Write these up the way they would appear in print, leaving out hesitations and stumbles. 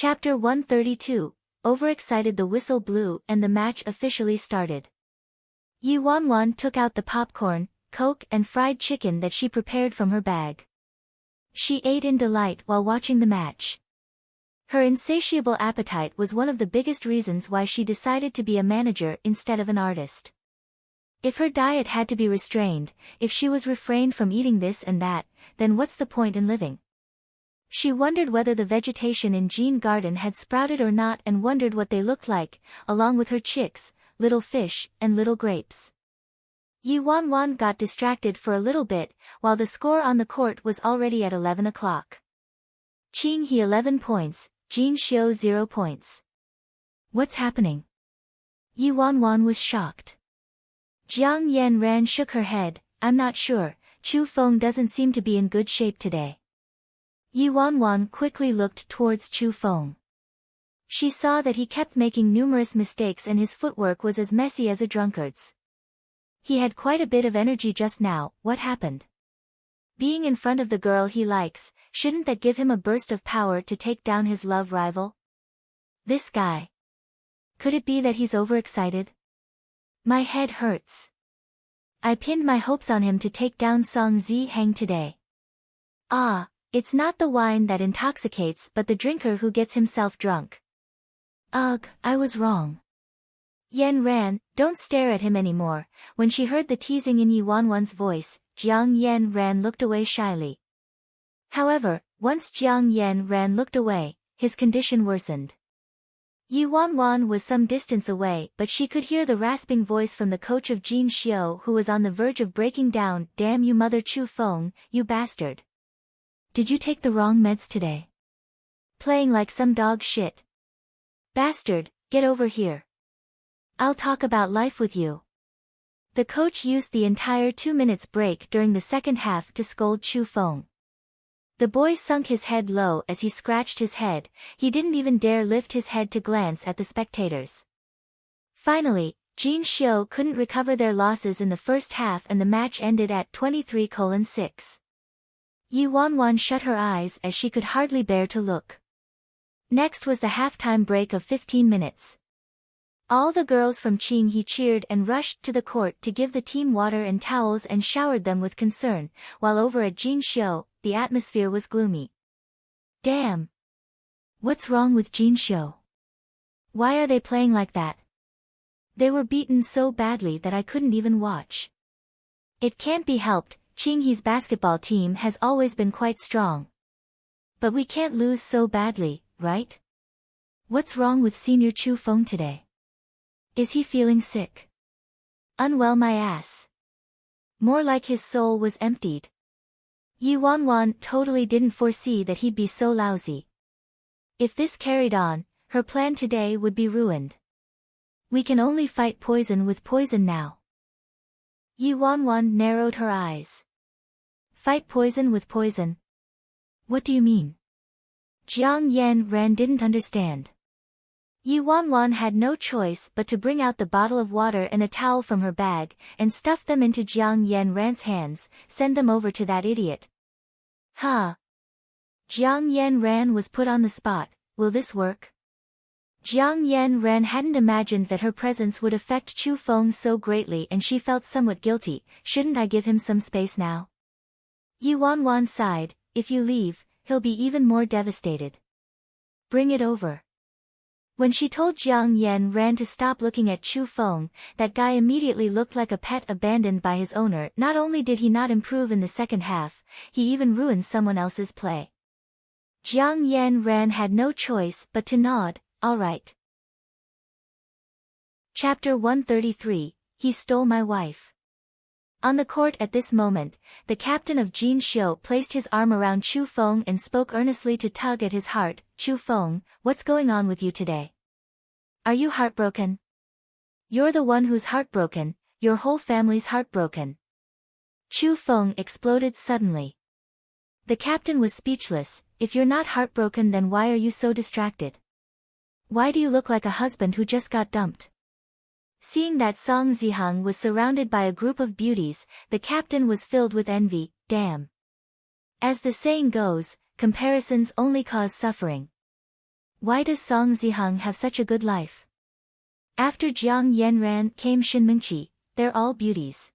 Chapter 132, Overexcited. The whistle blew and the match officially started. Yi Wanwan took out the popcorn, Coke and fried chicken that she prepared from her bag. She ate in delight while watching the match. Her insatiable appetite was one of the biggest reasons why she decided to be a manager instead of an artist. If her diet had to be restrained, if she was refrained from eating this and that, then what's the point in living? She wondered whether the vegetation in Jean Garden had sprouted or not and wondered what they looked like, along with her chicks, little fish, and little grapes. Yi Wanwan got distracted for a little bit, while the score on the court was already at 11 o'clock. Qing He 11 points, Jin Xiu 0 points. What's happening? Yi Wanwan was shocked. Jiang Yanran shook her head. I'm not sure, Chu Feng doesn't seem to be in good shape today. Yi Wanwan quickly looked towards Chu Feng. She saw that he kept making numerous mistakes and his footwork was as messy as a drunkard's. He had quite a bit of energy just now. What happened? Being in front of the girl he likes, shouldn't that give him a burst of power to take down his love rival? This guy. Could it be that he's overexcited? My head hurts. I pinned my hopes on him to take down Song Ziheng today. Ah, it's not the wine that intoxicates but the drinker who gets himself drunk. Ugh, I was wrong. Yan Ran, don't stare at him anymore. When she heard the teasing in Yi Wanwan's voice, Jiang Yan Ran looked away shyly. However, once Jiang Yan Ran looked away, his condition worsened. Yi Wanwan was some distance away but she could hear the rasping voice from the coach of Jin Xiu who was on the verge of breaking down. Damn you mother Chu Feng, you bastard. Did you take the wrong meds today? Playing like some dog shit. Bastard, get over here. I'll talk about life with you. The coach used the entire 2 minutes break during the second half to scold Chu Feng. The boy sunk his head low as he scratched his head. He didn't even dare lift his head to glance at the spectators. Finally, Jin Xiu couldn't recover their losses in the first half and the match ended at 23:6. Yi Wanwan shut her eyes as she could hardly bear to look. Next was the halftime break of 15 minutes. All the girls from Qing He cheered and rushed to the court to give the team water and towels and showered them with concern, while over at Jin Xiu, the atmosphere was gloomy. Damn! What's wrong with Jin Xiu? Why are they playing like that? They were beaten so badly that I couldn't even watch. It can't be helped, Qing He's basketball team has always been quite strong. But we can't lose so badly, right? What's wrong with Senior Chu Feng today? Is he feeling sick? Unwell my ass. More like his soul was emptied. Yi Wanwan totally didn't foresee that he'd be so lousy. If this carried on, her plan today would be ruined. We can only fight poison with poison now. Yi Wanwan narrowed her eyes. Fight poison with poison? What do you mean? Jiang Yan Ran didn't understand. Yi Wanwan had no choice but to bring out the bottle of water and a towel from her bag, and stuff them into Jiang Yan Ran's hands. Send them over to that idiot. Huh? Jiang Yan Ran was put on the spot. Will this work? Jiang Yan Ran hadn't imagined that her presence would affect Chu Feng so greatly and she felt somewhat guilty. Shouldn't I give him some space now? Yi Wanwan sighed. If you leave, he'll be even more devastated. Bring it over. When she told Jiang Yan Ran to stop looking at Chu Feng, that guy immediately looked like a pet abandoned by his owner. Not only did he not improve in the second half, he even ruined someone else's play. Jiang Yan Ran had no choice but to nod. All right. Chapter 133, He Stole My Wife. On the court at this moment, the captain of Jin Xiu placed his arm around Chu Feng and spoke earnestly to tug at his heart. Chu Feng, what's going on with you today? Are you heartbroken? You're the one who's heartbroken, your whole family's heartbroken. Chu Feng exploded suddenly. The captain was speechless. If you're not heartbroken then why are you so distracted? Why do you look like a husband who just got dumped? Seeing that Song Ziheng was surrounded by a group of beauties, the captain was filled with envy. Damn. As the saying goes, comparisons only cause suffering. Why does Song Zihang have such a good life? After Jiang Yanran came Shin Mengqi, they're all beauties.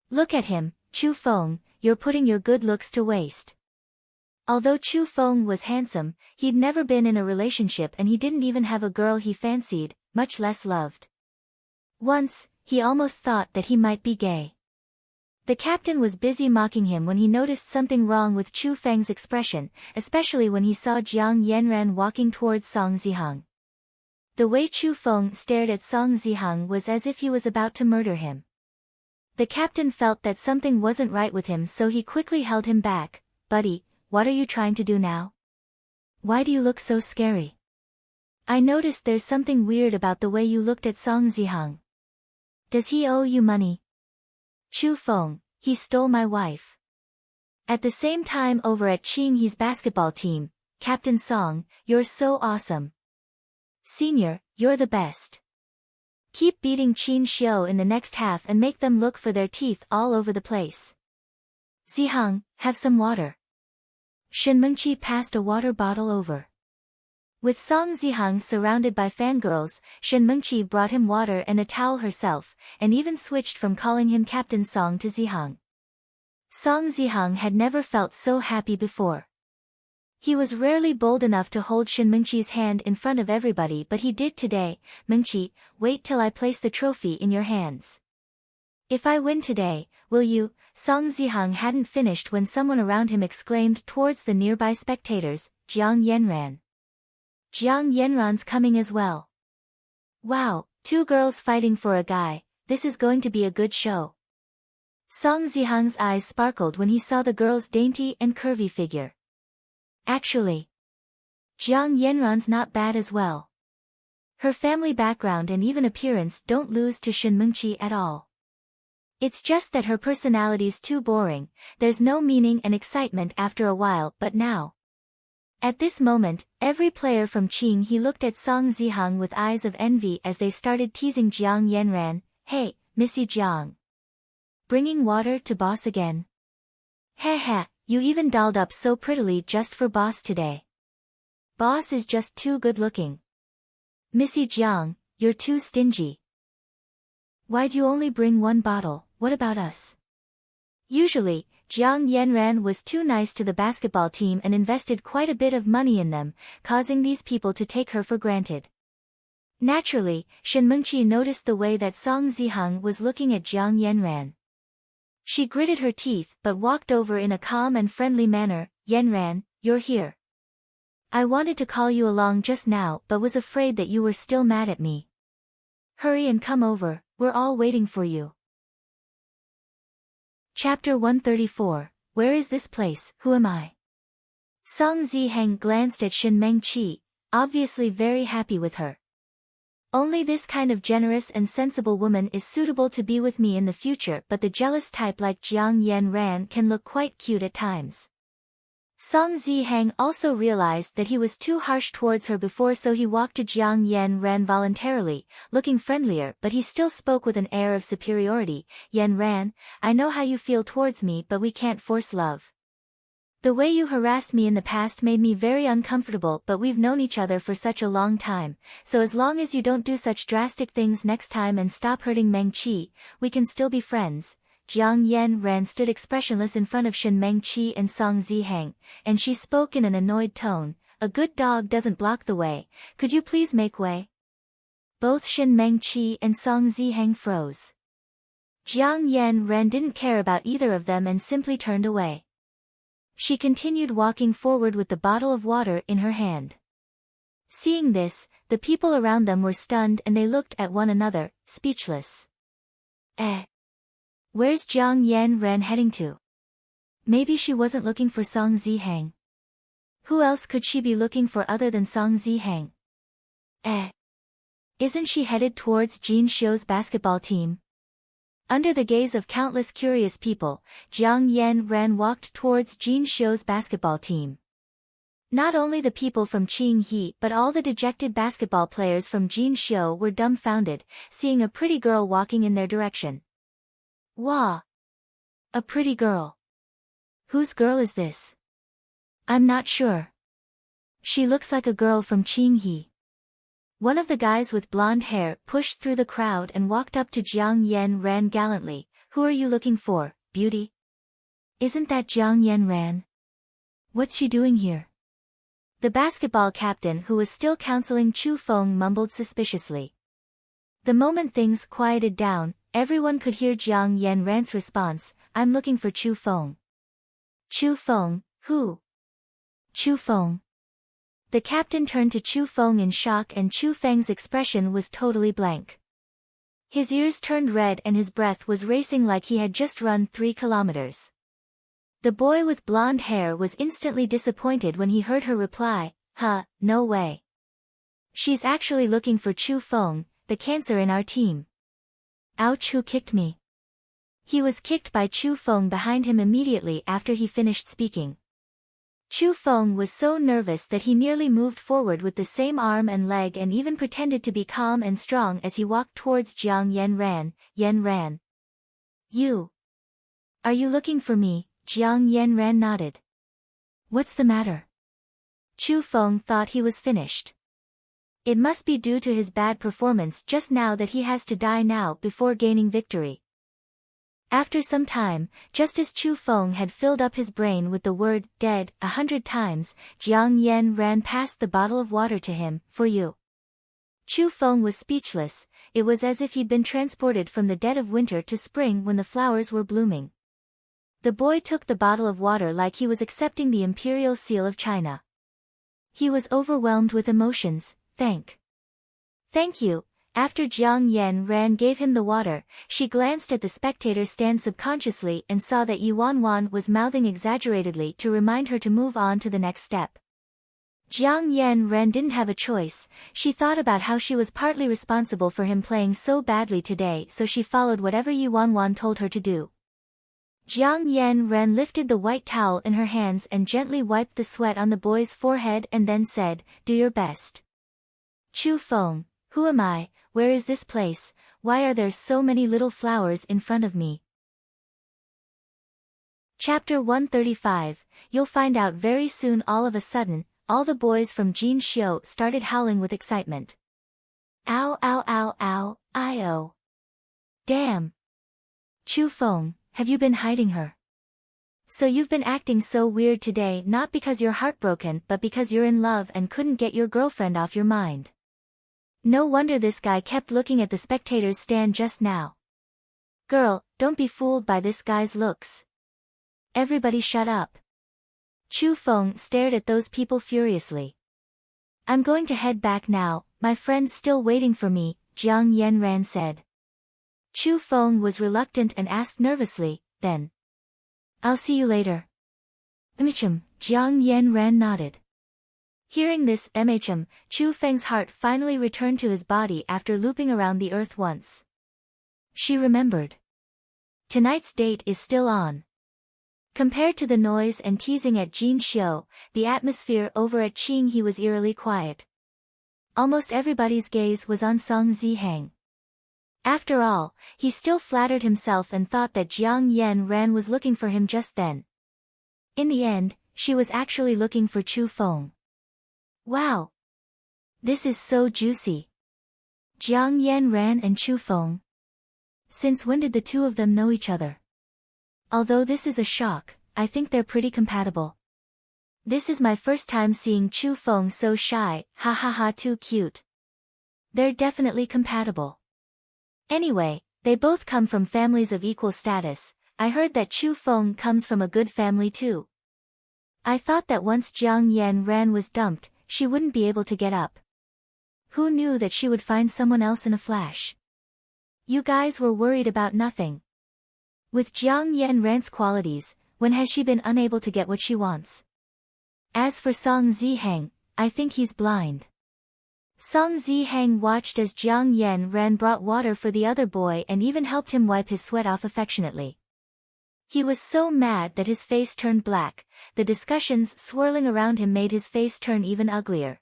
Look at him, Chu Feng, you're putting your good looks to waste. Although Chu Feng was handsome, he'd never been in a relationship and he didn't even have a girl he fancied, much less loved. Once, he almost thought that he might be gay. The captain was busy mocking him when he noticed something wrong with Chu Feng's expression, especially when he saw Jiang Yanran walking towards Song Zihang. The way Chu Feng stared at Song Zihang was as if he was about to murder him. The captain felt that something wasn't right with him, so he quickly held him back. Buddy, what are you trying to do now? Why do you look so scary? I noticed there's something weird about the way you looked at Song Zihang. Does he owe you money? Chu Feng, he stole my wife. At the same time over at Qinghe's basketball team, Captain Song, you're so awesome. Senior, you're the best. Keep beating Qin Xiu in the next half and make them look for their teeth all over the place. Zihang, have some water. Shin Mengqi passed a water bottle over. With Song Zihang surrounded by fangirls, Shin Mengqi brought him water and a towel herself, and even switched from calling him Captain Song to Zihang. Song Zihang had never felt so happy before. He was rarely bold enough to hold Shin Mengqi's hand in front of everybody, but he did today. Mengqi, wait till I place the trophy in your hands. If I win today, will you? Song Zihang hadn't finished when someone around him exclaimed towards the nearby spectators, Jiang Yanran. Jiang Yanran's coming as well. Wow, two girls fighting for a guy, this is going to be a good show. Song Zihang's eyes sparkled when he saw the girl's dainty and curvy figure. Actually, Jiang Yanran's not bad as well. Her family background and even appearance don't lose to Shin Mengqi at all. It's just that her personality's too boring, there's no meaning and excitement after a while, but now. At this moment, every player from Qinghe looked at Song Zihang with eyes of envy as they started teasing Jiang Yanran. Hey, Missy Jiang. Bringing water to boss again? Heh, you even dolled up so prettily just for boss today. Boss is just too good looking. Missy Jiang, you're too stingy. Why'd you only bring one bottle? What about us? Usually, Jiang Yanran was too nice to the basketball team and invested quite a bit of money in them, causing these people to take her for granted. Naturally, Shin Mengqi noticed the way that Song Zihang was looking at Jiang Yanran. She gritted her teeth but walked over in a calm and friendly manner. Yanran, you're here. I wanted to call you along just now but was afraid that you were still mad at me. Hurry and come over, we're all waiting for you. Chapter 134, Where is this place? Who am I? Song Zihang glanced at Shin Mengqi, obviously very happy with her. Only this kind of generous and sensible woman is suitable to be with me in the future, but the jealous type like Jiang Yanran can look quite cute at times. Song Zihang also realized that he was too harsh towards her before, so he walked to Jiang Yanran voluntarily, looking friendlier, but he still spoke with an air of superiority. Yanran, I know how you feel towards me, but we can't force love. The way you harassed me in the past made me very uncomfortable, but we've known each other for such a long time, so as long as you don't do such drastic things next time and stop hurting Mengqi, we can still be friends. Jiang Yanran stood expressionless in front of Shin Mengqi and Song Zihang, and she spoke in an annoyed tone. A good dog doesn't block the way, could you please make way? Both Shin Mengqi and Song Zihang froze. Jiang Yanran didn't care about either of them and simply turned away. She continued walking forward with the bottle of water in her hand. Seeing this, the people around them were stunned and they looked at one another, speechless. Where's Jiang Yanran heading to? Maybe she wasn't looking for Song Zihang. Who else could she be looking for other than Song Zihang? Isn't she headed towards Jin Xiu's basketball team? Under the gaze of countless curious people, Jiang Yanran walked towards Jin Xiu's basketball team. Not only the people from Qinghe but all the dejected basketball players from Jin Xiu were dumbfounded, seeing a pretty girl walking in their direction. Wah! A pretty girl. Whose girl is this? I'm not sure. She looks like a girl from Qinghe. One of the guys with blonde hair pushed through the crowd and walked up to Jiang Yanran gallantly. Who are you looking for, beauty? Isn't that Jiang Yanran? What's she doing here? The basketball captain, who was still counseling Chu Feng, mumbled suspiciously. The moment things quieted down, everyone could hear Jiang Yanran's response, I'm looking for Chu Feng. Chu Feng, who? Chu Feng. The captain turned to Chu Feng in shock, and Chu Feng's expression was totally blank. His ears turned red and his breath was racing like he had just run 3 kilometers. The boy with blonde hair was instantly disappointed when he heard her reply, no way. She's actually looking for Chu Feng, the cancer in our team. Ouch, who kicked me? He was kicked by Chu Feng behind him immediately after he finished speaking. Chu Feng was so nervous that he nearly moved forward with the same arm and leg and even pretended to be calm and strong as he walked towards Jiang Yanran. Yanran. You. Are you looking for me? Jiang Yanran nodded. What's the matter? Chu Feng thought he was finished. It must be due to his bad performance just now that he has to die now before gaining victory. After some time, just as Chu Feng had filled up his brain with the word dead 100 times, Jiang Yanran passed the bottle of water to him. For you. Chu Feng was speechless. It was as if he'd been transported from the dead of winter to spring when the flowers were blooming. The boy took the bottle of water like he was accepting the imperial seal of China. He was overwhelmed with emotions. Thank you. After Jiang Yanran gave him the water, she glanced at the spectator stand subconsciously and saw that Yuan Wan was mouthing exaggeratedly to remind her to move on to the next step. Jiang Yanran didn't have a choice. She thought about how she was partly responsible for him playing so badly today, so she followed whatever Yuan Wan told her to do. Jiang Yanran lifted the white towel in her hands and gently wiped the sweat on the boy's forehead and then said, do your best. Chu Feng, who am I? Where is this place? Why are there so many little flowers in front of me? Chapter 135, You'll find out very soon. All of a sudden, all the boys from Jin Xiu started howling with excitement. Ow ow ow ow, I-oh. Damn. Chu Feng, have you been hiding her? So you've been acting so weird today, not because you're heartbroken but because you're in love and couldn't get your girlfriend off your mind. No wonder this guy kept looking at the spectators stand just now. Girl, don't be fooled by this guy's looks. Everybody shut up. Chu Feng stared at those people furiously. I'm going to head back now, my friend's still waiting for me, Jiang Yanran said. Chu Feng was reluctant and asked nervously, then. I'll see you later. Jiang Yanran nodded. Hearing this, Chu Feng's heart finally returned to his body after looping around the earth once. She remembered. Tonight's date is still on. Compared to the noise and teasing at Jin Xiu, the atmosphere over at Qinghe was eerily quiet. Almost everybody's gaze was on Song Zihang. After all, he still flattered himself and thought that Jiang Yanran was looking for him just then. In the end, she was actually looking for Chu Feng. Wow! This is so juicy. Jiang Yanran and Chu Feng. Since when did the two of them know each other? Although this is a shock, I think they're pretty compatible. This is my first time seeing Chu Feng so shy, ha ha ha, too cute. They're definitely compatible. Anyway, they both come from families of equal status. I heard that Chu Feng comes from a good family too. I thought that once Jiang Yanran was dumped, she wouldn't be able to get up. Who knew that she would find someone else in a flash? You guys were worried about nothing. With Jiang Yanran's qualities, when has she been unable to get what she wants? As for Song Zihang, I think he's blind. Song Zihang watched as Jiang Yanran brought water for the other boy and even helped him wipe his sweat off affectionately. He was so mad that his face turned black. The discussions swirling around him made his face turn even uglier.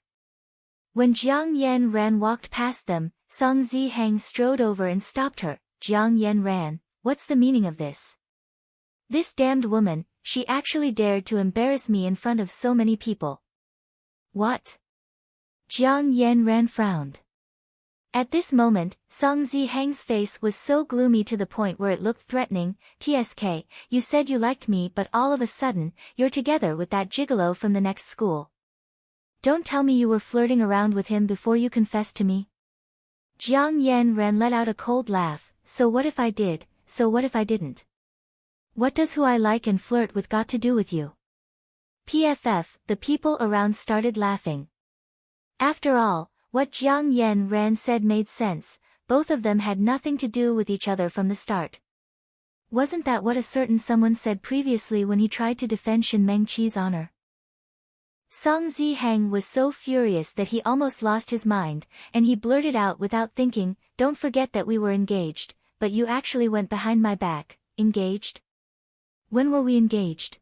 When Jiang Yanran walked past them, Song Zihang strode over and stopped her. Jiang Yanran, what's the meaning of this? This damned woman, she actually dared to embarrass me in front of so many people. What? Jiang Yanran frowned. At this moment, Song Zihang's face was so gloomy to the point where it looked threatening. TSK, you said you liked me but all of a sudden, you're together with that gigolo from the next school. Don't tell me you were flirting around with him before you confessed to me. Jiang Yanran let out a cold laugh. So what if I did, so what if I didn't? What does who I like and flirt with got to do with you? PFF, the people around started laughing. After all, what Jiang Yanran said made sense, both of them had nothing to do with each other from the start. Wasn't that what a certain someone said previously when he tried to defend Shin Mengqi's honor? Song Zihang was so furious that he almost lost his mind, and he blurted out without thinking, don't forget that we were engaged, but you actually went behind my back. Engaged? When were we engaged?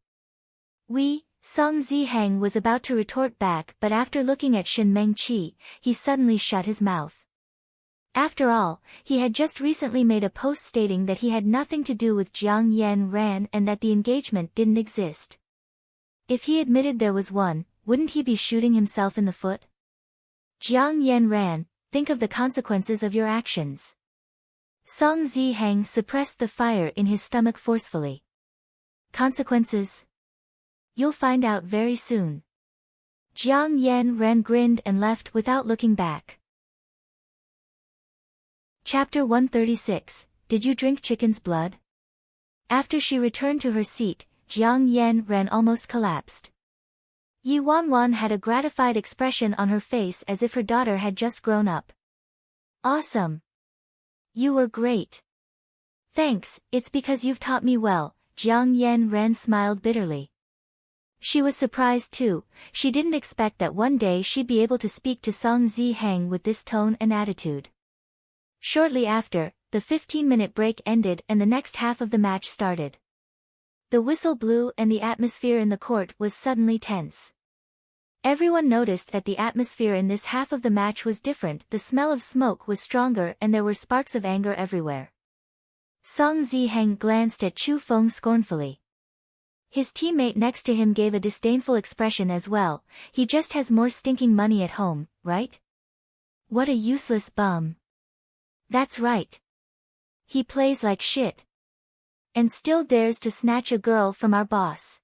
Song Zihang was about to retort back but after looking at Shin Mengqi, he suddenly shut his mouth. After all, he had just recently made a post stating that he had nothing to do with Jiang Yanran and that the engagement didn't exist. If he admitted there was one, wouldn't he be shooting himself in the foot? Jiang Yanran, think of the consequences of your actions. Song Zihang suppressed the fire in his stomach forcefully. Consequences? You'll find out very soon. Jiang Yanran grinned and left without looking back. Chapter 136, Did you drink chicken's blood? After she returned to her seat, Jiang Yanran almost collapsed. Yi Wanwan had a gratified expression on her face as if her daughter had just grown up. Awesome. You were great. Thanks, it's because you've taught me well, Jiang Yanran smiled bitterly. She was surprised too. She didn't expect that one day she'd be able to speak to Song Zihang with this tone and attitude. Shortly after, the 15-minute break ended and the next half of the match started. The whistle blew and the atmosphere in the court was suddenly tense. Everyone noticed that the atmosphere in this half of the match was different. The smell of smoke was stronger and there were sparks of anger everywhere. Song Zihang glanced at Chu Feng scornfully. His teammate next to him gave a disdainful expression as well. He just has more stinking money at home, right? What a useless bum. That's right. He plays like shit. And still dares to snatch a girl from our boss.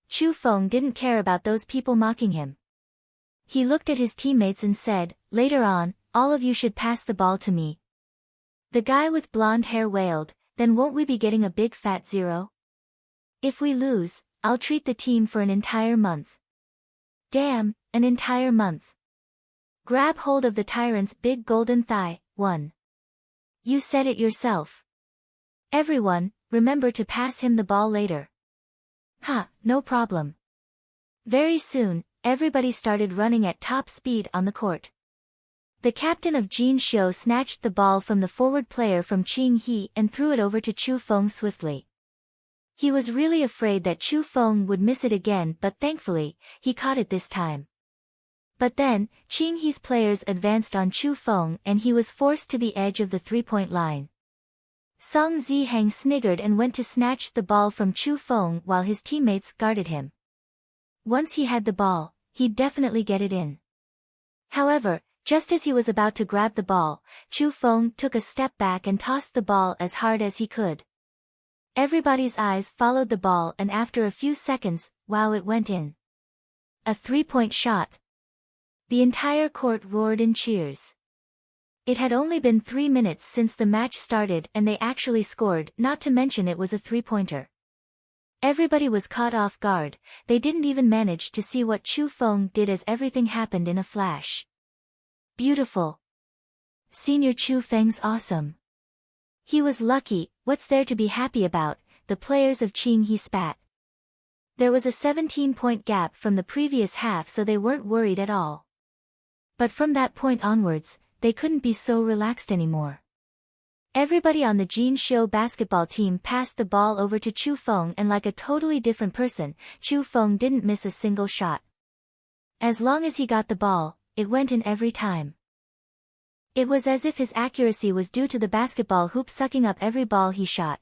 Chu Feng didn't care about those people mocking him. He looked at his teammates and said, later on, all of you should pass the ball to me. The guy with blonde hair wailed, then won't we be getting a big fat 0? If we lose, I'll treat the team for an entire month. Damn, an entire month. Grab hold of the tyrant's big golden thigh. 1. You said it yourself. Everyone, remember to pass him the ball later. Ha, no problem. Very soon, everybody started running at top speed on the court. The captain of Jin Xiu snatched the ball from the forward player from Qing He and threw it over to Chu Feng swiftly. He was really afraid that Chu Feng would miss it again but thankfully, he caught it this time. But then, Qing He's players advanced on Chu Feng and he was forced to the edge of the three-point line. Song Zihang sniggered and went to snatch the ball from Chu Feng while his teammates guarded him. Once he had the ball, he'd definitely get it in. However, just as he was about to grab the ball, Chu Feng took a step back and tossed the ball as hard as he could. Everybody's eyes followed the ball and after a few seconds, wow, it went in. A three-point shot. The entire court roared in cheers. It had only been 3 minutes since the match started and they actually scored, not to mention it was a three-pointer. Everybody was caught off guard, they didn't even manage to see what Chu Feng did as everything happened in a flash. Beautiful. Senior Chu Feng's awesome. He was lucky, what's there to be happy about, the players of Qing He spat. There was a 17-point gap from the previous half so they weren't worried at all. But from that point onwards, they couldn't be so relaxed anymore. Everybody on the Jin Xiu basketball team passed the ball over to Chu Feng and like a totally different person, Chu Feng didn't miss a single shot. As long as he got the ball, it went in every time. It was as if his accuracy was due to the basketball hoop sucking up every ball he shot.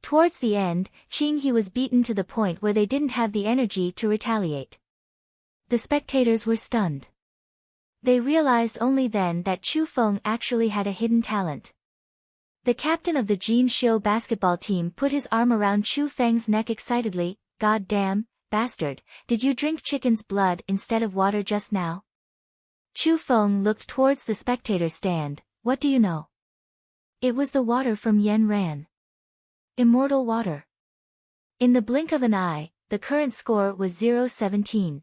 Towards the end, Qing He was beaten to the point where they didn't have the energy to retaliate. The spectators were stunned. They realized only then that Chu Feng actually had a hidden talent. The captain of the Jin Xiu basketball team put his arm around Chu Feng's neck excitedly. "God damn, bastard, did you drink chicken's blood instead of water just now?" Chu Feng looked towards the spectator stand. "What do you know?" It was the water from Yen Ran. Immortal water. In the blink of an eye, the current score was 0-17.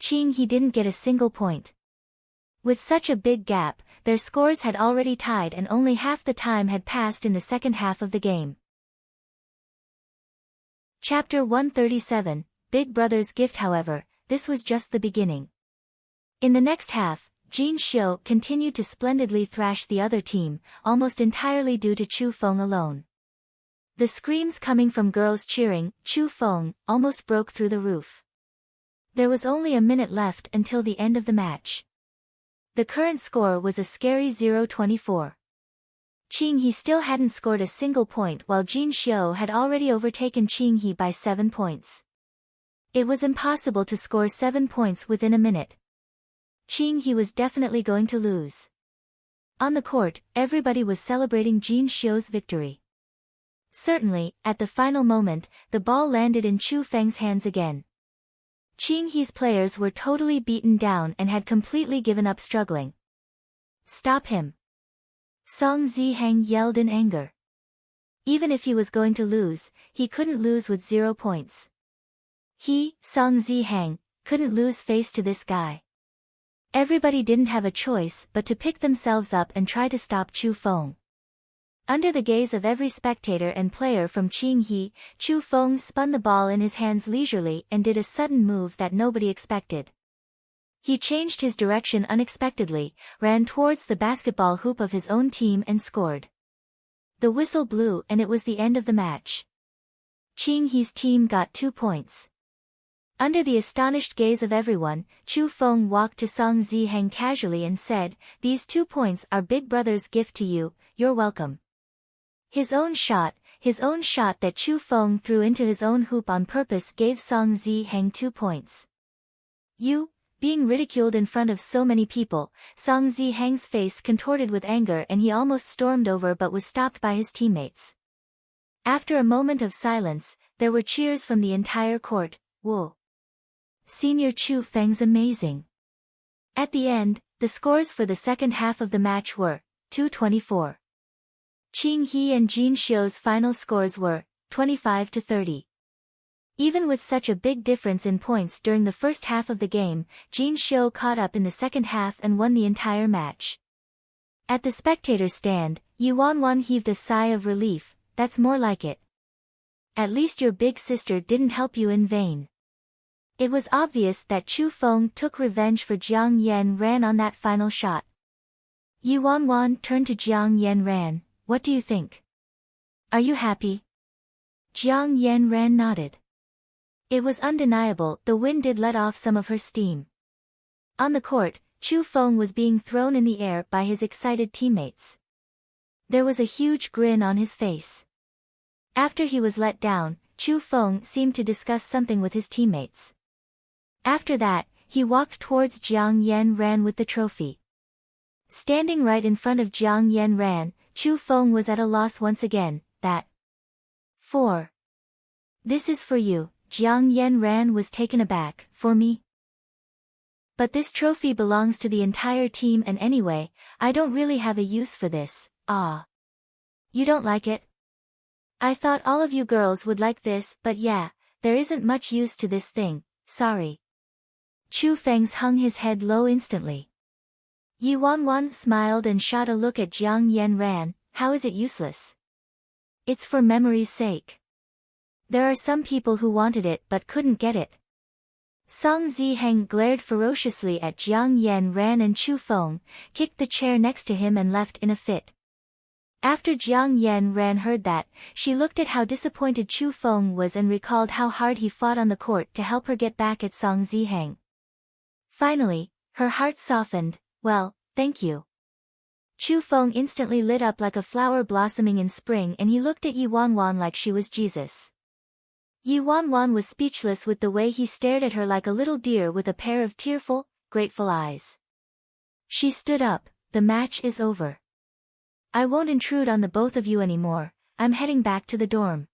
Qing He didn't get a single point. With such a big gap, their scores had already tied and only half the time had passed in the second half of the game. Chapter 137, Big Brother's Gift. However, this was just the beginning. In the next half, Jin Xiu continued to splendidly thrash the other team, almost entirely due to Chu Feng alone. The screams coming from girls cheering Chu Feng almost broke through the roof. There was only a minute left until the end of the match. The current score was a scary 0-24. Qing He still hadn't scored a single point while Jin Xiu had already overtaken Qing He by 7 points. It was impossible to score 7 points within a minute. Qing He was definitely going to lose. On the court, everybody was celebrating Jin Xiu's victory. Certainly, at the final moment, the ball landed in Chu Feng's hands again. Qing He's players were totally beaten down and had completely given up struggling. "Stop him!" Song Zihang yelled in anger. Even if he was going to lose, he couldn't lose with 0 points. He, Song Zihang, couldn't lose face to this guy. Everybody didn't have a choice but to pick themselves up and try to stop Chu Feng. Under the gaze of every spectator and player from Qing He, Chu Feng spun the ball in his hands leisurely and did a sudden move that nobody expected. He changed his direction unexpectedly, ran towards the basketball hoop of his own team and scored. The whistle blew and it was the end of the match. Qing He's team got 2 points. Under the astonished gaze of everyone, Chu Feng walked to Song Zihang casually and said, "These 2 points are Big Brother's gift to you, you're welcome." His own shot that Chu Feng threw into his own hoop on purpose gave Song Zihang 2 points. Being ridiculed in front of so many people, Song Zihang's face contorted with anger and he almost stormed over but was stopped by his teammates. After a moment of silence, there were cheers from the entire court. "Whoa! Senior Chu Feng's amazing." At the end, the scores for the second half of the match were 2-24. Qing He and Jin Xiu's final scores were 25-30. Even with such a big difference in points during the first half of the game, Jin Xiu caught up in the second half and won the entire match. At the spectators' stand, Yuan heaved a sigh of relief. "That's more like it. At least your big sister didn't help you in vain." It was obvious that Chu Feng took revenge for Jiang Yen Ran on that final shot. Yuan turned to Jiang Yen Ran. "What do you think? Are you happy?" Jiang Yen Ran nodded. It was undeniable the win did let off some of her steam. On the court, Chu Feng was being thrown in the air by his excited teammates. There was a huge grin on his face. After he was let down, Chu Feng seemed to discuss something with his teammates. After that, he walked towards Jiang Yen Ran with the trophy. Standing right in front of Jiang Yen Ran, Chu Feng was at a loss once again. "That 4. This is for you." Jiang Yen Ran was taken aback. "For me? But this trophy belongs to the entire team and anyway, I don't really have a use for this." "Ah. You don't like it? I thought all of you girls would like this, but yeah, there isn't much use to this thing, sorry." Chu Feng's hung his head low instantly. Yuan smiled and shot a look at Jiang Yen Ran. "How is it useless?" "It's for memory's sake. There are some people who wanted it but couldn't get it." Song Zihang glared ferociously at Jiang Yen Ran and Chu Feng, kicked the chair next to him and left in a fit. After Jiang Yen Ran heard that, she looked at how disappointed Chu Feng was and recalled how hard he fought on the court to help her get back at Song Zihang. Finally, her heart softened. "Well, thank you." Chu Feng instantly lit up like a flower blossoming in spring and he looked at Yuan like she was Jesus. Yi Wanwan was speechless with the way he stared at her like a little deer with a pair of tearful, grateful eyes. She stood up. The match is over. I won't intrude on the both of you anymore. I'm heading back to the dorm.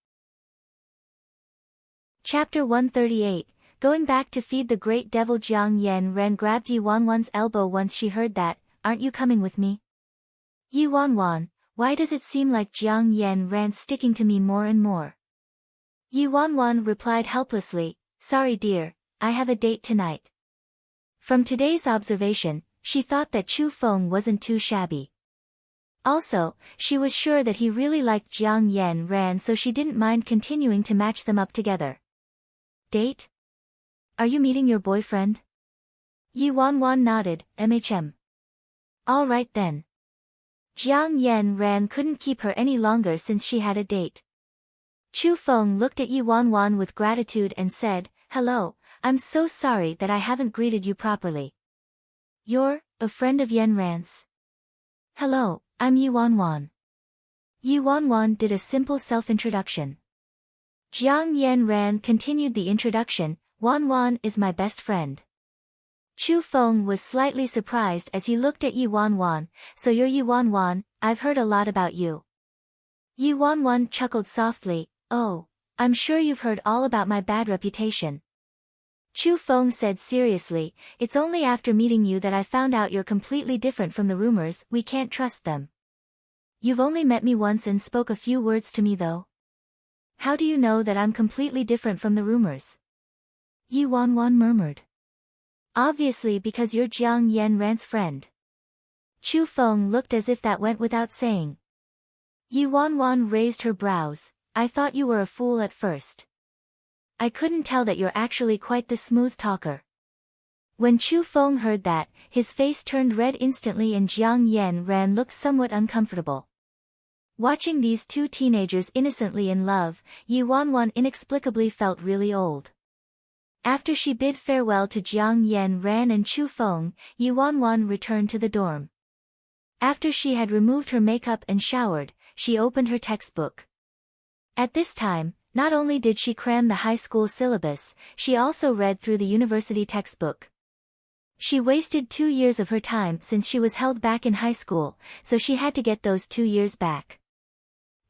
Chapter 138. Going back to feed the great devil. Jiang Yan grabbed Yi Wanwan's elbow once she heard that. Aren't you coming with me? Yi Wanwan, why does it seem like Jiang Yan's sticking to me more and more? Yi Wanwan replied helplessly, sorry dear, I have a date tonight. From today's observation, she thought that Chu Feng wasn't too shabby. Also, she was sure that he really liked Jiang Yan, so she didn't mind continuing to match them up together. Date? Are you meeting your boyfriend? Yi Wanwan nodded, All right then. Jiang Yan couldn't keep her any longer since she had a date. Chu Feng looked at Yi Wanwan with gratitude and said, hello, I'm so sorry that I haven't greeted you properly. You're a friend of Yan's? Hello, I'm Yi Wanwan. Yi Wanwan did a simple self-introduction. Jiang Yan continued the introduction, Wanwan is my best friend. Chu Feng was slightly surprised as he looked at Yi Wanwan, so you're Yi Wanwan, I've heard a lot about you. Yi Wanwan chuckled softly, oh, I'm sure you've heard all about my bad reputation. Chu Feng said seriously, it's only after meeting you that I found out you're completely different from the rumors, we can't trust them. You've only met me once and spoke a few words to me though. How do you know that I'm completely different from the rumors? Yi Wanwan murmured. Obviously because you're Jiang Yan's friend. Chu Feng looked as if that went without saying. Yi Wanwan raised her brows, I thought you were a fool at first. I couldn't tell that you're actually quite the smooth talker. When Chu Feng heard that, his face turned red instantly and Jiang Yan looked somewhat uncomfortable. Watching these two teenagers innocently in love, Yi Wanwan inexplicably felt really old. After she bid farewell to Jiang Yan and Chu Feng, Yi Wanwan returned to the dorm. After she had removed her makeup and showered, she opened her textbook. At this time, not only did she cram the high school syllabus, she also read through the university textbook. She wasted 2 years of her time since she was held back in high school, so she had to get those 2 years back.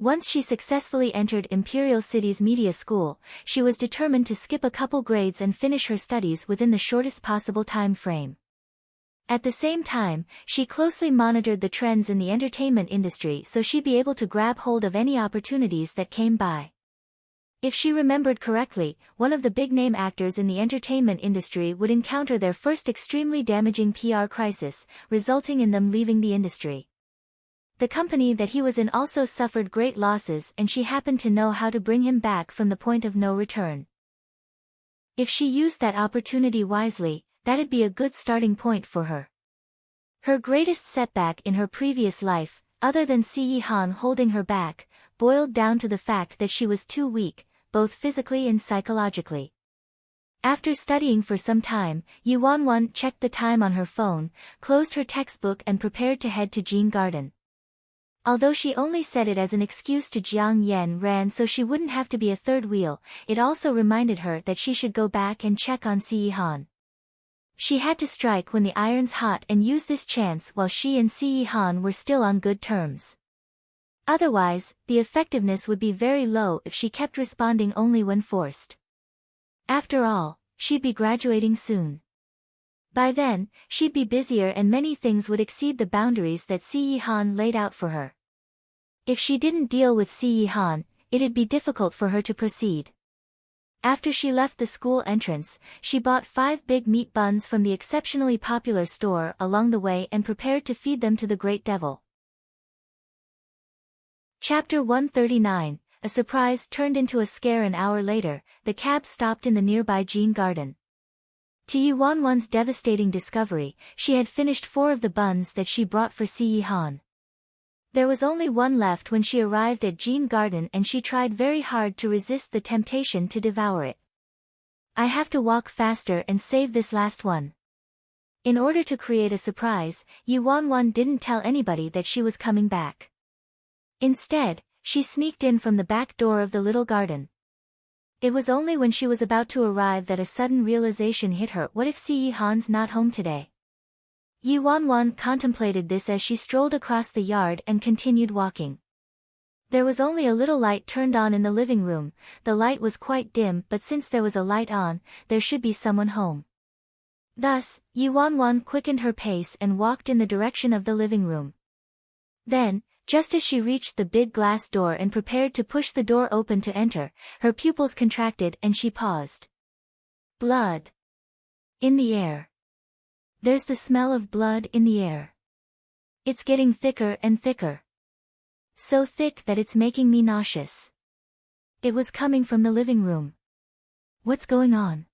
Once she successfully entered Imperial City's media school, she was determined to skip a couple grades and finish her studies within the shortest possible time frame. At the same time, she closely monitored the trends in the entertainment industry so she'd be able to grab hold of any opportunities that came by. If she remembered correctly, one of the big-name actors in the entertainment industry would encounter their first extremely damaging PR crisis, resulting in them leaving the industry. The company that he was in also suffered great losses and she happened to know how to bring him back from the point of no return. If she used that opportunity wisely, that'd be a good starting point for her. Her greatest setback in her previous life, other than Si Han holding her back, boiled down to the fact that she was too weak, both physically and psychologically. After studying for some time, Yi Wanwan checked the time on her phone, closed her textbook and prepared to head to Jean Garden. Although she only said it as an excuse to Jiang Yan so she wouldn't have to be a third wheel, it also reminded her that she should go back and check on Si Han. She had to strike when the iron's hot and use this chance while she and Si Han were still on good terms. Otherwise, the effectiveness would be very low if she kept responding only when forced. After all, she'd be graduating soon. By then, she'd be busier and many things would exceed the boundaries that Si Han laid out for her. If she didn't deal with Si Han, it'd be difficult for her to proceed. After she left the school entrance, she bought 5 big meat buns from the exceptionally popular store along the way and prepared to feed them to the great devil. Chapter 139, A surprise turned into a scare. An hour later, the cab stopped in the nearby Jean Garden. To Yi Wanwan's devastating discovery, she had finished 4 of the buns that she brought for Si Han. There was only one left when she arrived at Jean Garden and she tried very hard to resist the temptation to devour it. I have to walk faster and save this last one. In order to create a surprise, Yi Wanwan didn't tell anybody that she was coming back. Instead, she sneaked in from the back door of the little garden. It was only when she was about to arrive that a sudden realization hit her. What if Si Han's not home today? Yi Wanwan contemplated this as she strolled across the yard and continued walking. There was only a little light turned on in the living room. The light was quite dim, but since there was a light on, there should be someone home. Thus, Yi Wanwan quickened her pace and walked in the direction of the living room. Then, just as she reached the big glass door and prepared to push the door open to enter, her pupils contracted and she paused. Blood. In the air. There's the smell of blood in the air. It's getting thicker and thicker. So thick that it's making me nauseous. It was coming from the living room. What's going on?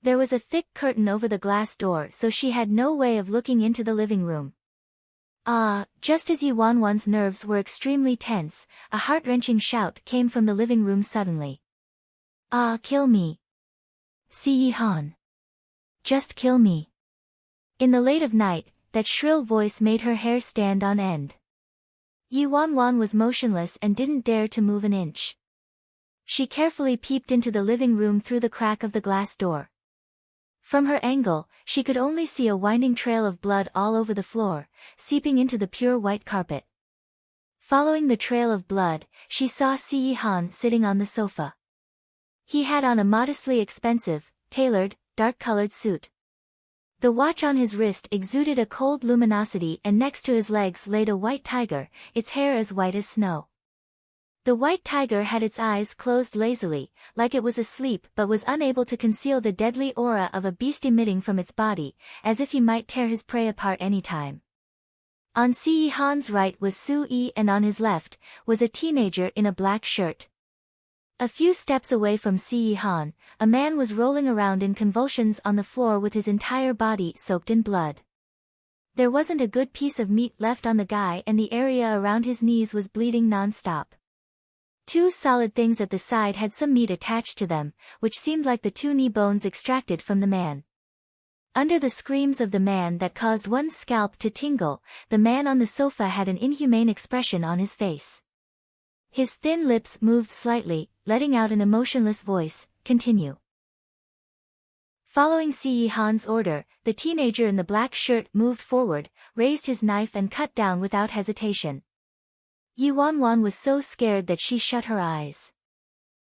There was a thick curtain over the glass door, so she had no way of looking into the living room. Just as Yi Wanwan's nerves were extremely tense, a heart-wrenching shout came from the living room suddenly. Kill me. Si Han. Just kill me. In the late of night, that shrill voice made her hair stand on end. Yi Wanwan was motionless and didn't dare to move an inch. She carefully peeped into the living room through the crack of the glass door. From her angle, she could only see a winding trail of blood all over the floor, seeping into the pure white carpet. Following the trail of blood, she saw Si Han sitting on the sofa. He had on a modestly expensive, tailored, dark-colored suit. The watch on his wrist exuded a cold luminosity, and next to his legs laid a white tiger, its hair as white as snow. The white tiger had its eyes closed lazily, like it was asleep, but was unable to conceal the deadly aura of a beast emitting from its body, as if he might tear his prey apart any time. On Si Han's right was Su Yi, and on his left was a teenager in a black shirt. A few steps away from Si Han, a man was rolling around in convulsions on the floor with his entire body soaked in blood. There wasn't a good piece of meat left on the guy, and the area around his knees was bleeding non-stop. Two solid things at the side had some meat attached to them, which seemed like the two knee bones extracted from the man. Under the screams of the man that caused one's scalp to tingle, the man on the sofa had an inhumane expression on his face. His thin lips moved slightly, letting out an emotionless voice, "Continue." Following Si Han's order, the teenager in the black shirt moved forward, raised his knife and cut down without hesitation. Yi Wanwan was so scared that she shut her eyes.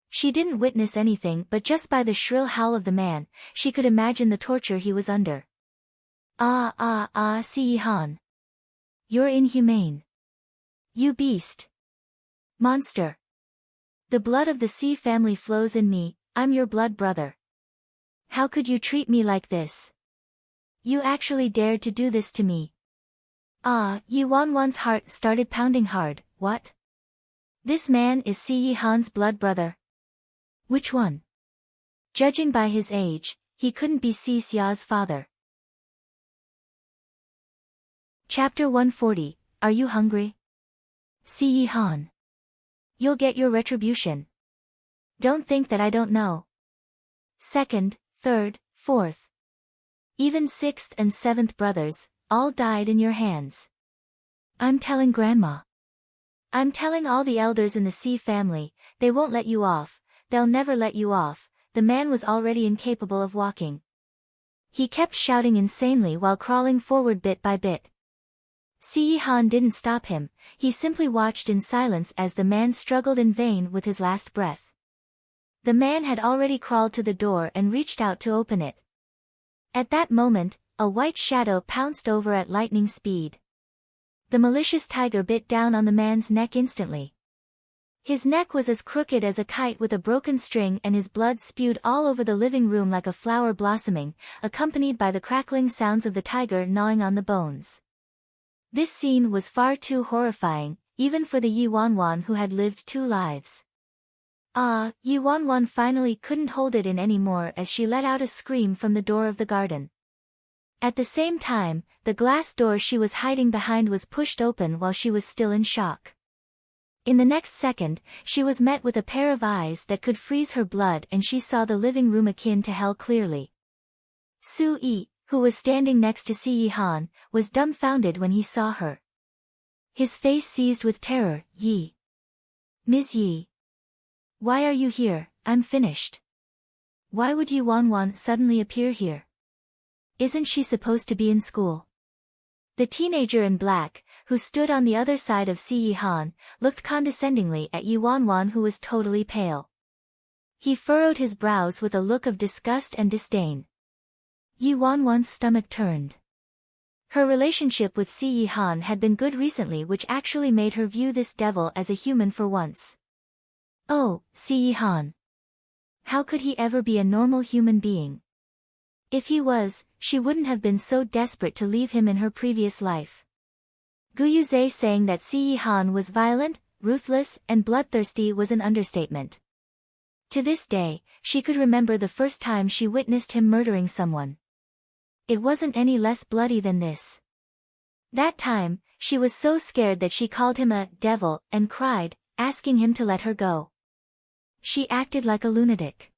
She didn't witness anything, but just by the shrill howl of the man, she could imagine the torture he was under. Si Han. You're inhumane. You beast. Monster. The blood of the Si family flows in me, I'm your blood brother. How could you treat me like this? You actually dared to do this to me. Yi Wanwan's heart started pounding hard. What? This man is Si Han's blood brother? Which one? Judging by his age, he couldn't be Si Xia's father. Chapter 140, Are you hungry? Si Han. You'll get your retribution. Don't think that I don't know. Second, third, fourth. Even sixth and seventh brothers, all died in your hands. I'm telling Grandma. I'm telling all the elders in the Si family, they won't let you off, they'll never let you off. The man was already incapable of walking. He kept shouting insanely while crawling forward bit by bit. Si Han didn't stop him, he simply watched in silence as the man struggled in vain with his last breath. The man had already crawled to the door and reached out to open it. At that moment, a white shadow pounced over at lightning speed. The malicious tiger bit down on the man's neck instantly. His neck was as crooked as a kite with a broken string, and his blood spewed all over the living room like a flower blossoming, accompanied by the crackling sounds of the tiger gnawing on the bones. This scene was far too horrifying, even for the Yi Wanwan who had lived 2 lives. Yi Wanwan finally couldn't hold it in anymore as she let out a scream from the door of the garden. At the same time, the glass door she was hiding behind was pushed open while she was still in shock. In the next second, she was met with a pair of eyes that could freeze her blood, and she saw the living room akin to hell clearly. Su Yi, who was standing next to Si Han, was dumbfounded when he saw her. His face seized with terror. Yi. Ms. Yi. Why are you here, I'm finished. Why would Yu Wanwan suddenly appear here? Isn't she supposed to be in school? The teenager in black, who stood on the other side of Si Han, looked condescendingly at Yu Wanwan, who was totally pale. He furrowed his brows with a look of disgust and disdain. Yu Wanwan's stomach turned. Her relationship with Si Han had been good recently, which actually made her view this devil as a human for once. Oh, Si Han. How could he ever be a normal human being? If he was, she wouldn't have been so desperate to leave him in her previous life. Gu Yuze saying that Si Han was violent, ruthless, and bloodthirsty was an understatement. To this day, she could remember the first time she witnessed him murdering someone. It wasn't any less bloody than this. That time, she was so scared that she called him a devil and cried, asking him to let her go. She acted like a lunatic.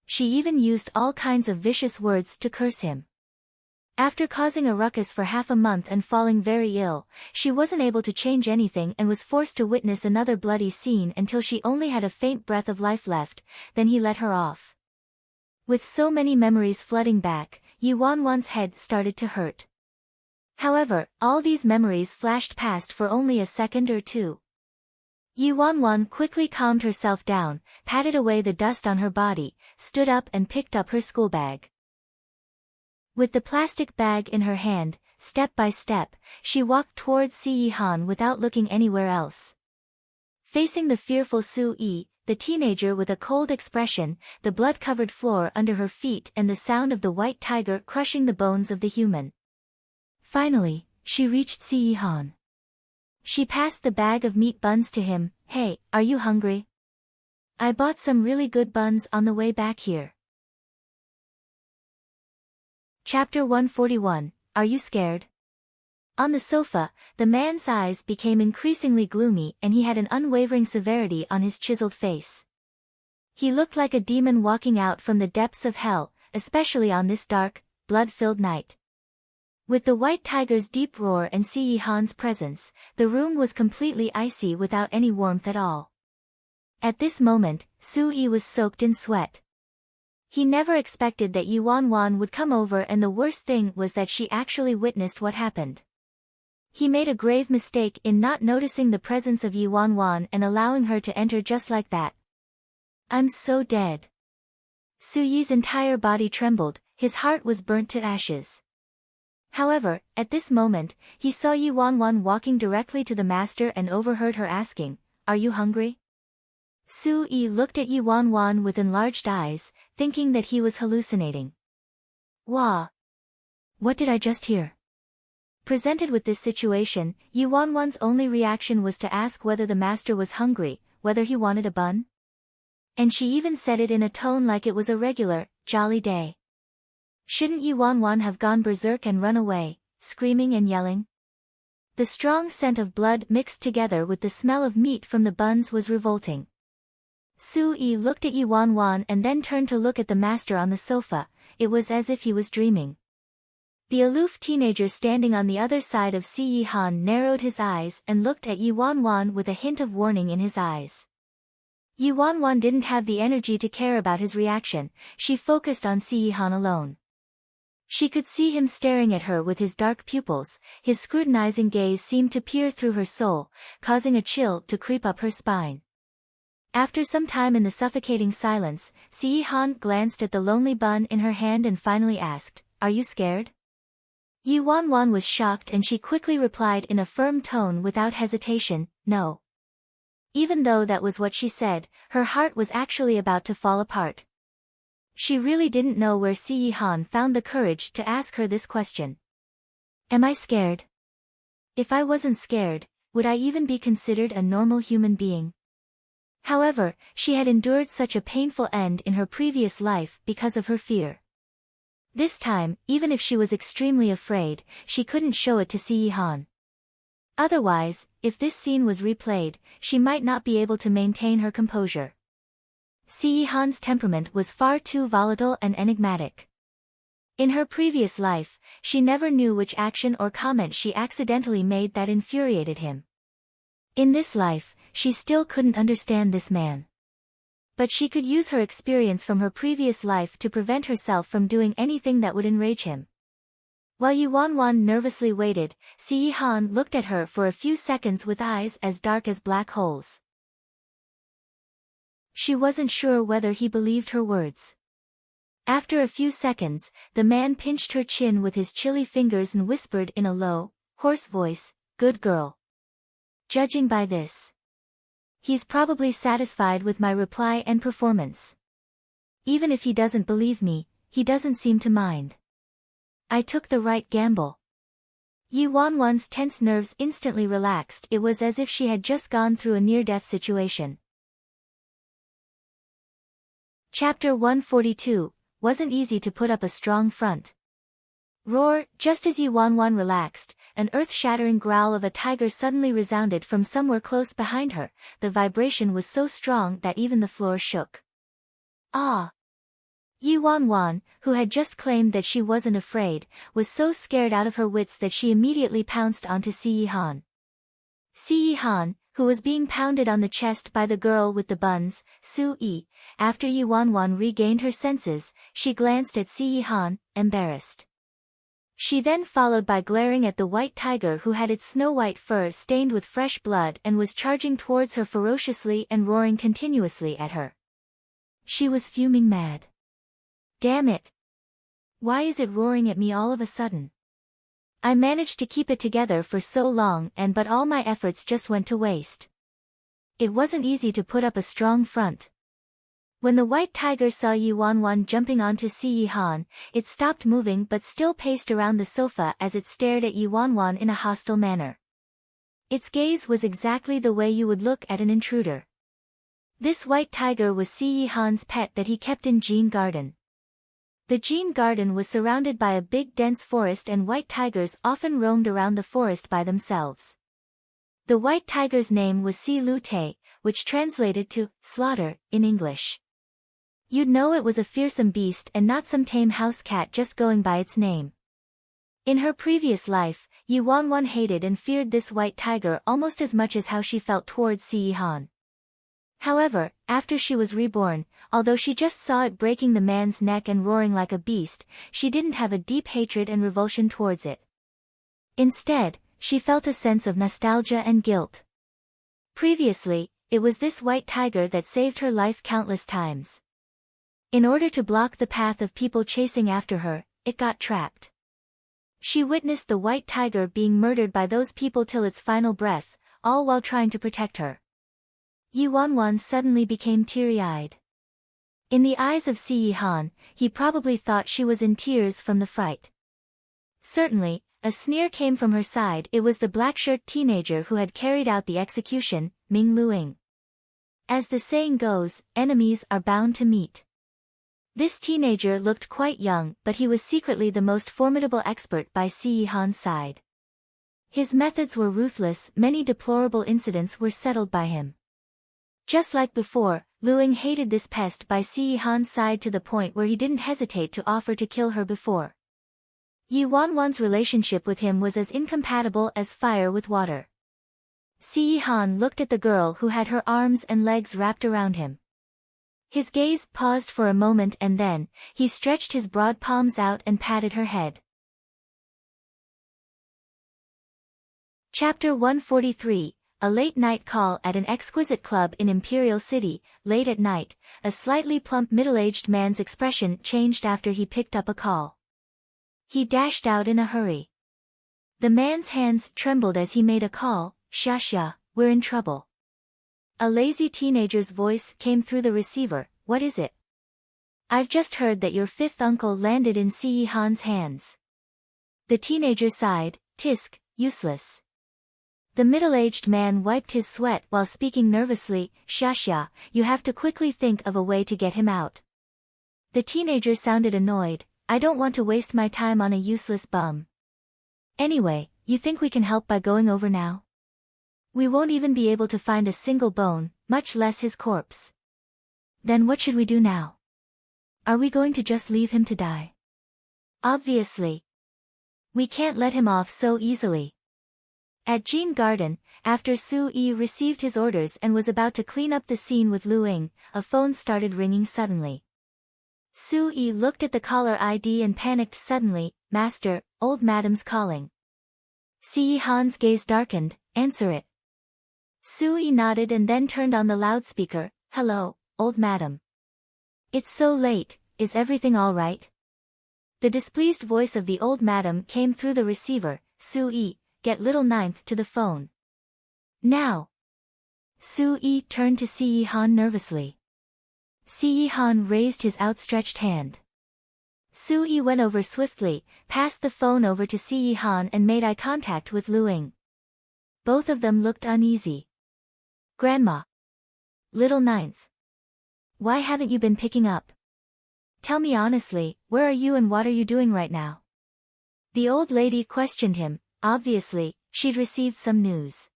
She even used all kinds of vicious words to curse him. After causing a ruckus for half a month and falling very ill, she wasn't able to change anything and was forced to witness another bloody scene until she only had a faint breath of life left. Then he let her off. With so many memories flooding back, Yu Wanwan's head started to hurt. However, all these memories flashed past for only a second or two. Yu Wanwan quickly calmed herself down, patted away the dust on her body, stood up and picked up her school bag. With the plastic bag in her hand, step by step, she walked towards Si Han without looking anywhere else. Facing the fearful Su Yi, the teenager with a cold expression, the blood-covered floor under her feet and the sound of the white tiger crushing the bones of the human. Finally, she reached Si Han. She passed the bag of meat buns to him. Hey, are you hungry? I bought some really good buns on the way back here. Chapter 141, Are You Scared? On the sofa, the man's eyes became increasingly gloomy and he had an unwavering severity on his chiseled face. He looked like a demon walking out from the depths of hell, especially on this dark, blood-filled night. With the white tiger's deep roar and Si Han's presence, the room was completely icy without any warmth at all. At this moment, Su Yi was soaked in sweat. He never expected that Yu Wanwan would come over, and the worst thing was that she actually witnessed what happened. He made a grave mistake in not noticing the presence of Yu Wanwan and allowing her to enter just like that. I'm so dead. Su Yi's entire body trembled, his heart was burnt to ashes. However, at this moment, he saw Yu Wanwan walking directly to the master and overheard her asking, Are you hungry? Su Yi looked at Yu Wanwan with enlarged eyes, thinking that he was hallucinating. Wah! What did I just hear? Presented with this situation, Yu Wanwan's only reaction was to ask whether the master was hungry, whether he wanted a bun. And she even said it in a tone like it was a regular, jolly day. Shouldn't Yu Wanwan have gone berserk and run away, screaming and yelling? The strong scent of blood mixed together with the smell of meat from the buns was revolting. Su Yi looked at Yu Wanwan and then turned to look at the master on the sofa. It was as if he was dreaming. The aloof teenager standing on the other side of Si Han narrowed his eyes and looked at Yu Wanwan with a hint of warning in his eyes. Yu Wanwan didn't have the energy to care about his reaction, she focused on Si Han alone. She could see him staring at her with his dark pupils, his scrutinizing gaze seemed to peer through her soul, causing a chill to creep up her spine. After some time in the suffocating silence, Si Han glanced at the lonely bun in her hand and finally asked, Are you scared? Yu Wanwan was shocked and she quickly replied in a firm tone without hesitation, No. Even though that was what she said, her heart was actually about to fall apart. She really didn't know where Si Han found the courage to ask her this question. Am I scared? If I wasn't scared, would I even be considered a normal human being? However, she had endured such a painful end in her previous life because of her fear. This time, even if she was extremely afraid, she couldn't show it to Si Han. Otherwise, if this scene was replayed, she might not be able to maintain her composure. Si Han's temperament was far too volatile and enigmatic. In her previous life, she never knew which action or comment she accidentally made that infuriated him. In this life, she still couldn't understand this man. But she could use her experience from her previous life to prevent herself from doing anything that would enrage him. While Yuan nervously waited, Si Han looked at her for a few seconds with eyes as dark as black holes. She wasn't sure whether he believed her words. After a few seconds, the man pinched her chin with his chilly fingers and whispered in a low, hoarse voice, "Good girl." Judging by this, he's probably satisfied with my reply and performance. Even if he doesn't believe me, he doesn't seem to mind. I took the right gamble. Yuan's tense nerves instantly relaxed. It was as if she had just gone through a near-death situation. Chapter 142, Wasn't easy to put up a strong front. Roar, just as Yuan relaxed, an earth-shattering growl of a tiger suddenly resounded from somewhere close behind her. The vibration was so strong that even the floor shook. Ah! Yuan, who had just claimed that she wasn't afraid, was so scared out of her wits that she immediately pounced onto Si Han. Si Han, who was being pounded on the chest by the girl with the buns, Su Yi. After Yuan regained her senses, she glanced at Si Han, embarrassed. She then followed by glaring at the white tiger who had its snow-white fur stained with fresh blood and was charging towards her ferociously and roaring continuously at her. She was fuming mad. Damn it! Why is it roaring at me all of a sudden? I managed to keep it together for so long but all my efforts just went to waste. It wasn't easy to put up a strong front. When the white tiger saw Yuan jumping onto Si Han, it stopped moving but still paced around the sofa as it stared at Yuan in a hostile manner. Its gaze was exactly the way you would look at an intruder. This white tiger was Si Han's pet that he kept in Jin Garden. The Jin Garden was surrounded by a big dense forest and white tigers often roamed around the forest by themselves. The white tiger's name was Si Lu Te, which translated to slaughter in English. You'd know it was a fearsome beast and not some tame house cat just going by its name. In her previous life, Yuan hated and feared this white tiger almost as much as how she felt towards Si Han. However, after she was reborn, although she just saw it breaking the man's neck and roaring like a beast, she didn't have a deep hatred and revulsion towards it. Instead, she felt a sense of nostalgia and guilt. Previously, it was this white tiger that saved her life countless times. In order to block the path of people chasing after her, it got trapped. She witnessed the white tiger being murdered by those people till its final breath, all while trying to protect her. Yuan suddenly became teary-eyed. In the eyes of Si Han, he probably thought she was in tears from the fright. Certainly, a sneer came from her side. It was the black-shirt teenager who had carried out the execution, Ming Luing. As the saying goes, enemies are bound to meet. This teenager looked quite young, but he was secretly the most formidable expert by Si Han's side. His methods were ruthless. Many deplorable incidents were settled by him. Just like before, Luing hated this pest by Si Han's side to the point where he didn't hesitate to offer to kill her before. Yuan's relationship with him was as incompatible as fire with water. Si Han looked at the girl who had her arms and legs wrapped around him. His gaze paused for a moment and then, he stretched his broad palms out and patted her head. Chapter 143, A late-night call at an exquisite club in Imperial City. Late at night, a slightly plump middle-aged man's expression changed after he picked up a call. He dashed out in a hurry. The man's hands trembled as he made a call. Xia, we're in trouble. A lazy teenager's voice came through the receiver. What is it? I've just heard that your fifth uncle landed in Si Han's hands. The teenager sighed. Tisk, useless. The middle-aged man wiped his sweat while speaking nervously. Xia, you have to quickly think of a way to get him out. The teenager sounded annoyed. I don't want to waste my time on a useless bum. Anyway, you think we can help by going over now? We won't even be able to find a single bone, much less his corpse. Then what should we do now? Are we going to just leave him to die? Obviously. We can't let him off so easily. At Jean Garden, after Su Yi received his orders and was about to clean up the scene with Lu Ying, a phone started ringing suddenly. Su Yi looked at the caller ID and panicked suddenly. Master, old madam's calling. Si Han's gaze darkened. Answer it. Su Yi nodded and then turned on the loudspeaker. Hello, old madam. It's so late, is everything all right? The displeased voice of the old madam came through the receiver. Su Yi, get little ninth to the phone. Now. Su Yi turned to Si Han nervously. Si Han raised his outstretched hand. Su Yi went over swiftly, passed the phone over to Si Han and made eye contact with Lu Ying. Both of them looked uneasy. Grandma. Little ninth. Why haven't you been picking up? Tell me honestly, where are you and what are you doing right now? The old lady questioned him. Obviously, she'd received some news.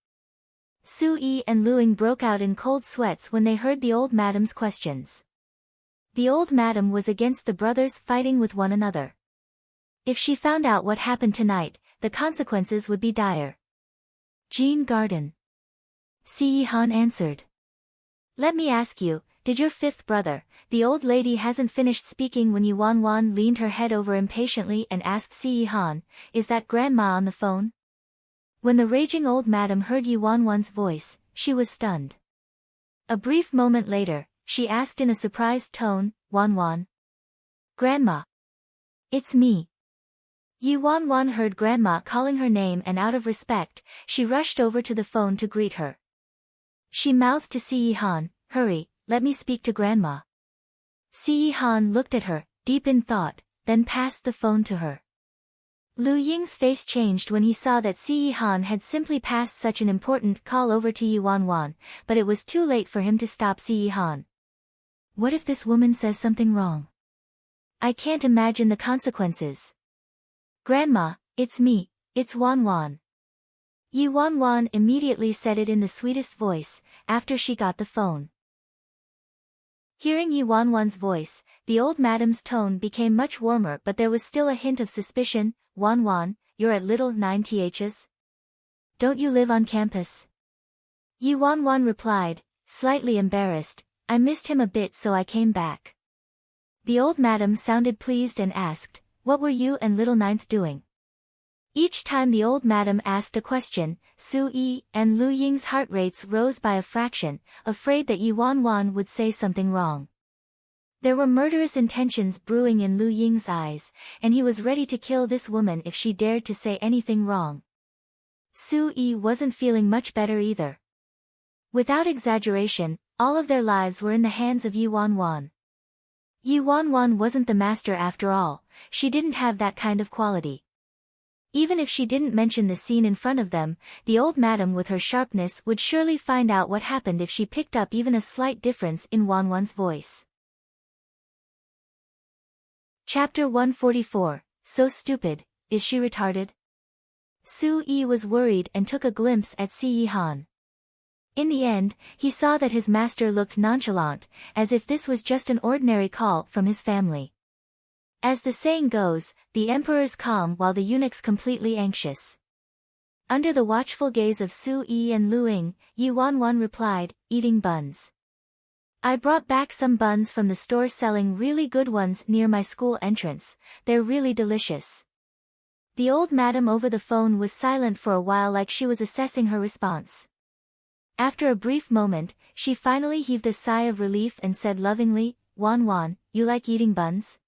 Su Yi and Lu Ying broke out in cold sweats when they heard the old madam's questions. The old madam was against the brothers fighting with one another. If she found out what happened tonight, the consequences would be dire. Jean Garden. Si Han answered. Let me ask you, did your fifth brother? The old lady hasn't finished speaking when Yuan leaned her head over impatiently and asked Si Han, is that grandma on the phone? When the raging old madam heard Yuan's voice, she was stunned. A brief moment later, she asked in a surprised tone, Wan. Grandma. It's me. Yuan heard grandma calling her name and out of respect, she rushed over to the phone to greet her. She mouthed to Si Han, hurry, let me speak to grandma. Si Han looked at her, deep in thought, then passed the phone to her. Lu Ying's face changed when he saw that Si Han had simply passed such an important call over to Yuan, but it was too late for him to stop Si Han. What if this woman says something wrong? I can't imagine the consequences. Grandma, it's me, it's Wan. Yuan immediately said it in the sweetest voice, after she got the phone. Hearing Yuan's voice, the old madam's tone became much warmer but there was still a hint of suspicion. Wan, you're at little 9ths? Don't you live on campus? Yuan replied, slightly embarrassed, I missed him a bit so I came back. The old madam sounded pleased and asked, what were you and little ninth doing? Each time the old madam asked a question, Su Yi and Lu Ying's heart rates rose by a fraction, afraid that Yuan would say something wrong. There were murderous intentions brewing in Lu Ying's eyes, and he was ready to kill this woman if she dared to say anything wrong. Su Yi wasn't feeling much better either. Without exaggeration, all of their lives were in the hands of Yuan. Yuan wasn't the master after all, she didn't have that kind of quality. Even if she didn't mention the scene in front of them, the old madam with her sharpness would surely find out what happened if she picked up even a slight difference in Wan's voice. Chapter 144, So Stupid, Is She Retarded? Su Yi was worried and took a glimpse at Si Han. In the end, he saw that his master looked nonchalant, as if this was just an ordinary call from his family. As the saying goes, the emperor's calm while the eunuch's completely anxious. Under the watchful gaze of Su Yi and Lu Ying, Yuan replied, eating buns. I brought back some buns from the store selling really good ones near my school entrance, they're really delicious. The old madam over the phone was silent for a while like she was assessing her response. After a brief moment, she finally heaved a sigh of relief and said lovingly, Wan, you like eating buns?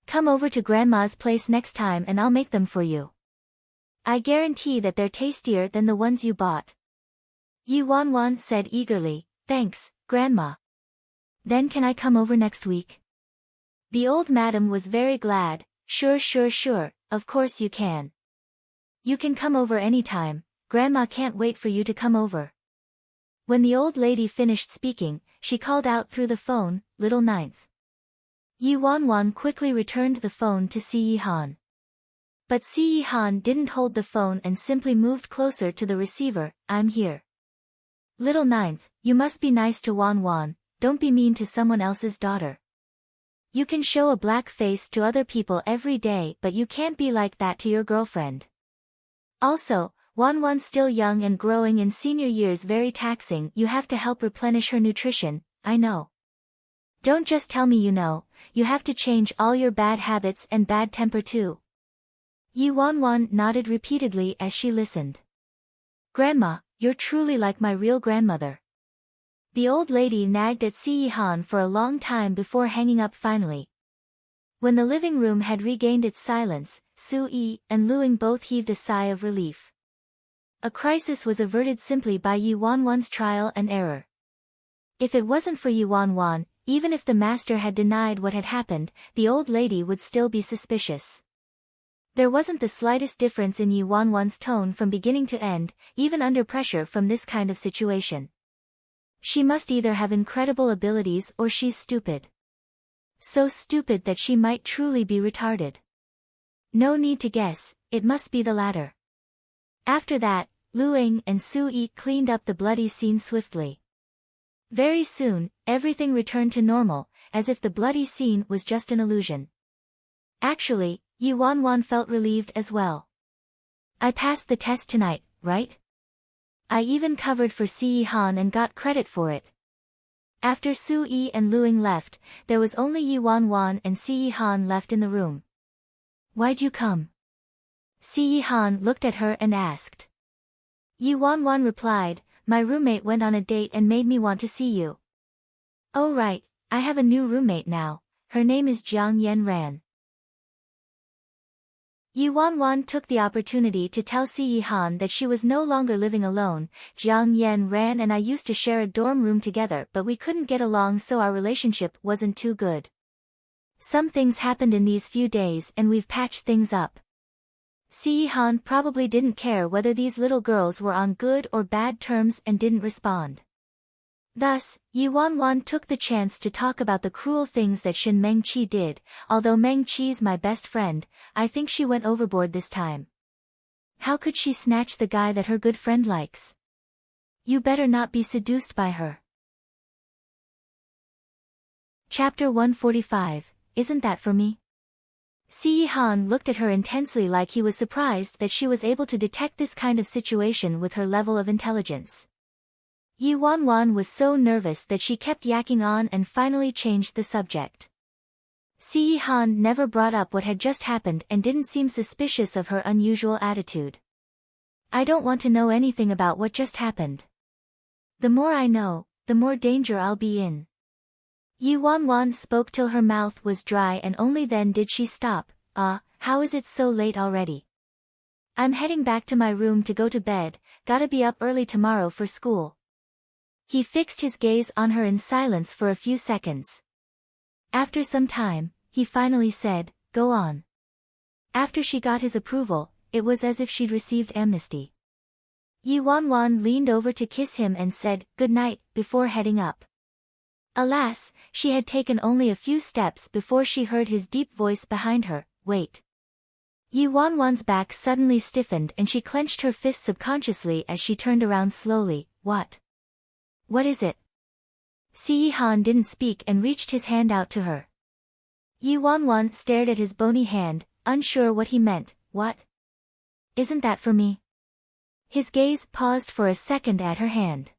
Come over to Grandma's place next time and I'll make them for you. I guarantee that they're tastier than the ones you bought. Yuan said eagerly, thanks, Grandma. Then can I come over next week? The old madam was very glad, sure, of course you can. You can come over anytime, Grandma can't wait for you to come over. When the old lady finished speaking, she called out through the phone, little ninth. Yuan quickly returned the phone to Si Han. But Si Han didn't hold the phone and simply moved closer to the receiver, I'm here. Little ninth, you must be nice to Wan, don't be mean to someone else's daughter. You can show a black face to other people every day but you can't be like that to your girlfriend. Also, Wanwan's still young and growing in senior years, very taxing. You have to help replenish her nutrition, I know. Don't just tell me you know, you have to change all your bad habits and bad temper too. Yi Wanwan nodded repeatedly as she listened. Grandma, you're truly like my real grandmother. The old lady nagged at Si Han for a long time before hanging up finally. When the living room had regained its silence, Su Yi and Luing both heaved a sigh of relief. A crisis was averted simply by Yi Wanwan's trial and error. If it wasn't for Yi Wanwan, even if the master had denied what had happened, the old lady would still be suspicious. There wasn't the slightest difference in Yi Wanwan's tone from beginning to end, even under pressure from this kind of situation. She must either have incredible abilities or she's stupid. So stupid that she might truly be retarded. No need to guess, it must be the latter. After that, Luing and Su Yi cleaned up the bloody scene swiftly. Very soon, everything returned to normal, as if the bloody scene was just an illusion. Actually, Yi Wanwan felt relieved as well. I passed the test tonight, right? I even covered for Si Han and got credit for it. After Su Yi and Luing left, there was only Yi Wanwan and Si Han left in the room. Why'd you come? Si Han looked at her and asked. Yi Wanwan replied, my roommate went on a date and made me want to see you. Oh right, I have a new roommate now, her name is Jiang Yen Ran. Yi Wanwan took the opportunity to tell Si Han that she was no longer living alone. Jiang Yen Ran and I used to share a dorm room together, but we couldn't get along, so our relationship wasn't too good. Some things happened in these few days and we've patched things up. Si Han probably didn't care whether these little girls were on good or bad terms and didn't respond. Thus, Yi Wanwan took the chance to talk about the cruel things that Shin Mengqi did. Although Mengqi's my best friend, I think she went overboard this time. How could she snatch the guy that her good friend likes? You better not be seduced by her. Chapter 145, Isn't That For Me? Si Han looked at her intensely, like he was surprised that she was able to detect this kind of situation with her level of intelligence. Yi Wanwan was so nervous that she kept yakking on and finally changed the subject. Si Han never brought up what had just happened and didn't seem suspicious of her unusual attitude. I don't want to know anything about what just happened. The more I know, the more danger I'll be in. Yi Wanwan spoke till her mouth was dry, and only then did she stop. How is it so late already? I'm heading back to my room to go to bed, gotta be up early tomorrow for school. He fixed his gaze on her in silence for a few seconds. After some time, he finally said, Go on. After she got his approval, it was as if she'd received amnesty. Yi Wanwan leaned over to kiss him and said, Good night, before heading up. Alas, she had taken only a few steps before she heard his deep voice behind her, Wait. Yi Wanwan's back suddenly stiffened and she clenched her fist subconsciously as she turned around slowly. What? What is it? Si Han didn't speak and reached his hand out to her. Yi Wanwan stared at his bony hand, unsure what he meant. What? Isn't that for me? His gaze paused for a second at her hand.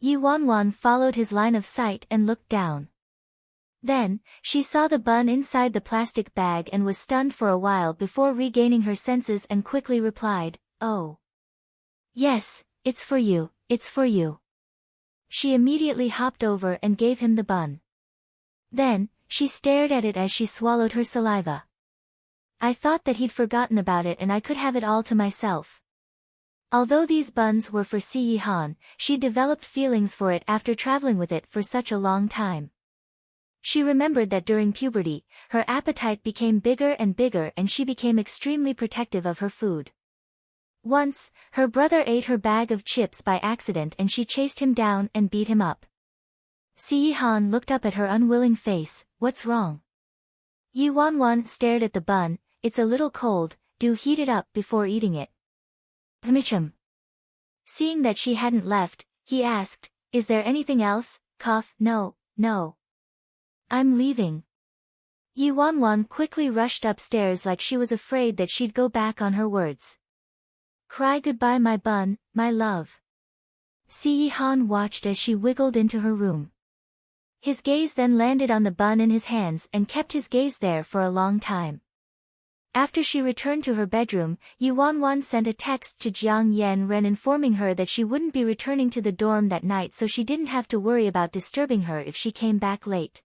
Yi Wanwan followed his line of sight and looked down. Then, she saw the bun inside the plastic bag and was stunned for a while before regaining her senses and quickly replied, Oh. Yes, it's for you, it's for you. She immediately hopped over and gave him the bun. Then, she stared at it as she swallowed her saliva. I thought that he'd forgotten about it and I could have it all to myself. Although these buns were for Si Han, she developed feelings for it after traveling with it for such a long time. She remembered that during puberty, her appetite became bigger and bigger and she became extremely protective of her food. Once, her brother ate her bag of chips by accident and she chased him down and beat him up. Si Han looked up at her unwilling face. What's wrong? Yi Wanwan stared at the bun. It's a little cold, do heat it up before eating it. Hmichum. Seeing that she hadn't left, he asked, Is there anything else? No. I'm leaving. Yi Wanwan quickly rushed upstairs like she was afraid that she'd go back on her words. Cry goodbye my bun, my love. Si-Han watched as she wiggled into her room. His gaze then landed on the bun in his hands and kept his gaze there for a long time. After she returned to her bedroom, Yuanwan sent a text to Jiang Yanren informing her that she wouldn't be returning to the dorm that night, so she didn't have to worry about disturbing her if she came back late.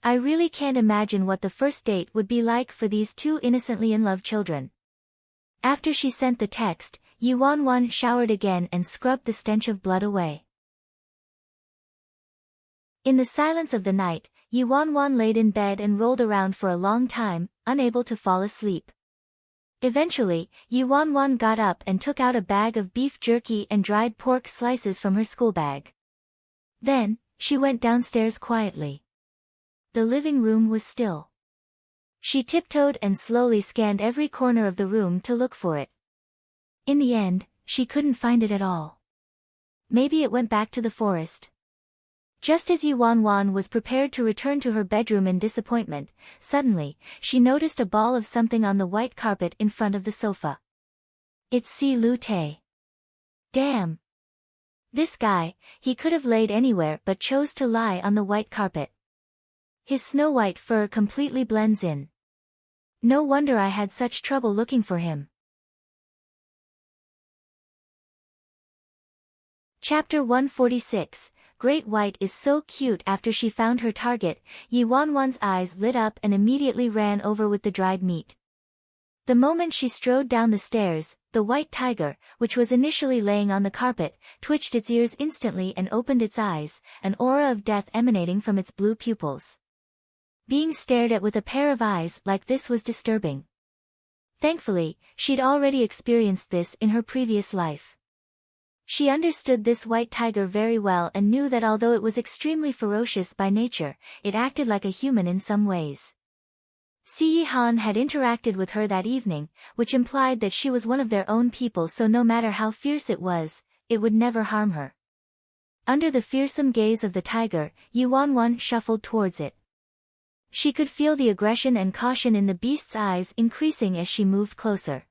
I really can't imagine what the first date would be like for these two innocently in love children. After she sent the text, Yuanwan showered again and scrubbed the stench of blood away. In the silence of the night, Yuanwan laid in bed and rolled around for a long time, unable to fall asleep. Eventually, Yuanwan got up and took out a bag of beef jerky and dried pork slices from her school bag. Then, she went downstairs quietly. The living room was still. She tiptoed and slowly scanned every corner of the room to look for it. In the end, she couldn't find it at all. Maybe it went back to the forest. Just as Yuanwan was prepared to return to her bedroom in disappointment, suddenly, she noticed a ball of something on the white carpet in front of the sofa. It's Si Lu Te. Damn! This guy, he could have laid anywhere but chose to lie on the white carpet. His snow-white fur completely blends in. No wonder I had such trouble looking for him. Chapter 146. Great White is so cute. After she found her target, Yuanwan's eyes lit up and immediately ran over with the dried meat. The moment she strode down the stairs, the white tiger, which was initially laying on the carpet, twitched its ears instantly and opened its eyes, an aura of death emanating from its blue pupils. Being stared at with a pair of eyes like this was disturbing. Thankfully, she'd already experienced this in her previous life. She understood this white tiger very well and knew that although it was extremely ferocious by nature, it acted like a human in some ways. Si-Han had interacted with her that evening, which implied that she was one of their own people, so no matter how fierce it was, it would never harm her. Under the fearsome gaze of the tiger, Yuanwan shuffled towards it. She could feel the aggression and caution in the beast's eyes increasing as she moved closer.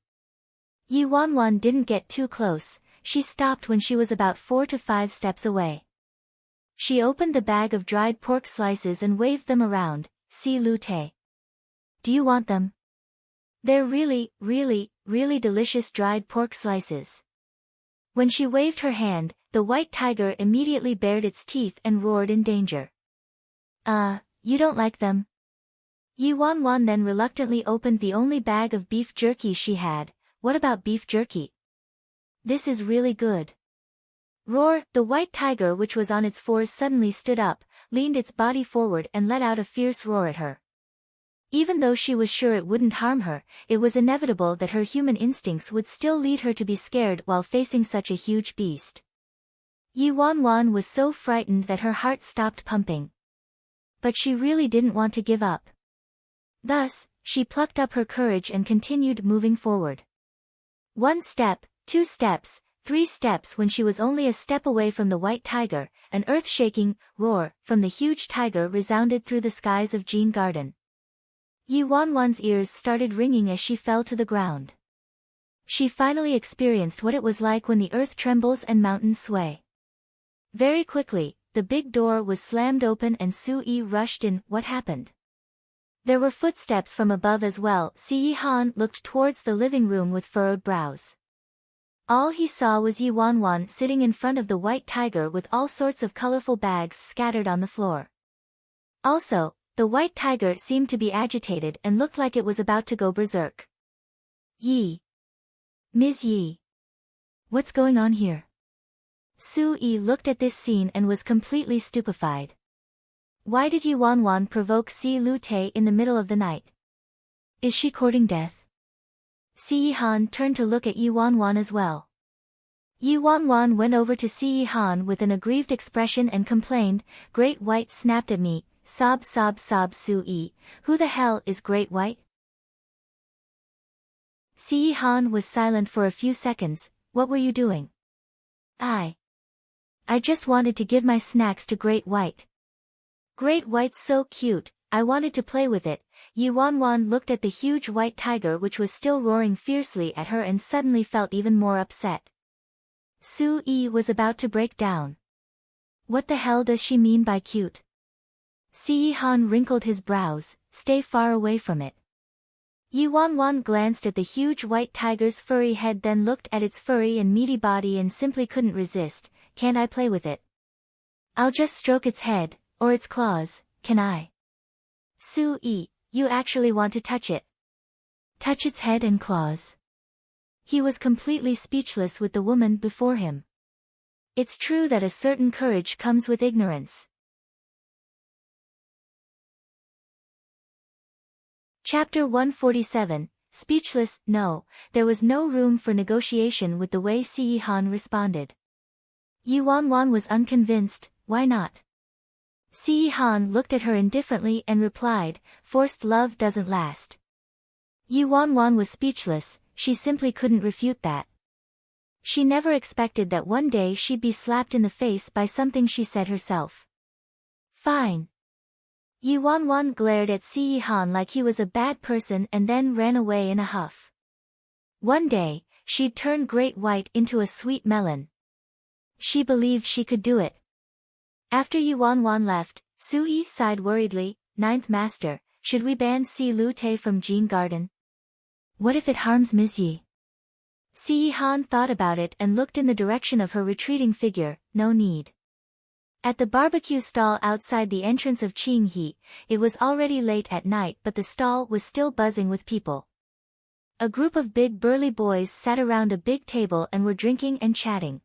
Yuanwan didn't get too close. She stopped when she was about 4 to 5 steps away. She opened the bag of dried pork slices and waved them around. Si Lu Te. Do you want them? They're really, really, really delicious dried pork slices. When she waved her hand, the white tiger immediately bared its teeth and roared in danger. You don't like them? Yuanwan then reluctantly opened the only bag of beef jerky she had. What about beef jerky? This is really good. Roar! The white tiger, which was on its fours, suddenly stood up, leaned its body forward and let out a fierce roar at her. Even though she was sure it wouldn't harm her, it was inevitable that her human instincts would still lead her to be scared while facing such a huge beast. Yuanwan was so frightened that her heart stopped pumping. But she really didn't want to give up. Thus, she plucked up her courage and continued moving forward. 1 step, 2 steps, 3 steps. When she was only a step away from the white tiger, an earth-shaking roar from the huge tiger resounded through the skies of Jin Garden. Yuanwan's ears started ringing as she fell to the ground. She finally experienced what it was like when the earth trembles and mountains sway. Very quickly, the big door was slammed open and Su-yi rushed in. What happened? There were footsteps from above as well. Si-Han looked towards the living room with furrowed brows. All he saw was Yuanwan sitting in front of the white tiger with all sorts of colorful bags scattered on the floor. Also, the white tiger seemed to be agitated and looked like it was about to go berserk. Yi. Ms. Yi. What's going on here? Su-yi looked at this scene and was completely stupefied. Why did Yuanwan provoke Si Lu Te in the middle of the night? Is she courting death? Si-Han turned to look at Yuanwan as well. Yuanwan went over to Si-Han with an aggrieved expression and complained, Great White snapped at me, sob sob sob. Su-yi, who the hell is Great White? Si-Han was silent for a few seconds. What were you doing? I just wanted to give my snacks to Great White. Great White's so cute. I wanted to play with it. Yi Wanwan looked at the huge white tiger which was still roaring fiercely at her and suddenly felt even more upset. Su Yi was about to break down. What the hell does she mean by cute? Si Han wrinkled his brows. Stay far away from it. Yi Wanwan glanced at the huge white tiger's furry head, then looked at its furry and meaty body and simply couldn't resist. Can't I play with it? I'll just stroke its head, or its claws, can I? Su Yi, you actually want to touch it? Touch its head and claws? He was completely speechless with the woman before him. It's true that a certain courage comes with ignorance. Chapter 147, Speechless. No, there was no room for negotiation with the way Si Han responded. Yi Wanwan was unconvinced. Why not? Si Han looked at her indifferently and replied, forced love doesn't last. Yi Wanwan was speechless. She simply couldn't refute that. She never expected that one day she'd be slapped in the face by something she said herself. Fine. Yi Wanwan glared at Si Han like he was a bad person and then ran away in a huff. One day, she'd turn Great White into a sweet melon. She believed she could do it. After Yi Wanwan left, Su Yi sighed worriedly. Ninth Master, should we ban Si Lu Te from Jean Garden? What if it harms Ms. Yi? Si Han thought about it and looked in the direction of her retreating figure. No need. At the barbecue stall outside the entrance of Qing He, it was already late at night but the stall was still buzzing with people. A group of big burly boys sat around a big table and were drinking and chatting.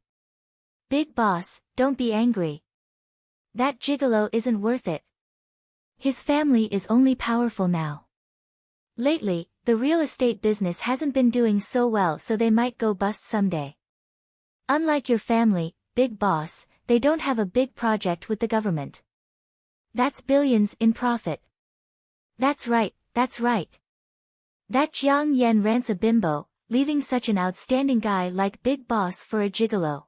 Big boss, don't be angry. That gigolo isn't worth it. His family is only powerful now. Lately, the real estate business hasn't been doing so well, so they might go bust someday. Unlike your family, big boss, they don't have a big project with the government. That's billions in profit. That's right, that's right. That Jiang Yan rants a bimbo, leaving such an outstanding guy like Big Boss for a gigolo.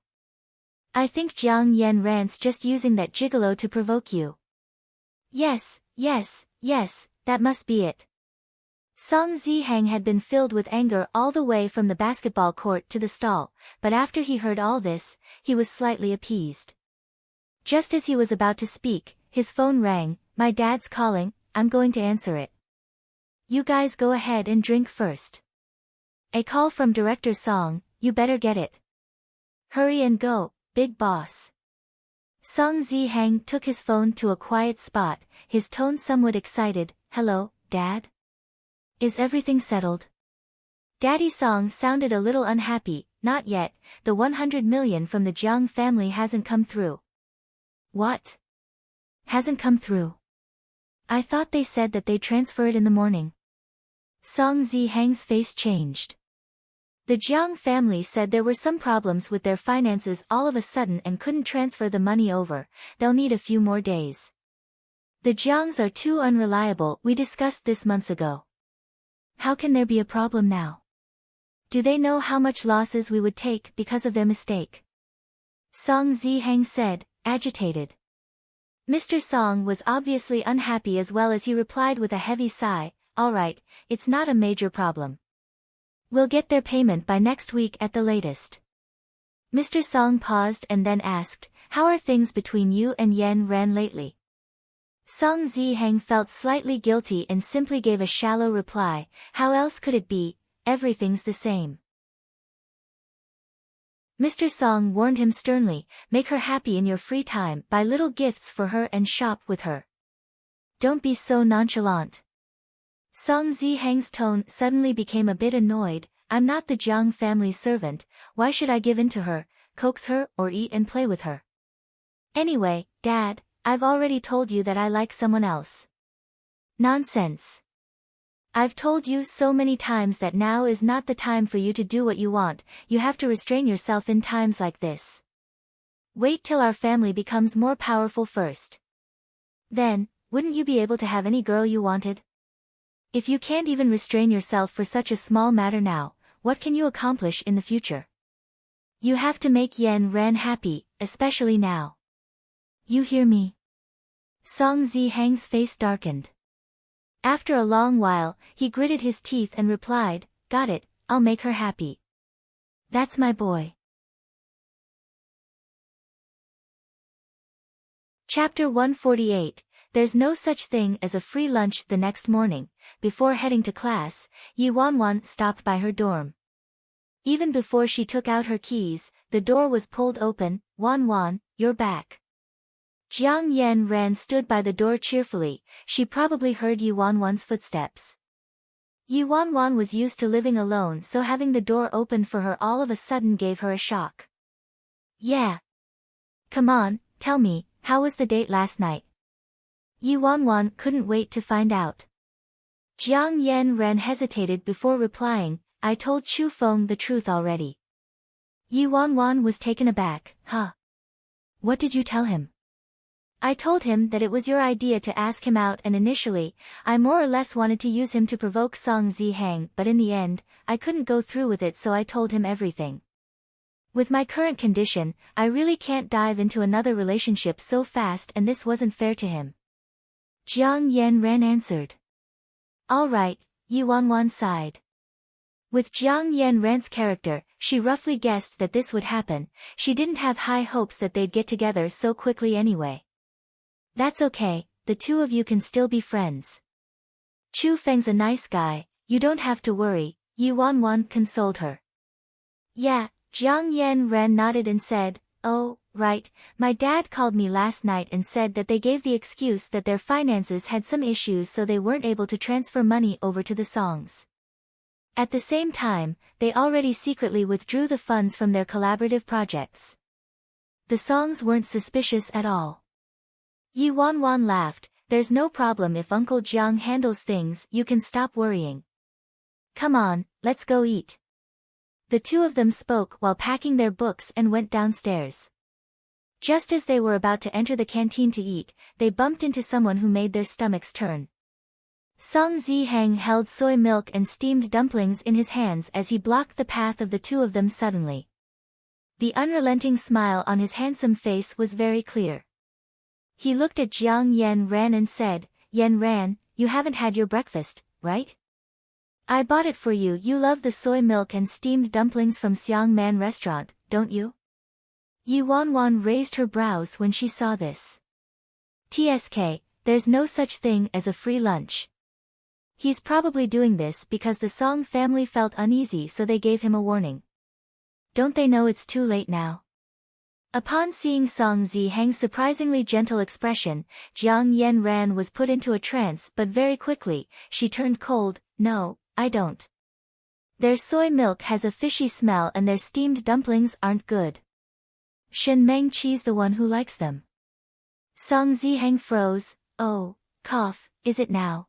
I think Jiang Yan rants just using that gigolo to provoke you. Yes, that must be it. Song Zihang had been filled with anger all the way from the basketball court to the stall, but after he heard all this, he was slightly appeased. Just as he was about to speak, his phone rang. My dad's calling, I'm going to answer it. You guys go ahead and drink first. A call from Director Song, you better get it. Hurry and go, big boss. Song Zihang took his phone to a quiet spot, his tone somewhat excited. Hello, Dad? Is everything settled? Daddy Song sounded a little unhappy. Not yet, the 100 million from the Jiang family hasn't come through. What? Hasn't come through? I thought they said that they'd transfer it in the morning. Song Zihang's face changed. The Jiang family said there were some problems with their finances all of a sudden and couldn't transfer the money over. They'll need a few more days. The Jiangs are too unreliable. We discussed this months ago. How can there be a problem now? Do they know how much losses we would take because of their mistake? Song Zihang said, agitated. Mr. Song was obviously unhappy as well as he replied with a heavy sigh, all right, it's not a major problem. We'll get their payment by next week at the latest. Mr. Song paused and then asked, how are things between you and Yan Ran lately? Song Zihang felt slightly guilty and simply gave a shallow reply, how else could it be, everything's the same. Mr. Song warned him sternly, make her happy in your free time, buy little gifts for her and shop with her. Don't be so nonchalant. Song Zihang's tone suddenly became a bit annoyed, I'm not the Jiang family's servant, why should I give in to her, coax her or eat and play with her? Anyway, Dad, I've already told you that I like someone else. Nonsense. I've told you so many times that now is not the time for you to do what you want, you have to restrain yourself in times like this. Wait till our family becomes more powerful first. Then, wouldn't you be able to have any girl you wanted? If you can't even restrain yourself for such a small matter now, what can you accomplish in the future? You have to make Yan Ran happy, especially now. You hear me? Song Zihang's face darkened. After a long while, he gritted his teeth and replied, "Got it, I'll make her happy. That's my boy." Chapter 148. There's no such thing as a free lunch. The next morning, before heading to class, Yi Wanwan stopped by her dorm. Even before she took out her keys, the door was pulled open. "Wanwan, you're back." Jiang Yan stood by the door cheerfully. She probably heard Yi Wanwan's footsteps. Yi Wanwan was used to living alone, so having the door opened for her all of a sudden gave her a shock. "Yeah. Come on, tell me, how was the date last night?" Yi Wanwan couldn't wait to find out. Jiang Yan hesitated before replying, "I told Chu Feng the truth already." Yi Wanwan was taken aback. "Huh? What did you tell him?" "I told him that it was your idea to ask him out, and initially, I more or less wanted to use him to provoke Song Zihang, but in the end, I couldn't go through with it, so I told him everything. With my current condition, I really can't dive into another relationship so fast, and this wasn't fair to him." Jiang Yan answered. "All right," Yi Wanwan sighed. With Jiang Yan's character, she roughly guessed that this would happen. She didn't have high hopes that they'd get together so quickly anyway. "That's okay, the two of you can still be friends. Chu Feng's a nice guy, you don't have to worry," Yi Wanwan consoled her. "Yeah," Jiang Yan nodded and said, "Oh, right, my dad called me last night and said that they gave the excuse that their finances had some issues, so they weren't able to transfer money over to the songs. At the same time, they already secretly withdrew the funds from their collaborative projects. The songs weren't suspicious at all." Yi Wanwan laughed. "There's no problem if Uncle Jiang handles things, you can stop worrying. Come on, let's go eat." The two of them spoke while packing their books and went downstairs. Just as they were about to enter the canteen to eat, they bumped into someone who made their stomachs turn. Song Zihang held soy milk and steamed dumplings in his hands as he blocked the path of the two of them suddenly. The unrelenting smile on his handsome face was very clear. He looked at Jiang Yan and said, "Yan, you haven't had your breakfast, right? I bought it for you. You love the soy milk and steamed dumplings from Xiang Man restaurant, don't you?" Yi Wanwan raised her brows when she saw this. "TSK, there's no such thing as a free lunch. He's probably doing this because the Song family felt uneasy, so they gave him a warning. Don't they know it's too late now?" Upon seeing Song Zihang's surprisingly gentle expression, Jiang Yan was put into a trance, but very quickly, she turned cold. "No, I don't. Their soy milk has a fishy smell and their steamed dumplings aren't good. Shen Mengqi's the one who likes them." Song Zihang froze. "Oh, cough, is it now?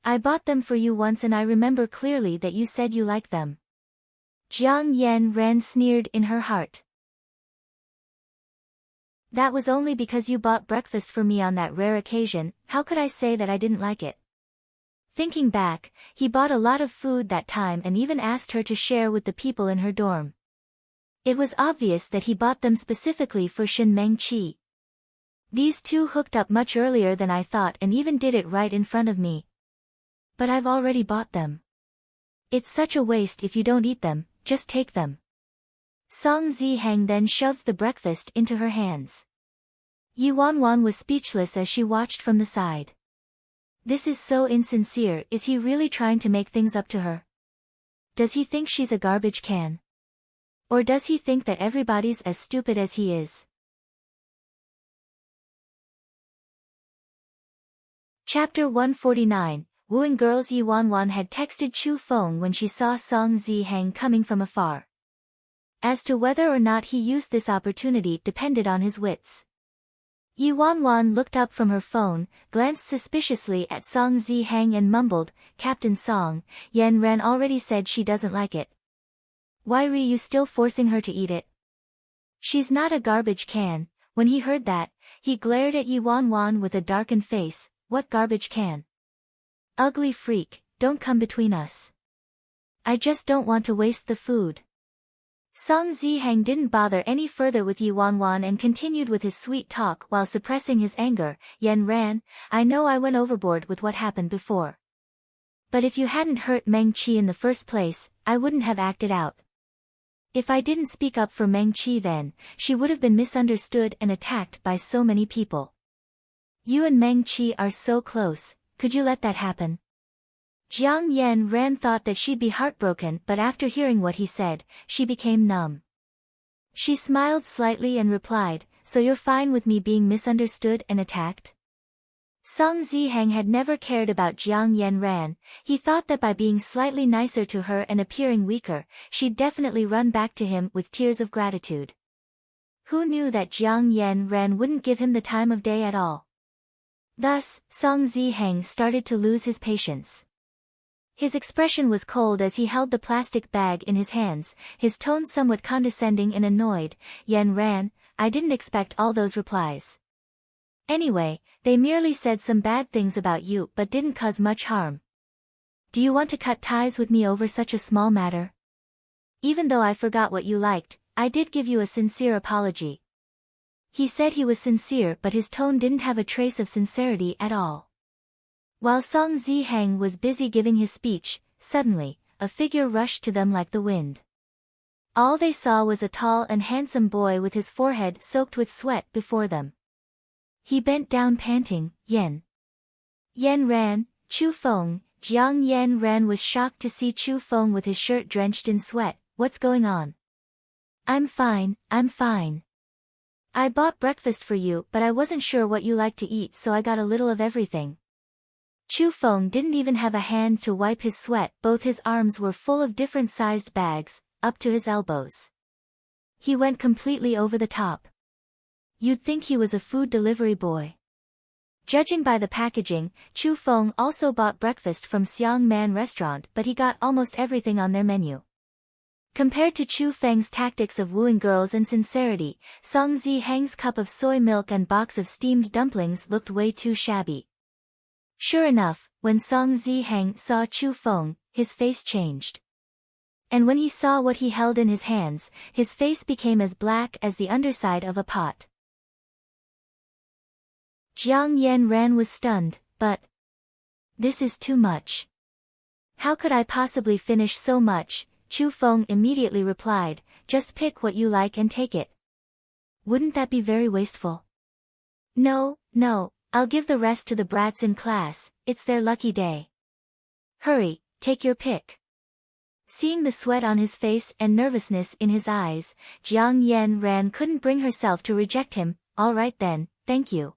I bought them for you once and I remember clearly that you said you liked them." Jiang Yan sneered in her heart. "That was only because you bought breakfast for me on that rare occasion. How could I say that I didn't like it?" Thinking back, he bought a lot of food that time and even asked her to share with the people in her dorm. It was obvious that he bought them specifically for Shen Mengqi. "These two hooked up much earlier than I thought and even did it right in front of me. But I've already bought them. It's such a waste if you don't eat them, just take them." Song Zihang then shoved the breakfast into her hands. Yi Wanwan was speechless as she watched from the side. This is so insincere. Is he really trying to make things up to her? Does he think she's a garbage can? Or does he think that everybody's as stupid as he is? Chapter 149. Wooing girls. Yi Wanwan had texted Chu Feng when she saw Song Zihang coming from afar. As to whether or not he used this opportunity depended on his wits. Yi Wanwan looked up from her phone, glanced suspiciously at Song Zihang and mumbled, "Captain Song, Yan already said she doesn't like it. Why are you still forcing her to eat it? She's not a garbage can." When he heard that, he glared at Yi Wanwan with a darkened face. "What garbage can? Ugly freak, don't come between us. I just don't want to waste the food." Song Zihang didn't bother any further with Yi Wanwan and continued with his sweet talk while suppressing his anger. Yan Ran, I know I went overboard with what happened before. But if you hadn't hurt Meng Qi in the first place, I wouldn't have acted out. If I didn't speak up for Meng Qi then, she would have been misunderstood and attacked by so many people. You and Meng Qi are so close, could you let that happen? Jiang Yan Ran thought that she'd be heartbroken, but after hearing what he said, she became numb. She smiled slightly and replied, so you're fine with me being misunderstood and attacked? Song Zihang had never cared about Jiang Yan Ran. He thought that by being slightly nicer to her and appearing weaker, she'd definitely run back to him with tears of gratitude. Who knew that Jiang Yan Ran wouldn't give him the time of day at all? Thus, Song Zihang started to lose his patience. His expression was cold as he held the plastic bag in his hands, his tone somewhat condescending and annoyed. Yan Ran, I didn't expect all those replies. Anyway, they merely said some bad things about you but didn't cause much harm. Do you want to cut ties with me over such a small matter? Even though I forgot what you liked, I did give you a sincere apology. He said he was sincere, but his tone didn't have a trace of sincerity at all. While Song Zihang was busy giving his speech, suddenly, a figure rushed to them like the wind. All they saw was a tall and handsome boy with his forehead soaked with sweat before them. He bent down panting, Yan Ran, Chu Feng. Jiang Yan Ran was shocked to see Chu Feng with his shirt drenched in sweat. What's going on? I'm fine. I bought breakfast for you, but I wasn't sure what you like to eat, so I got a little of everything. Chu Feng didn't even have a hand to wipe his sweat, both his arms were full of different-sized bags, up to his elbows. He went completely over the top. You'd think he was a food delivery boy. Judging by the packaging, Chu Feng also bought breakfast from Xiang Man restaurant, but he got almost everything on their menu. Compared to Chu Feng's tactics of wooing girls and sincerity, Song Zihang's cup of soy milk and box of steamed dumplings looked way too shabby. Sure enough, when Song Zihang saw Chu Feng, his face changed. And when he saw what he held in his hands, his face became as black as the underside of a pot. Jiang Yan Ran was stunned, but this is too much. How could I possibly finish so much? Chu Feng immediately replied, just pick what you like and take it. Wouldn't that be very wasteful? No, I'll give the rest to the brats in class, it's their lucky day. Hurry, take your pick. Seeing the sweat on his face and nervousness in his eyes, Jiang Yan Ran couldn't bring herself to reject him. All right then, thank you.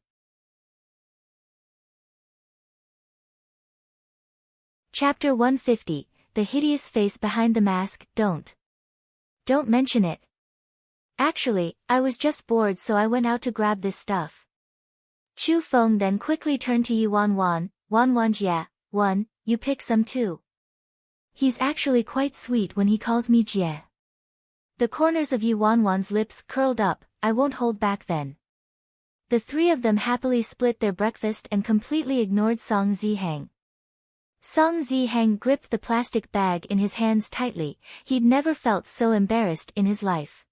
Chapter 150, The Hideous Face Behind the Mask. Don't mention it. Actually, I was just bored, so I went out to grab this stuff. Chu Feng then quickly turned to Yi Wanwan. Wanwan, Jie, you pick some too. He's actually quite sweet when he calls me Jie. The corners of Yi Wanwan's lips curled up. I won't hold back then. The three of them happily split their breakfast and completely ignored Song Zihang. Song Zihang gripped the plastic bag in his hands tightly. He'd never felt so embarrassed in his life.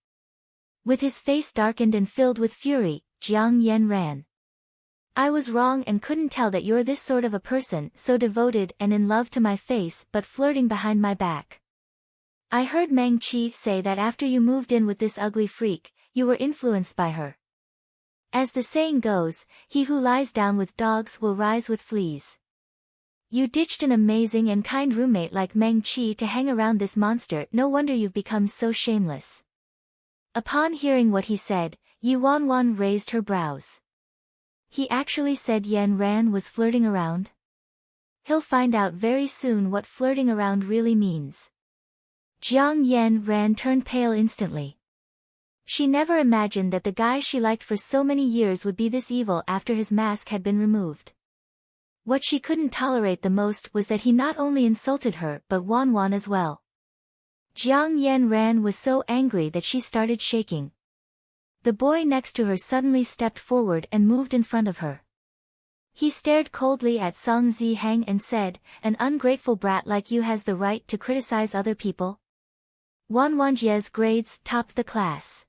With his face darkened and filled with fury, Jiang Yan ran. I was wrong and couldn't tell that you're this sort of a person, so devoted and in love to my face but flirting behind my back. I heard Meng Qi say that after you moved in with this ugly freak, you were influenced by her. As the saying goes, he who lies down with dogs will rise with fleas. You ditched an amazing and kind roommate like Meng Qi to hang around this monster. No wonder you've become so shameless. Upon hearing what he said, Yi Wanwan raised her brows. He actually said Yan Ran was flirting around? He'll find out very soon what flirting around really means. Jiang Yan Ran turned pale instantly. She never imagined that the guy she liked for so many years would be this evil after his mask had been removed. What she couldn't tolerate the most was that he not only insulted her but Wanwan as well. Jiang Yan Ran was so angry that she started shaking. The boy next to her suddenly stepped forward and moved in front of her. He stared coldly at Song Zihang and said, "An ungrateful brat like you has the right to criticize other people?" Wan Wanjie's grades topped the class.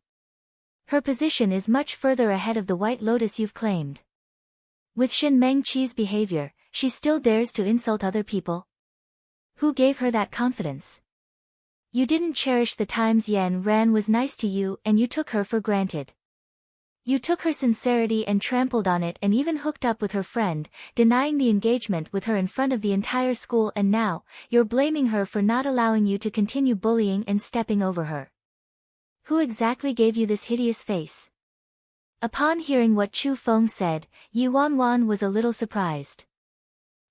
Her position is much further ahead of the White Lotus you've claimed. With Shin Mengqi's behavior, she still dares to insult other people. Who gave her that confidence? You didn't cherish the times Yan Ran was nice to you and you took her for granted. You took her sincerity and trampled on it and even hooked up with her friend, denying the engagement with her in front of the entire school, and now, you're blaming her for not allowing you to continue bullying and stepping over her. Who exactly gave you this hideous face? Upon hearing what Chu Feng said, Yi Wanwan was a little surprised.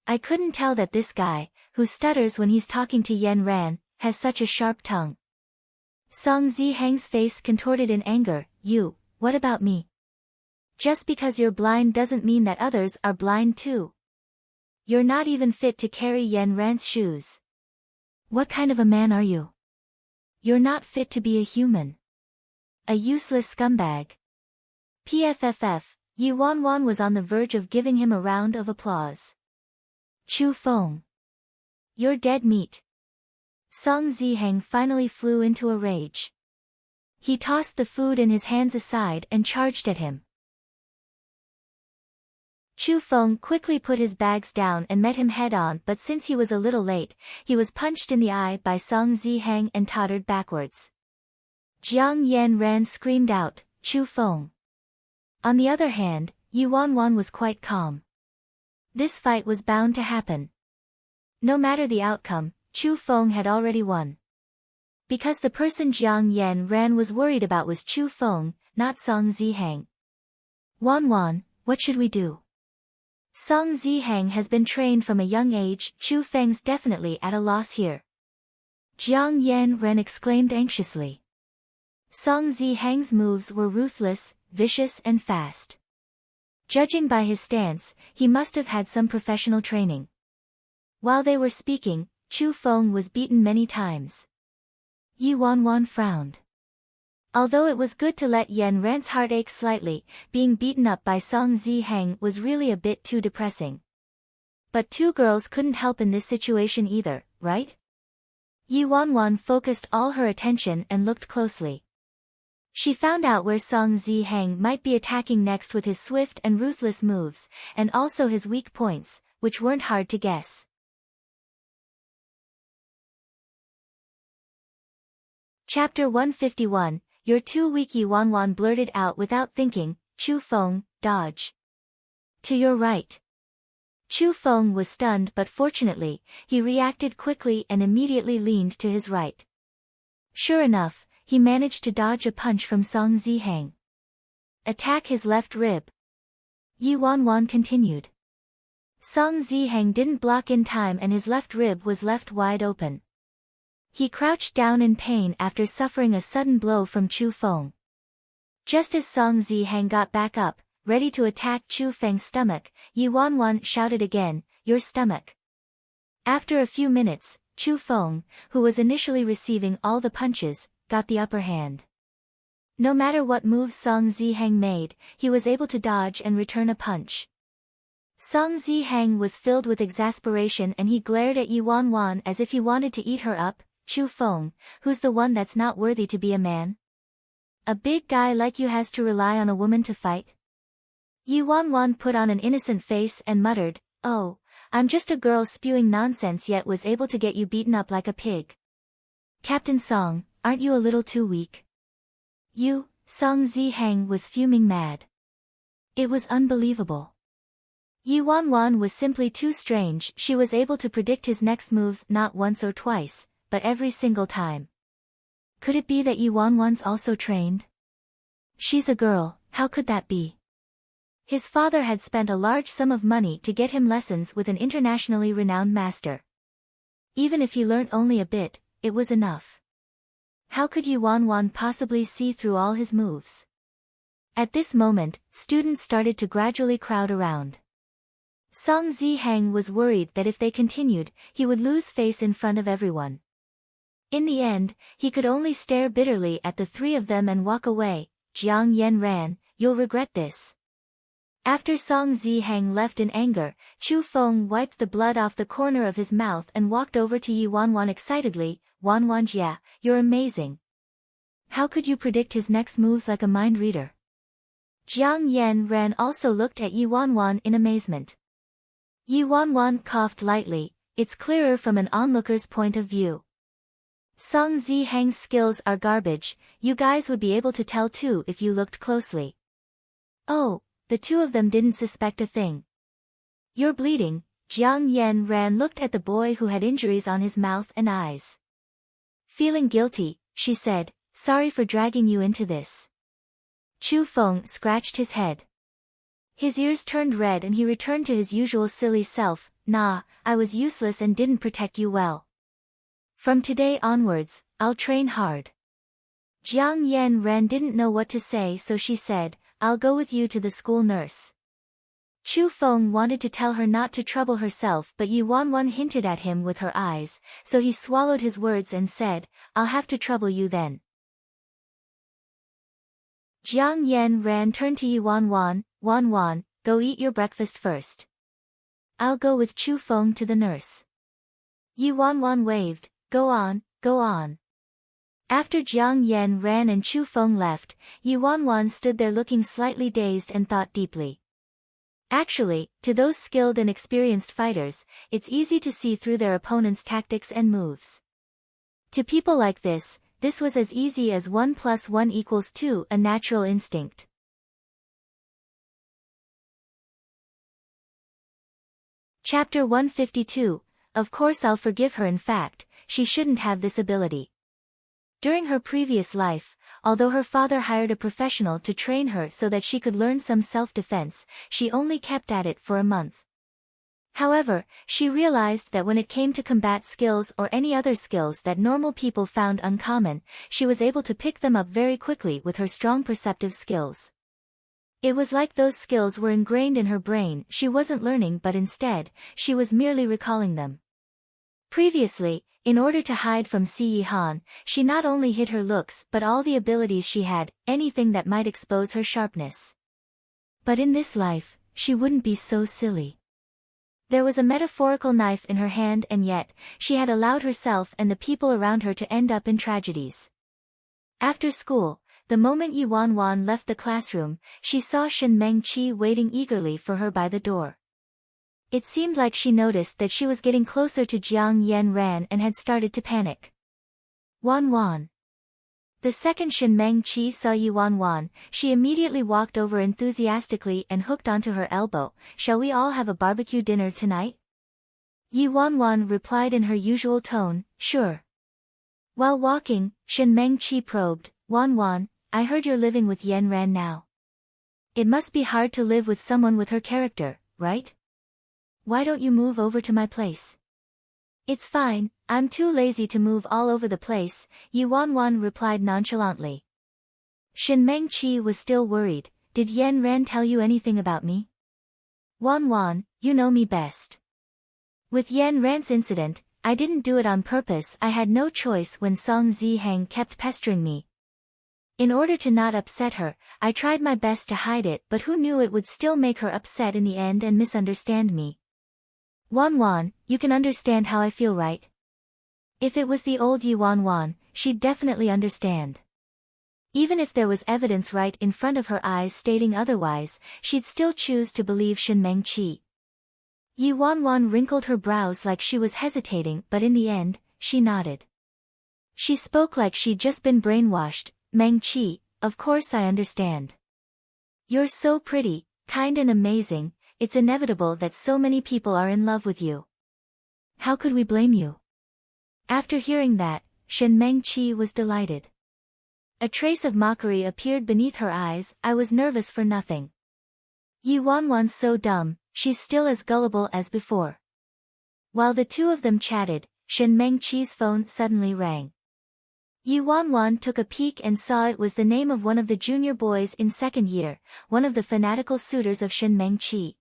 I couldn't tell that this guy, who stutters when he's talking to Yan Ran, has such a sharp tongue. Song Zihang's face contorted in anger. What about me? Just because you're blind doesn't mean that others are blind too. You're not even fit to carry Yan Ran's shoes. What kind of a man are you? You're not fit to be a human. A useless scumbag. PFFF, Yi Wanwan was on the verge of giving him a round of applause. Chu Feng. You're dead meat. Song Zihang finally flew into a rage. He tossed the food in his hands aside and charged at him. Chu Feng quickly put his bags down and met him head-on, but since he was a little late, he was punched in the eye by Song Zihang and tottered backwards. Jiang Yan Ran screamed out, Chu Feng. On the other hand, Yi Wanwan was quite calm. This fight was bound to happen. No matter the outcome, Chu Feng had already won. Because the person Jiang Yan Ran was worried about was Chu Feng, not Song Zihang. Wanwan, what should we do? Song Zihang has been trained from a young age. Chu Feng's definitely at a loss here. Jiang Yan Ran exclaimed anxiously. Song Zihang's moves were ruthless, vicious and fast. Judging by his stance, he must have had some professional training. While they were speaking, Chu Feng was beaten many times. Yi Wanwan frowned. Although it was good to let Yan Ran's heart ache slightly, being beaten up by Song Zihang was really a bit too depressing. But two girls couldn't help in this situation either, right? Yi Wanwan focused all her attention and looked closely. She found out where Song Zihang might be attacking next with his swift and ruthless moves, and also his weak points, which weren't hard to guess. Chapter 151, You're too weak. Yi Wanwan blurted out without thinking, Chu Feng, dodge. To your right. Chu Feng was stunned, but fortunately, he reacted quickly and immediately leaned to his right. Sure enough, he managed to dodge a punch from Song Zihang. Attack his left rib. Yi Wanwan continued. Song Zihang didn't block in time and his left rib was left wide open. He crouched down in pain after suffering a sudden blow from Chu Feng. Just as Song Zihang got back up, ready to attack Chu Feng's stomach, Yi Wanwan shouted again, Your stomach. After a few minutes, Chu Feng, who was initially receiving all the punches, got the upper hand. No matter what moves Song Zihang made, he was able to dodge and return a punch. Song Zihang was filled with exasperation and he glared at Yi Wanwan as if he wanted to eat her up. Chu Feng, who's the one that's not worthy to be a man? A big guy like you has to rely on a woman to fight? Yi Wanwan put on an innocent face and muttered, Oh, I'm just a girl spewing nonsense yet was able to get you beaten up like a pig. Captain Song, aren't you a little too weak? Song Zihang was fuming mad. It was unbelievable. Yi Wanwan was simply too strange. She was able to predict his next moves not once or twice, but every single time. Could it be that Yi Wanwan's also trained? She's a girl, how could that be? His father had spent a large sum of money to get him lessons with an internationally renowned master. Even if he learnt only a bit, it was enough. How could Yi Wanwan possibly see through all his moves? At this moment, students started to gradually crowd around. Song Zihang was worried that if they continued, he would lose face in front of everyone. In the end, he could only stare bitterly at the three of them and walk away. Jiang Yan Ran, you'll regret this. After Song Zihang left in anger, Chu Feng wiped the blood off the corner of his mouth and walked over to Yi Wanwan excitedly, Wan, yeah, you're amazing. How could you predict his next moves like a mind reader? Jiang Yan also looked at Yi Wan in amazement. Yi Wan coughed lightly. It's clearer from an onlooker's point of view. Song Zihang's skills are garbage, you guys would be able to tell too if you looked closely. Oh, the two of them didn't suspect a thing. You're bleeding. Jiang Yan looked at the boy who had injuries on his mouth and eyes. Feeling guilty, she said, sorry for dragging you into this. Chu Feng scratched his head. His ears turned red and he returned to his usual silly self. Nah, I was useless and didn't protect you well. From today onwards, I'll train hard. Jiang Yan didn't know what to say, so she said, I'll go with you to the school nurse. Chu Feng wanted to tell her not to trouble herself, but Yi Wan hinted at him with her eyes, so he swallowed his words and said, I'll have to trouble you then. Jiang Yan turned to Yi Wan, go eat your breakfast first. I'll go with Chu Feng to the nurse. Yi Wan waved, go on, go on. After Jiang Yan and Chu Feng left, Yi Wan stood there looking slightly dazed and thought deeply. Actually, to those skilled and experienced fighters, it's easy to see through their opponent's tactics and moves. To people like this was as easy as 1 + 1 = 2, a natural instinct. Chapter 152, Of course I'll forgive her. In fact, she shouldn't have this ability. During her previous life, although her father hired a professional to train her so that she could learn some self-defense, she only kept at it for a month. However, she realized that when it came to combat skills or any other skills that normal people found uncommon, she was able to pick them up very quickly with her strong perceptive skills. It was like those skills were ingrained in her brain. She wasn't learning, but instead, she was merely recalling them. Previously, in order to hide from Si Yihan, she not only hid her looks but all the abilities she had, anything that might expose her sharpness. But in this life, she wouldn't be so silly. There was a metaphorical knife in her hand, and yet, she had allowed herself and the people around her to end up in tragedies. After school, the moment Yi Wan left the classroom, she saw Shen Mengqi waiting eagerly for her by the door. It seemed like she noticed that she was getting closer to Jiang Yan and had started to panic. Wan. The second Shen Mengqi saw Yi Wan, she immediately walked over enthusiastically and hooked onto her elbow. Shall we all have a barbecue dinner tonight? Yi Wan replied in her usual tone, sure. While walking, Shen Mengqi probed, Wan, I heard you're living with Yan now. It must be hard to live with someone with her character, right? Why don't you move over to my place? It's fine, I'm too lazy to move all over the place, Yi Wan replied nonchalantly. Shen Mengqi was still worried. Did Yan tell you anything about me? Wan, you know me best. With Yan's incident, I didn't do it on purpose. I had no choice when Song Zihang kept pestering me. In order to not upset her, I tried my best to hide it, but who knew it would still make her upset in the end and misunderstand me. Wan, you can understand how I feel, right? If it was the old Yi Wan, she'd definitely understand. Even if there was evidence right in front of her eyes stating otherwise, she'd still choose to believe Shen Mengqi. Yi Wan wrinkled her brows like she was hesitating, but in the end, she nodded. She spoke like she'd just been brainwashed. Mengqi, of course I understand. You're so pretty, kind and amazing, it's inevitable that so many people are in love with you. How could we blame you? After hearing that, Shen Mengqi was delighted. A trace of mockery appeared beneath her eyes. I was nervous for nothing. Yi Wan's so dumb, she's still as gullible as before. While the two of them chatted, Shen Mengqi's phone suddenly rang. Yi Wan took a peek and saw it was the name of one of the junior boys in second year, one of the fanatical suitors of Shen Mengqi.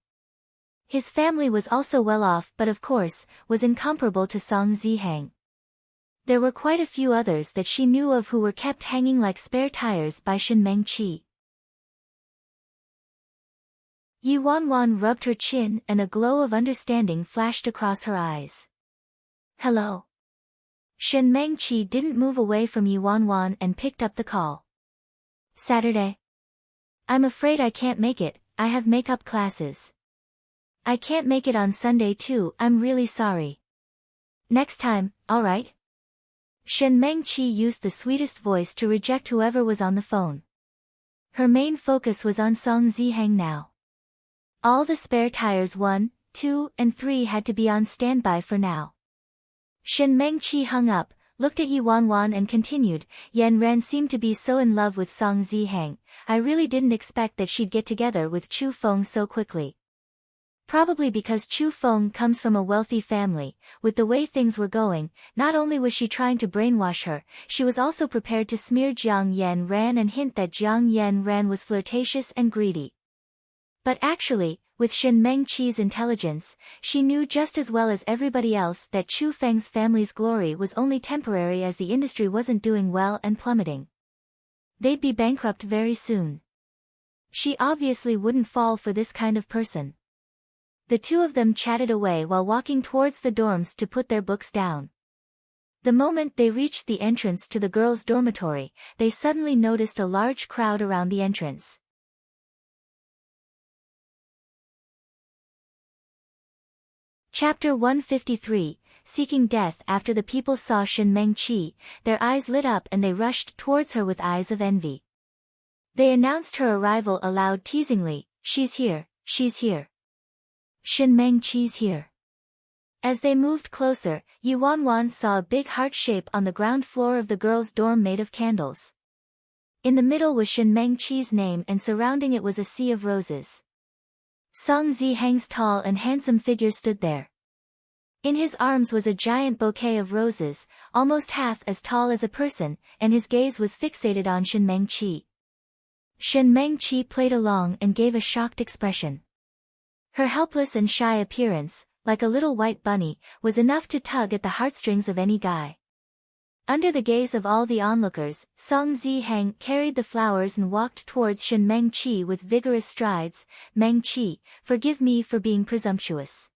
His family was also well off, but of course, was incomparable to Song Zihang. There were quite a few others that she knew of who were kept hanging like spare tires by Shen Mengqi. Yi Wan rubbed her chin and a glow of understanding flashed across her eyes. Hello. Shen Mengqi didn't move away from Yuan and picked up the call. Saturday? I'm afraid I can't make it, I have makeup classes. I can't make it on Sunday too, I'm really sorry. Next time, alright? Shen Mengqi used the sweetest voice to reject whoever was on the phone. Her main focus was on Song Zihang now. All the spare tires 1, 2, and 3 had to be on standby for now. Shen Mengqi hung up, looked at Yuan and continued, Yan Ran seemed to be so in love with Song Zihang, I really didn't expect that she'd get together with Chu Feng so quickly. Probably because Chu Feng comes from a wealthy family, with the way things were going, not only was she trying to brainwash her, she was also prepared to smear Jiang Yan Ran and hint that Jiang Yan Ran was flirtatious and greedy. But actually, with Shen Mengqi's intelligence, she knew just as well as everybody else that Chu Feng's family's glory was only temporary as the industry wasn't doing well and plummeting. They'd be bankrupt very soon. She obviously wouldn't fall for this kind of person. The two of them chatted away while walking towards the dorms to put their books down. The moment they reached the entrance to the girls' dormitory, they suddenly noticed a large crowd around the entrance. Chapter 153, Seeking Death. After the people saw Shen Mengqi, their eyes lit up and they rushed towards her with eyes of envy. They announced her arrival aloud teasingly, She's here, she's here. Shen Mengqi's here. As they moved closer, Yuan saw a big heart shape on the ground floor of the girls' dorm made of candles. In the middle was Shen Mengqi's name and surrounding it was a sea of roses. Song Zihang's tall and handsome figure stood there. In his arms was a giant bouquet of roses, almost half as tall as a person, and his gaze was fixated on Shen Mengqi. Shen Mengqi played along and gave a shocked expression. Her helpless and shy appearance, like a little white bunny, was enough to tug at the heartstrings of any guy. Under the gaze of all the onlookers, Song Zihang carried the flowers and walked towards Shen Mengqi with vigorous strides. Mengqi, forgive me for being presumptuous.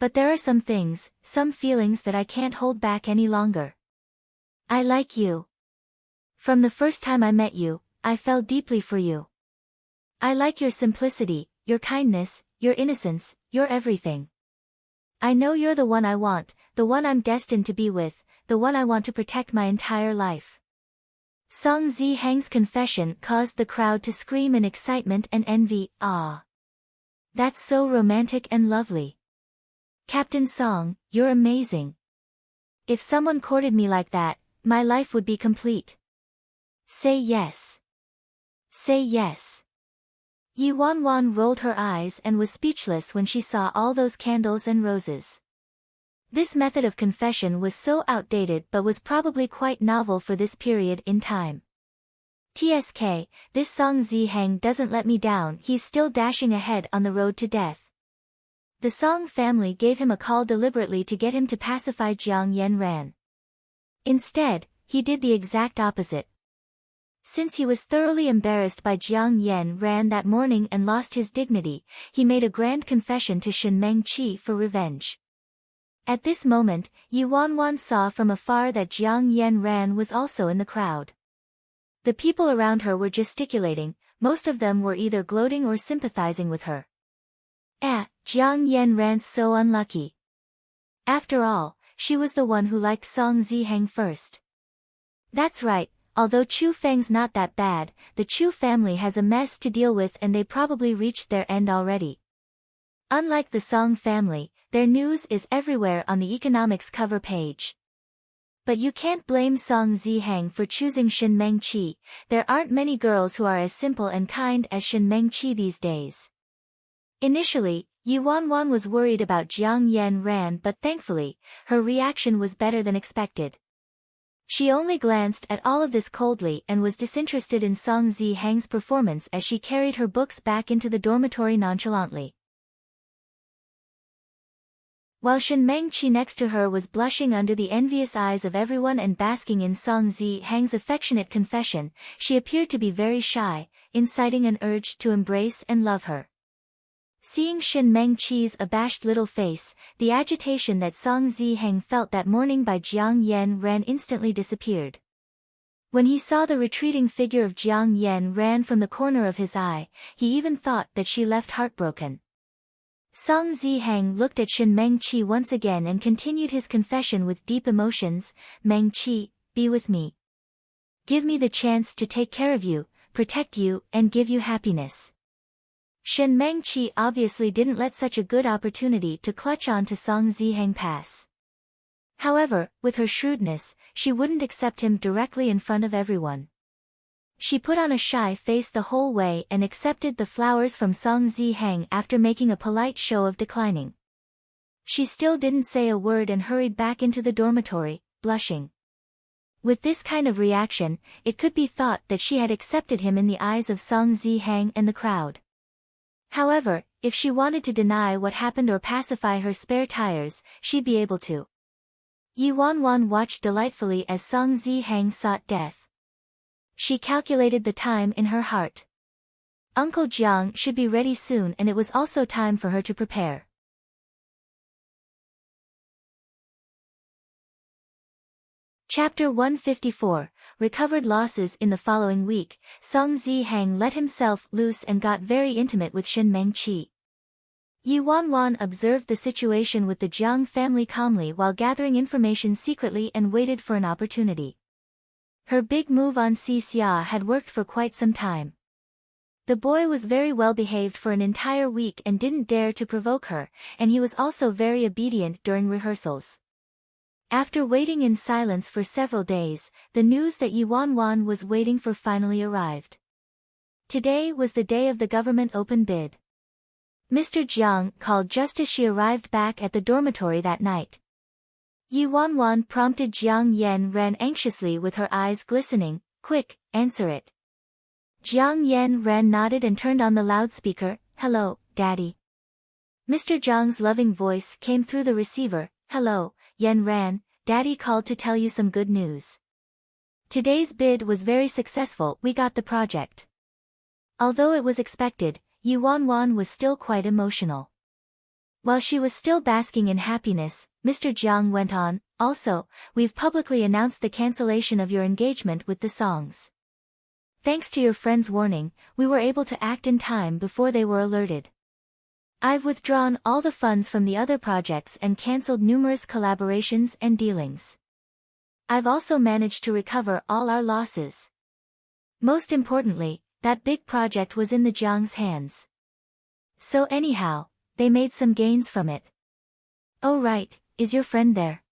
But there are some things, some feelings that I can't hold back any longer. I like you. From the first time I met you, I fell deeply for you. I like your simplicity, your kindness, your innocence, your everything. I know you're the one I want, the one I'm destined to be with, the one I want to protect my entire life. Song Zihang's confession caused the crowd to scream in excitement and envy. Ah! That's so romantic and lovely. Captain Song, you're amazing. If someone courted me like that, my life would be complete. Say yes. Say yes. Yuan rolled her eyes and was speechless when she saw all those candles and roses. This method of confession was so outdated but was probably quite novel for this period in time. TSK, this Song Zihang doesn't let me down, he's still dashing ahead on the road to death. The Song family gave him a call deliberately to get him to pacify Jiang Yan Ran. Instead, he did the exact opposite. Since he was thoroughly embarrassed by Jiang Yan Ran that morning and lost his dignity, he made a grand confession to Shen Mengqi for revenge. At this moment, Yuan saw from afar that Jiang Yan Ran was also in the crowd. The people around her were gesticulating, most of them were either gloating or sympathizing with her. Jiang Yan Ran's so unlucky. After all, she was the one who liked Song Zihang first. That's right. Although Chu Feng's not that bad, the Chu family has a mess to deal with and they probably reached their end already. Unlike the Song family, their news is everywhere on the economics cover page. But you can't blame Song Zihang for choosing Shen Mengqi, there aren't many girls who are as simple and kind as Shen Mengqi these days. Initially, Yuan was worried about Jiang Yan Ran but thankfully, her reaction was better than expected. She only glanced at all of this coldly and was disinterested in Song Zihang's performance as she carried her books back into the dormitory nonchalantly. While Shen Mengqi next to her was blushing under the envious eyes of everyone and basking in Song Zihang's affectionate confession, she appeared to be very shy, inciting an urge to embrace and love her. Seeing Shin Meng-chi's abashed little face, the agitation that Song Ziheng felt that morning by Jiang Yen Ran instantly disappeared. When he saw the retreating figure of Jiang Yen Ran from the corner of his eye, he even thought that she left heartbroken. Song Ziheng looked at Shin Meng-chi once again and continued his confession with deep emotions. Meng-chi, be with me. Give me the chance to take care of you, protect you, and give you happiness. Shin Meng-chi obviously didn't let such a good opportunity to clutch on to Song Ziheng pass. However, with her shrewdness, she wouldn't accept him directly in front of everyone. She put on a shy face the whole way and accepted the flowers from Song Ziheng after making a polite show of declining. She still didn't say a word and hurried back into the dormitory, blushing. With this kind of reaction, it could be thought that she had accepted him in the eyes of Song Ziheng and the crowd. However, if she wanted to deny what happened or pacify her spare tires, she'd be able to. Yi Wanwan watched delightfully as Song Ziheng sought death. She calculated the time in her heart. Uncle Jiang should be ready soon and it was also time for her to prepare. Chapter 154, Recovered Losses. In the following week, Song Ziheng let himself loose and got very intimate with Shin Meng-chi. Yi Wanwan observed the situation with the Jiang family calmly while gathering information secretly and waited for an opportunity. Her big move on Si Xia had worked for quite some time. The boy was very well behaved for an entire week and didn't dare to provoke her, and he was also very obedient during rehearsals. After waiting in silence for several days, the news that Yi Wanwan was waiting for finally arrived. Today was the day of the government open bid. Mr. Jiang called just as she arrived back at the dormitory that night. Yi Wanwan prompted Jiang Yen Ran anxiously with her eyes glistening. Quick, answer it. Jiang Yen Ran nodded and turned on the loudspeaker. Hello, Daddy. Mr. Jiang's loving voice came through the receiver. Hello, Yen Ran, Daddy called to tell you some good news. Today's bid was very successful, we got the project. Although it was expected, Yi Wanwan was still quite emotional. While she was still basking in happiness, Mr. Jiang went on, also, we've publicly announced the cancellation of your engagement with the songs. Thanks to your friend's warning, we were able to act in time before they were alerted. I've withdrawn all the funds from the other projects and cancelled numerous collaborations and dealings. I've also managed to recover all our losses. Most importantly, that big project was in the Jiang's hands. So anyhow, they made some gains from it. Oh right, is your friend there?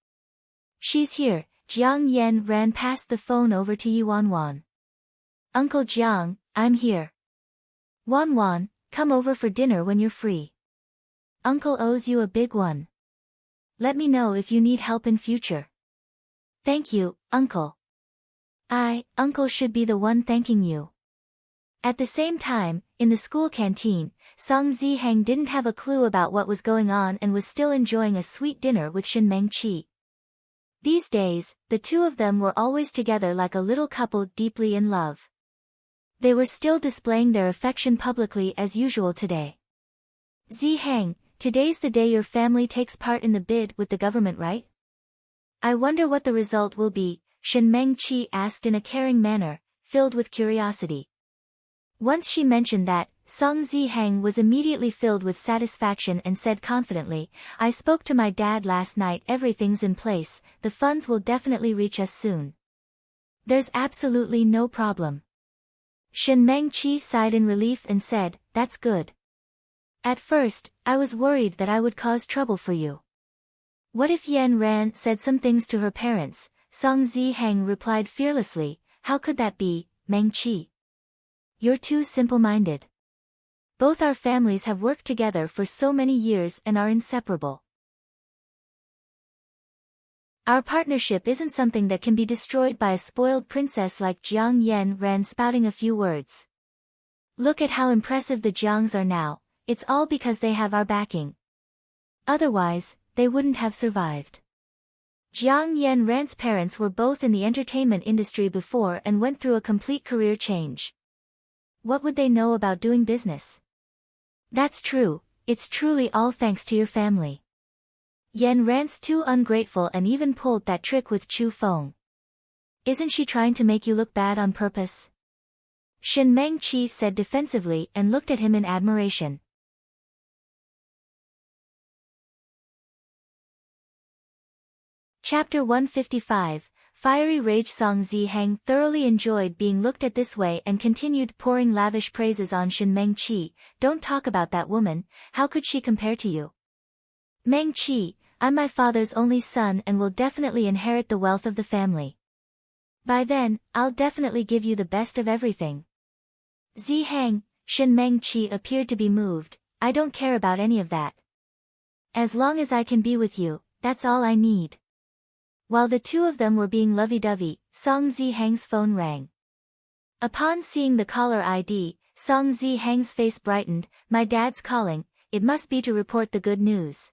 She's here. Jiang Yen ran past the phone over to Yi Wanwan. Uncle Jiang, I'm here. Wanwan, come over for dinner when you're free. Uncle owes you a big one. Let me know if you need help in future. Thank you, Uncle. Uncle should be the one thanking you. At the same time, in the school canteen, Song Ziheng didn't have a clue about what was going on and was still enjoying a sweet dinner with Shin Meng-chi. These days, the two of them were always together like a little couple deeply in love. They were still displaying their affection publicly as usual today. Ziheng, today's the day your family takes part in the bid with the government, right? I wonder what the result will be, Shin Meng-chi asked in a caring manner, filled with curiosity. Once she mentioned that, Song Ziheng was immediately filled with satisfaction and said confidently, I spoke to my dad last night, everything's in place, the funds will definitely reach us soon. There's absolutely no problem. Shin Meng-chi sighed in relief and said, that's good. At first, I was worried that I would cause trouble for you. What if Yen Ran said some things to her parents? Song Ziheng replied fearlessly, how could that be, Meng-chi? You're too simple-minded. Both our families have worked together for so many years and are inseparable. Our partnership isn't something that can be destroyed by a spoiled princess like Jiang Yen Ran spouting a few words. Look at how impressive the Jiangs are now, it's all because they have our backing. Otherwise, they wouldn't have survived. Jiang Yen Ran's parents were both in the entertainment industry before and went through a complete career change. What would they know about doing business? That's true, It's truly all thanks to your family. Yan Rant's too ungrateful and even pulled that trick with Chu Feng. Isn't she trying to make you look bad on purpose? Shen Mengqi said defensively and looked at him in admiration. Chapter 155, Fiery Rage. Song Ziheng thoroughly enjoyed being looked at this way and continued pouring lavish praises on Shen Mengqi. Don't talk about that woman, how could she compare to you? Mengqi, I'm my father's only son and will definitely inherit the wealth of the family. By then, I'll definitely give you the best of everything. Ziheng, Shen Mengqi appeared to be moved. I don't care about any of that. As long as I can be with you, that's all I need. While the two of them were being lovey-dovey, Song Ziheng's phone rang. Upon seeing the caller ID, Song Ziheng's face brightened. My dad's calling, it must be to report the good news.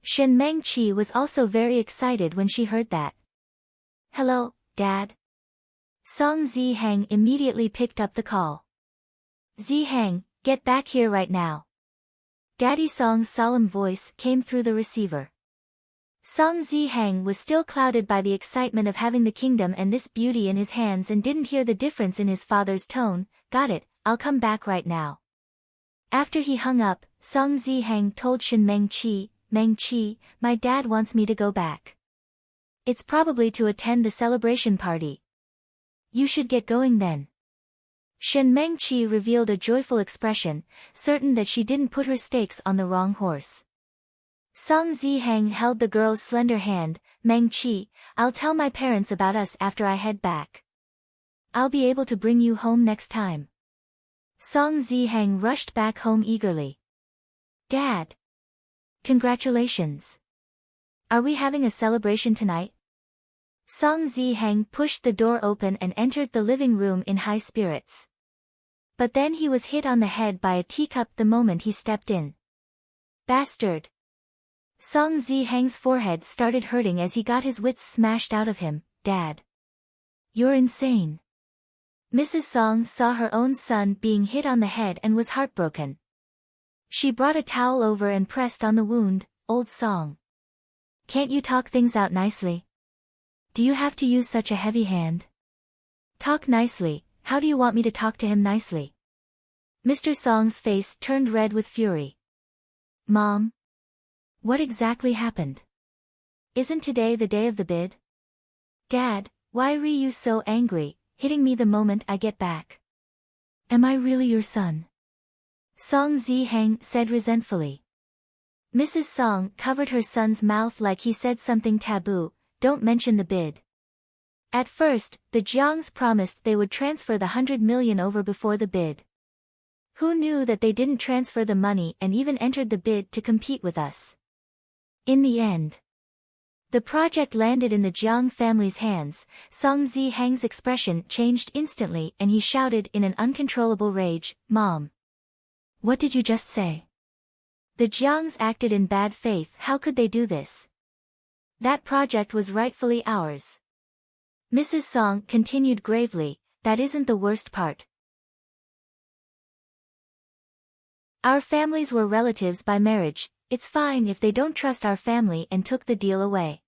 Shen Mengqi was also very excited when she heard that. Hello, Dad. Song Ziheng immediately picked up the call. Ziheng, get back here right now. Daddy Song's solemn voice came through the receiver. Song Ziheng was still clouded by the excitement of having the kingdom and this beauty in his hands and didn't hear the difference in his father's tone. Got it, I'll come back right now. After he hung up, Song Ziheng told Shen Mengqi, Mengqi, my dad wants me to go back. It's probably to attend the celebration party. You should get going then. Shen Mengqi revealed a joyful expression, certain that she didn't put her stakes on the wrong horse. Song Ziheng held the girl's slender hand. Mengqi, I'll tell my parents about us after I head back. I'll be able to bring you home next time. Song Ziheng rushed back home eagerly. Dad! Congratulations! Are we having a celebration tonight? Song Ziheng pushed the door open and entered the living room in high spirits. But then he was hit on the head by a teacup the moment he stepped in. Bastard! Song Ziheng's forehead started hurting as he got his wits smashed out of him. Dad! You're insane. Mrs. Song saw her own son being hit on the head and was heartbroken. She brought a towel over and pressed on the wound. Old Song. Can't you talk things out nicely? Do you have to use such a heavy hand? Talk nicely. How do you want me to talk to him nicely? Mr. Song's face turned red with fury. Mom? What exactly happened? Isn't today the day of the bid? Dad, why are you so angry, hitting me the moment I get back? Am I really your son? Song Ziheng said resentfully. Mrs. Song covered her son's mouth like he said something taboo. Don't mention the bid. At first, the Jiangs promised they would transfer the 100 million over before the bid. Who knew that they didn't transfer the money and even entered the bid to compete with us? In the end, the project landed in the Jiang family's hands. Song Ziheng's expression changed instantly and he shouted in an uncontrollable rage, Mom! What did you just say? The Jiangs acted in bad faith. How could they do this? That project was rightfully ours. Mrs. Song continued gravely, that isn't the worst part. Our families were relatives by marriage. It's fine if they don't trust our family and took the deal away.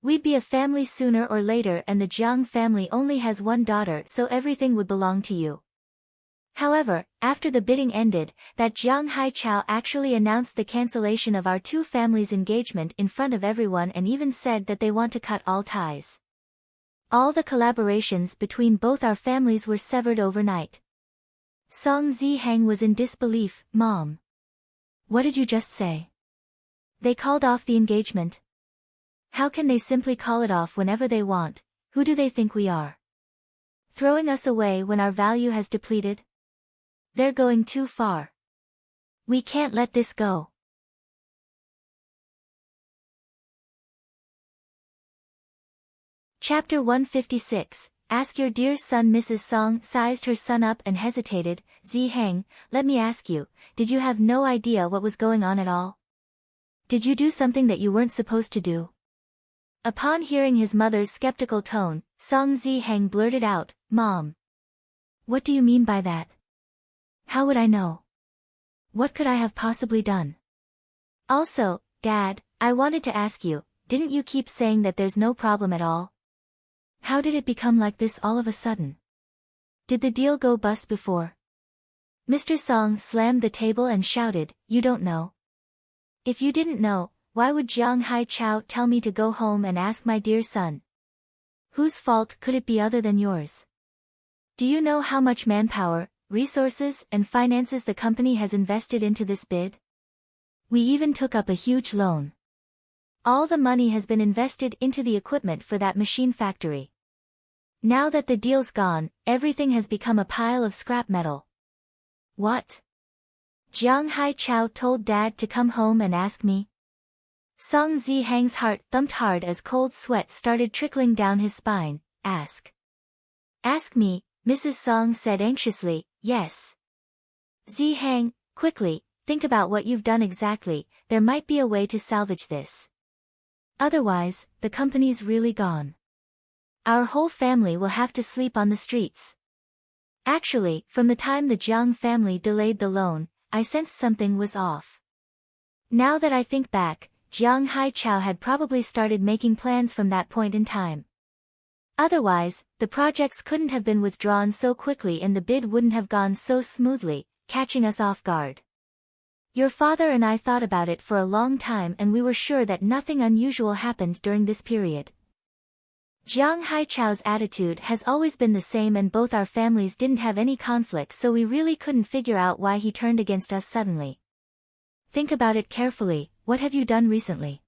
We'd be a family sooner or later and the Jiang family only has one daughter so everything would belong to you. However, after the bidding ended, that Jiang Haichao actually announced the cancellation of our two families' engagement in front of everyone and even said that they want to cut all ties. All the collaborations between both our families were severed overnight. Song Ziheng was in disbelief. Mom! What did you just say? They called off the engagement? How can they simply call it off whenever they want? Who do they think we are? Throwing us away when our value has depleted? They're going too far. We can't let this go. Chapter 156, Ask Your Dear Son. Mrs. Song sized her son up and hesitated. Ziheng, let me ask you, did you have no idea what was going on at all? Did you do something that you weren't supposed to do? Upon hearing his mother's skeptical tone, Song Ziheng blurted out, Mom! What do you mean by that? How would I know? What could I have possibly done? Also, Dad, I wanted to ask you, didn't you keep saying that there's no problem at all? How did it become like this all of a sudden? Did the deal go bust before? Mr. Song slammed the table and shouted, "You don't know? If you didn't know, why would Jiang Haichao tell me to go home and ask my dear son? Whose fault could it be other than yours? Do you know how much manpower, resources, and finances the company has invested into this bid? We even took up a huge loan. All the money has been invested into the equipment for that machine factory. Now that the deal's gone, everything has become a pile of scrap metal." What? Jiang Haichao told Dad to come home and ask me? Song Zihang's heart thumped hard as cold sweat started trickling down his spine. Ask me, Mrs. Song said anxiously. Yes. Zihang, quickly, think about what you've done exactly, there might be a way to salvage this. Otherwise, the company's really gone. Our whole family will have to sleep on the streets. Actually, from the time the Jiang family delayed the loan, I sensed something was off. Now that I think back, Jiang Haichao had probably started making plans from that point in time. Otherwise, the projects couldn't have been withdrawn so quickly and the bid wouldn't have gone so smoothly, catching us off guard. Your father and I thought about it for a long time and we were sure that nothing unusual happened during this period. Jiang Haichao's attitude has always been the same and both our families didn't have any conflict, so we really couldn't figure out why he turned against us suddenly. Think about it carefully, what have you done recently?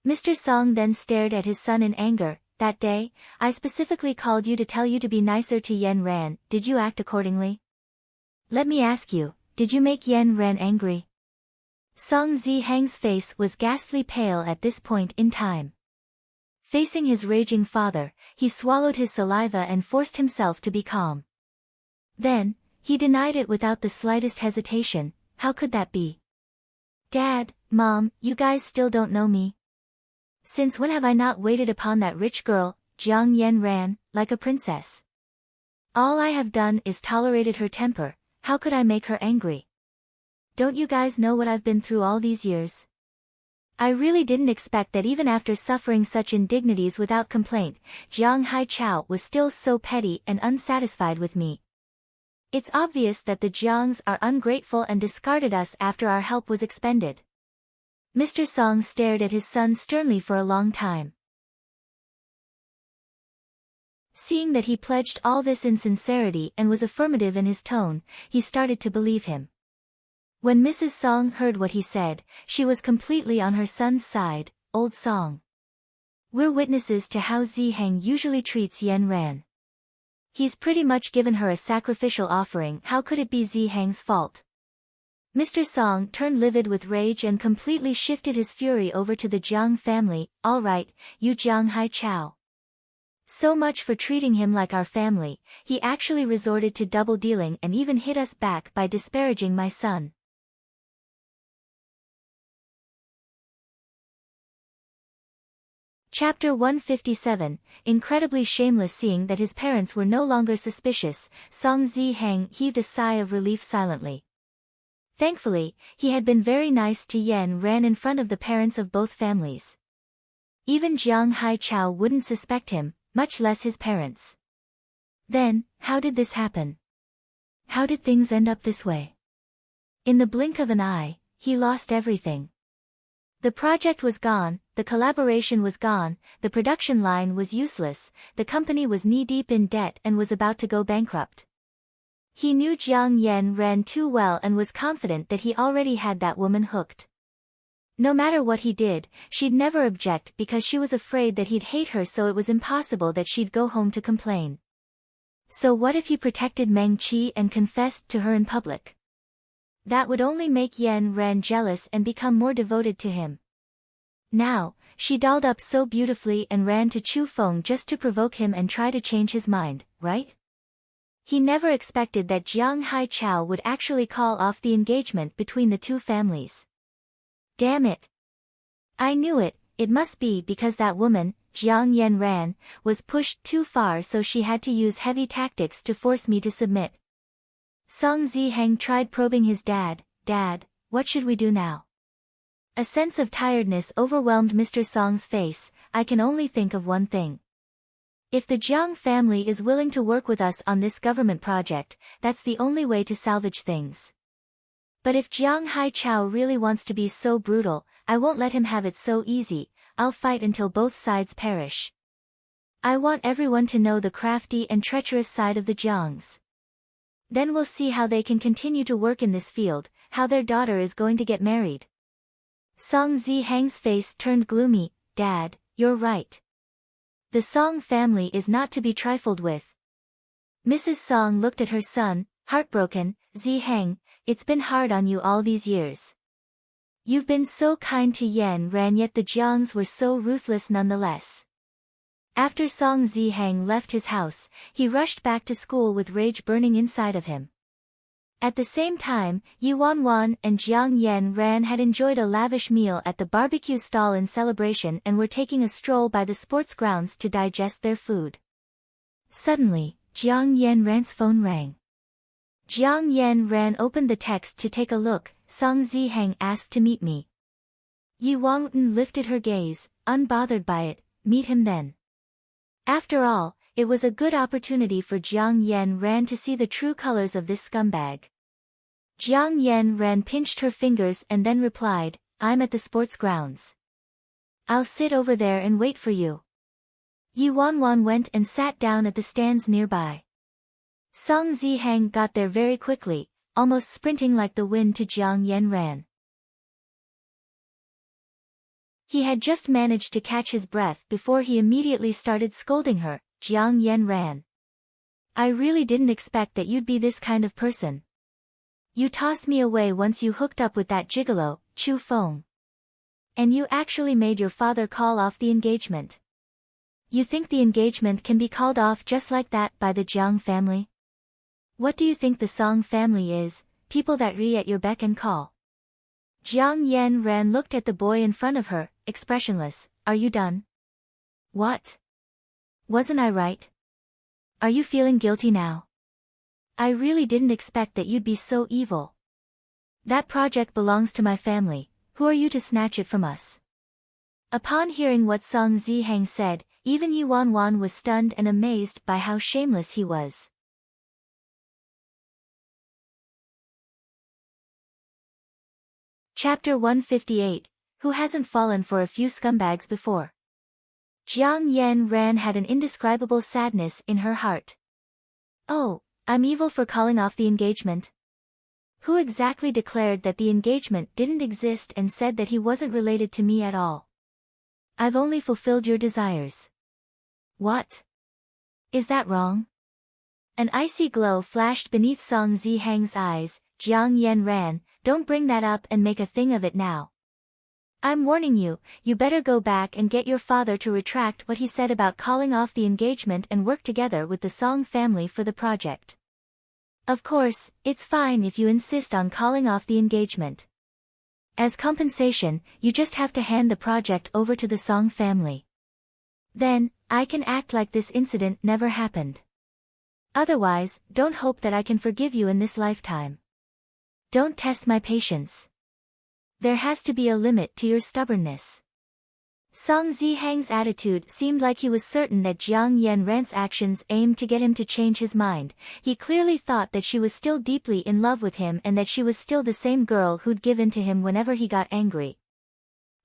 Mr. Song then stared at his son in anger. That day, I specifically called you to tell you to be nicer to Yen Ran, did you act accordingly? Let me ask you, did you make Yen Ran angry? Song Zihang's face was ghastly pale at this point in time. Facing his raging father, he swallowed his saliva and forced himself to be calm. Then, he denied it without the slightest hesitation. How could that be? Dad, Mom, you guys still don't know me. Since when have I not waited upon that rich girl, Jiang Yen Ran, like a princess? All I have done is tolerated her temper, how could I make her angry? Don't you guys know what I've been through all these years? I really didn't expect that even after suffering such indignities without complaint, Jiang Haichao was still so petty and unsatisfied with me. It's obvious that the Jiangs are ungrateful and discarded us after our help was expended. Mr. Song stared at his son sternly for a long time. Seeing that he pledged all this in sincerity and was affirmative in his tone, he started to believe him. When Mrs. Song heard what he said, she was completely on her son's side. Old Song. We're witnesses to how Zihang usually treats Yen Ran. He's pretty much given her a sacrificial offering, how could it be Zihang's fault? Mr. Song turned livid with rage and completely shifted his fury over to the Jiang family. All right, you Jiang Haichao. So much for treating him like our family, he actually resorted to double dealing and even hit us back by disparaging my son. Chapter 157, incredibly shameless. Seeing that his parents were no longer suspicious, Song Zihang heaved a sigh of relief silently. Thankfully, he had been very nice to Yen Ran in front of the parents of both families. Even Jiang Haichao wouldn't suspect him, much less his parents. Then, how did this happen? How did things end up this way? In the blink of an eye, he lost everything. The project was gone, the collaboration was gone, the production line was useless, the company was knee-deep in debt and was about to go bankrupt. He knew Jiang Yen Ran too well and was confident that he already had that woman hooked. No matter what he did, she'd never object because she was afraid that he'd hate her, so it was impossible that she'd go home to complain. So what if he protected Meng Qi and confessed to her in public? That would only make Yen Ran jealous and become more devoted to him. Now, she dolled up so beautifully and ran to Chu Feng just to provoke him and try to change his mind, right? He never expected that Jiang Haichao would actually call off the engagement between the two families. Damn it! I knew it, it must be because that woman, Jiang Yen Ran, was pushed too far, so she had to use heavy tactics to force me to submit. Song Zihang tried probing his dad. Dad, what should we do now? A sense of tiredness overwhelmed Mr. Song's face. I can only think of one thing. If the Jiang family is willing to work with us on this government project, that's the only way to salvage things. But if Jiang Haichao really wants to be so brutal, I won't let him have it so easy. I'll fight until both sides perish. I want everyone to know the crafty and treacherous side of the Jiangs. Then we'll see how they can continue to work in this field, how their daughter is going to get married. Song Zihang's face turned gloomy. Dad, you're right. The Song family is not to be trifled with. Mrs. Song looked at her son, heartbroken. Zihang, it's been hard on you all these years. You've been so kind to Yan Ran, yet the Jiangs were so ruthless nonetheless. After Song Zihang left his house, he rushed back to school with rage burning inside of him. At the same time, Yuan Wan and Jiang Yan Ran had enjoyed a lavish meal at the barbecue stall in celebration and were taking a stroll by the sports grounds to digest their food. Suddenly, Jiang Yan Ran's phone rang. Jiang Yan Ran opened the text to take a look. Song Zihang asked to meet me. Yuan Wan lifted her gaze, unbothered by it. Meet him then. After all, it was a good opportunity for Jiang Yan Ran to see the true colors of this scumbag. Jiang Yan Ran pinched her fingers and then replied, I'm at the sports grounds. I'll sit over there and wait for you. Yuan Wan went and sat down at the stands nearby. Song Zihang got there very quickly, almost sprinting like the wind to Jiang Yan Ran. He had just managed to catch his breath before he immediately started scolding her. Jiang Yan Ran. I really didn't expect that you'd be this kind of person. You tossed me away once you hooked up with that gigolo, Chu Feng. And you actually made your father call off the engagement. You think the engagement can be called off just like that by the Jiang family? What do you think the Song family is, people that re at your beck and call? Jiang Yan Ran looked at the boy in front of her, expressionless. Are you done? What? Wasn't I right? Are you feeling guilty now? I really didn't expect that you'd be so evil. That project belongs to my family. Who are you to snatch it from us? Upon hearing what Song Zihang said, even Yuan Wan was stunned and amazed by how shameless he was. Chapter 158, Who hasn't fallen for a few scumbags before? Jiang Yan Ran had an indescribable sadness in her heart. Oh, I'm evil for calling off the engagement? Who exactly declared that the engagement didn't exist and said that he wasn't related to me at all? I've only fulfilled your desires. What? Is that wrong? An icy glow flashed beneath Song Zihang's eyes. Jiang Yan Ran, don't bring that up and make a thing of it now. I'm warning you, you better go back and get your father to retract what he said about calling off the engagement and work together with the Song family for the project. Of course, it's fine if you insist on calling off the engagement. As compensation, you just have to hand the project over to the Song family. Then, I can act like this incident never happened. Otherwise, don't hope that I can forgive you in this lifetime. Don't test my patience. There has to be a limit to your stubbornness. Song Zihang's attitude seemed like he was certain that Jiang Yan Ran's actions aimed to get him to change his mind. He clearly thought that she was still deeply in love with him and that she was still the same girl who'd give in to him whenever he got angry.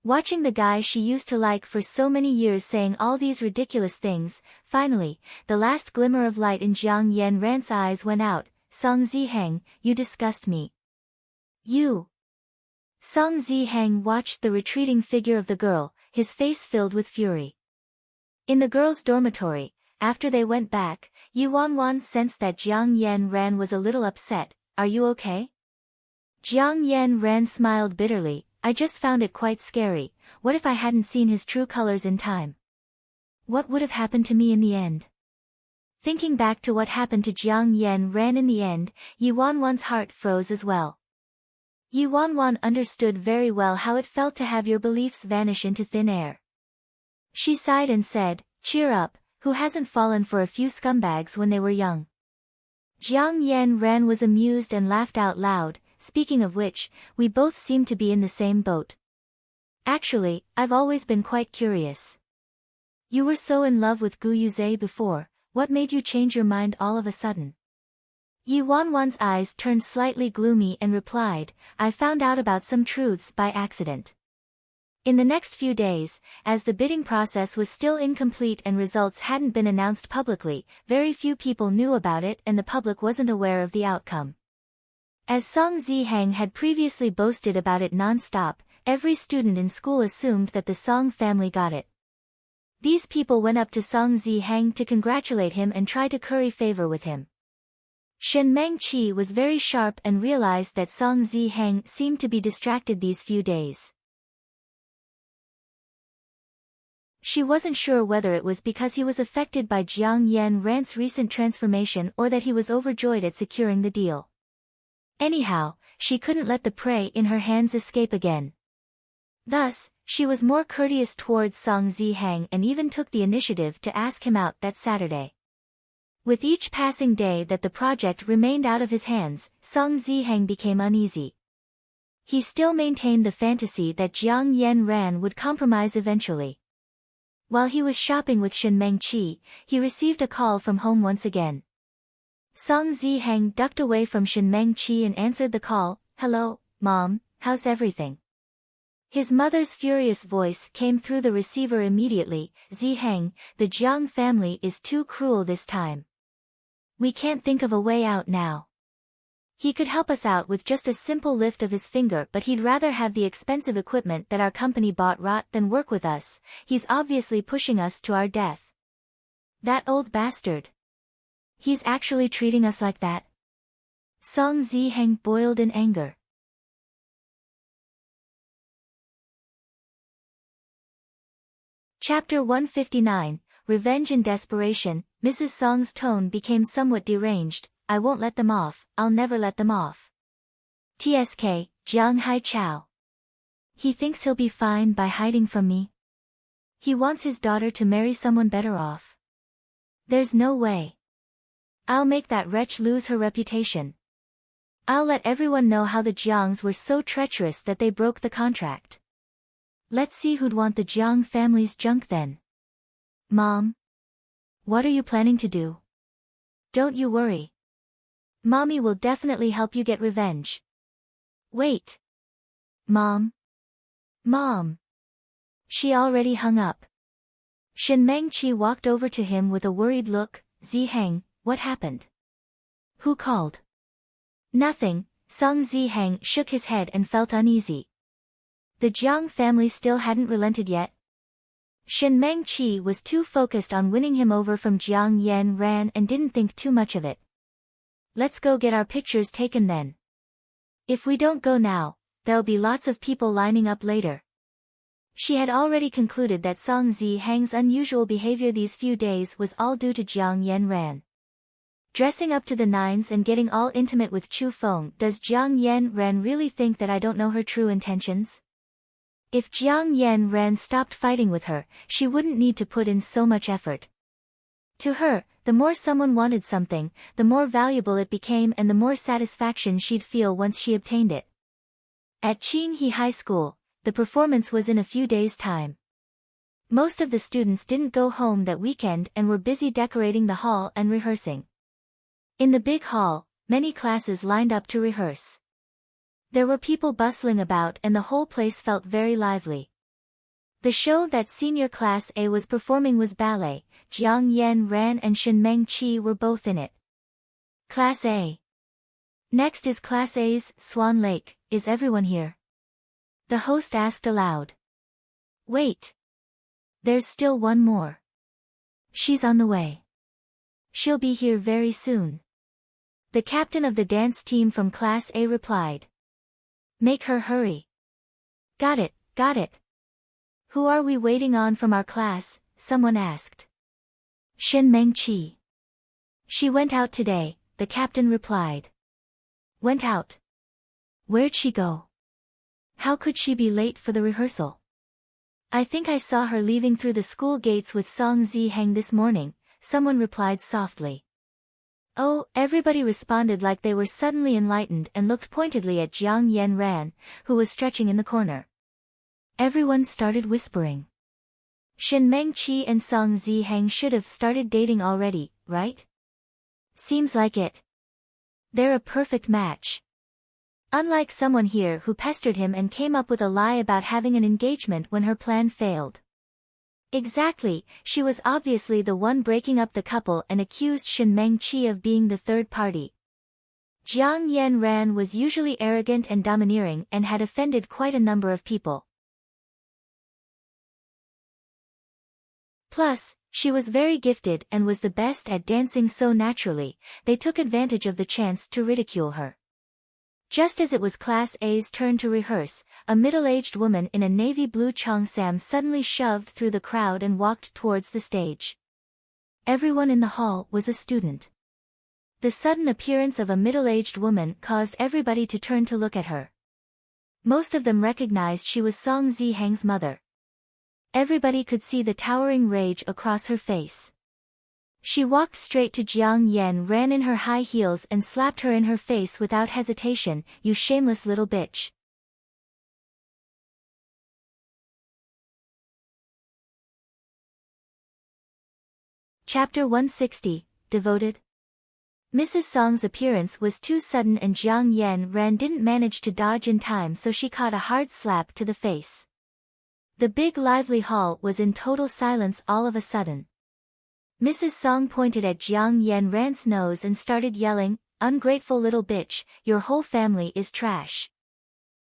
Watching the guy she used to like for so many years saying all these ridiculous things, finally, the last glimmer of light in Jiang Yan Ran's eyes went out. Song Zihang, you disgust me. You. Song Zihang watched the retreating figure of the girl, his face filled with fury. In the girls' dormitory, after they went back, Yuan Wan sensed that Jiang Yan Ran was a little upset. Are you okay? Jiang Yan Ran smiled bitterly. I just found it quite scary. What if I hadn't seen his true colors in time? What would have happened to me in the end? Thinking back to what happened to Jiang Yan Ran in the end, Yuan Wan's heart froze as well. Yuan Wan understood very well how it felt to have your beliefs vanish into thin air. She sighed and said, cheer up, who hasn't fallen for a few scumbags when they were young? Jiang Yan Ran was amused and laughed out loud. speaking of which, we both seem to be in the same boat. Actually, I've always been quite curious. You were so in love with Gu Yuze before, what made you change your mind all of a sudden? Yi Wanwan's eyes turned slightly gloomy and replied, I found out about some truths by accident. In the next few days, as the bidding process was still incomplete and results hadn't been announced publicly, very few people knew about it and the public wasn't aware of the outcome. As Song Zihang had previously boasted about it non-stop, every student in school assumed that the Song family got it. These people went up to Song Zihang to congratulate him and try to curry favor with him. Shen Mengqi was very sharp and realized that Song Zihang seemed to be distracted these few days. She wasn't sure whether it was because he was affected by Jiang Yan Ran's recent transformation or that he was overjoyed at securing the deal. Anyhow, she couldn't let the prey in her hands escape again. Thus, she was more courteous towards Song Zihang and even took the initiative to ask him out that Saturday. With each passing day that the project remained out of his hands, Song Zihang became uneasy. He still maintained the fantasy that Jiang Yan Ran would compromise eventually. While he was shopping with Shen Mengqi, he received a call from home once again. Song Zihang ducked away from Shen Mengqi and answered the call, Hello, Mom, how's everything? His mother's furious voice came through the receiver immediately, Zihang, the Jiang family is too cruel this time. We can't think of a way out now. He could help us out with just a simple lift of his finger, but he'd rather have the expensive equipment that our company bought rot than work with us. He's obviously pushing us to our death. That old bastard. He's actually treating us like that. Song Zihang boiled in anger. Chapter 159, Revenge and Desperation. Mrs. Song's tone became somewhat deranged. I won't let them off, I'll never let them off. TSK, Jiang Haichao. He thinks he'll be fine by hiding from me. He wants his daughter to marry someone better off. There's no way. I'll make that wretch lose her reputation. I'll let everyone know how the Jiangs were so treacherous that they broke the contract. Let's see who'd want the Jiang family's junk then. Mom? What are you planning to do? Don't you worry. Mommy will definitely help you get revenge. Wait. Mom? Mom? She already hung up. Shen Mengqi walked over to him with a worried look. Zihang, what happened? Who called? Nothing. Song Zihang shook his head and felt uneasy. The Jiang family still hadn't relented yet. Shen Mengqi was too focused on winning him over from Jiang Yan Ran and didn't think too much of it. Let's go get our pictures taken then. If we don't go now, there'll be lots of people lining up later. She had already concluded that Song Zihang's unusual behavior these few days was all due to Jiang Yan Ran. Dressing up to the nines and getting all intimate with Chu Feng. Does Jiang Yan Ran really think that I don't know her true intentions? If Jiang Yan Ran stopped fighting with her, she wouldn't need to put in so much effort. To her, the more someone wanted something, the more valuable it became and the more satisfaction she'd feel once she obtained it. At Qinghe High School, the performance was in a few days' time. Most of the students didn't go home that weekend and were busy decorating the hall and rehearsing. In the big hall, many classes lined up to rehearse. There were people bustling about and the whole place felt very lively. The show that senior class A was performing was ballet. Jiang Yan Ran and Shen Mengqi were both in it. Class A. Next is Class A's Swan Lake. Is everyone here? The host asked aloud. Wait. There's still one more. She's on the way. She'll be here very soon. The captain of the dance team from Class A replied. Make her hurry. Got it, got it. Who are we waiting on from our class? Someone asked. Shen Mengqi. She went out today, the captain replied. Went out? Where'd she go? How could she be late for the rehearsal? I think I saw her leaving through the school gates with Song Zihang this morning, someone replied softly. Oh, everybody responded like they were suddenly enlightened and looked pointedly at Jiang Yanran, who was stretching in the corner. Everyone started whispering. Shen Mengqi and Song Ziheng should have started dating already, right? Seems like it. They're a perfect match. Unlike someone here who pestered him and came up with a lie about having an engagement when her plan failed. Exactly, she was obviously the one breaking up the couple and accused Shen Mengqi of being the third party. Jiang Yanran was usually arrogant and domineering and had offended quite a number of people. Plus, she was very gifted and was the best at dancing so naturally, they took advantage of the chance to ridicule her. Just as it was Class A's turn to rehearse, a middle-aged woman in a navy blue cheongsam suddenly shoved through the crowd and walked towards the stage. Everyone in the hall was a student. The sudden appearance of a middle-aged woman caused everybody to turn to look at her. Most of them recognized she was Song Ziheng's mother. Everybody could see the towering rage across her face. She walked straight to Jiang Yan, ran in her high heels and slapped her in her face without hesitation. You shameless little bitch. Chapter 160, Devoted. Mrs. Song's appearance was too sudden and Jiang Yan Ran didn't manage to dodge in time, so she caught a hard slap to the face. The big lively hall was in total silence all of a sudden. Mrs. Song pointed at Jiang Yan Ran's nose and started yelling, "Ungrateful little bitch, your whole family is trash.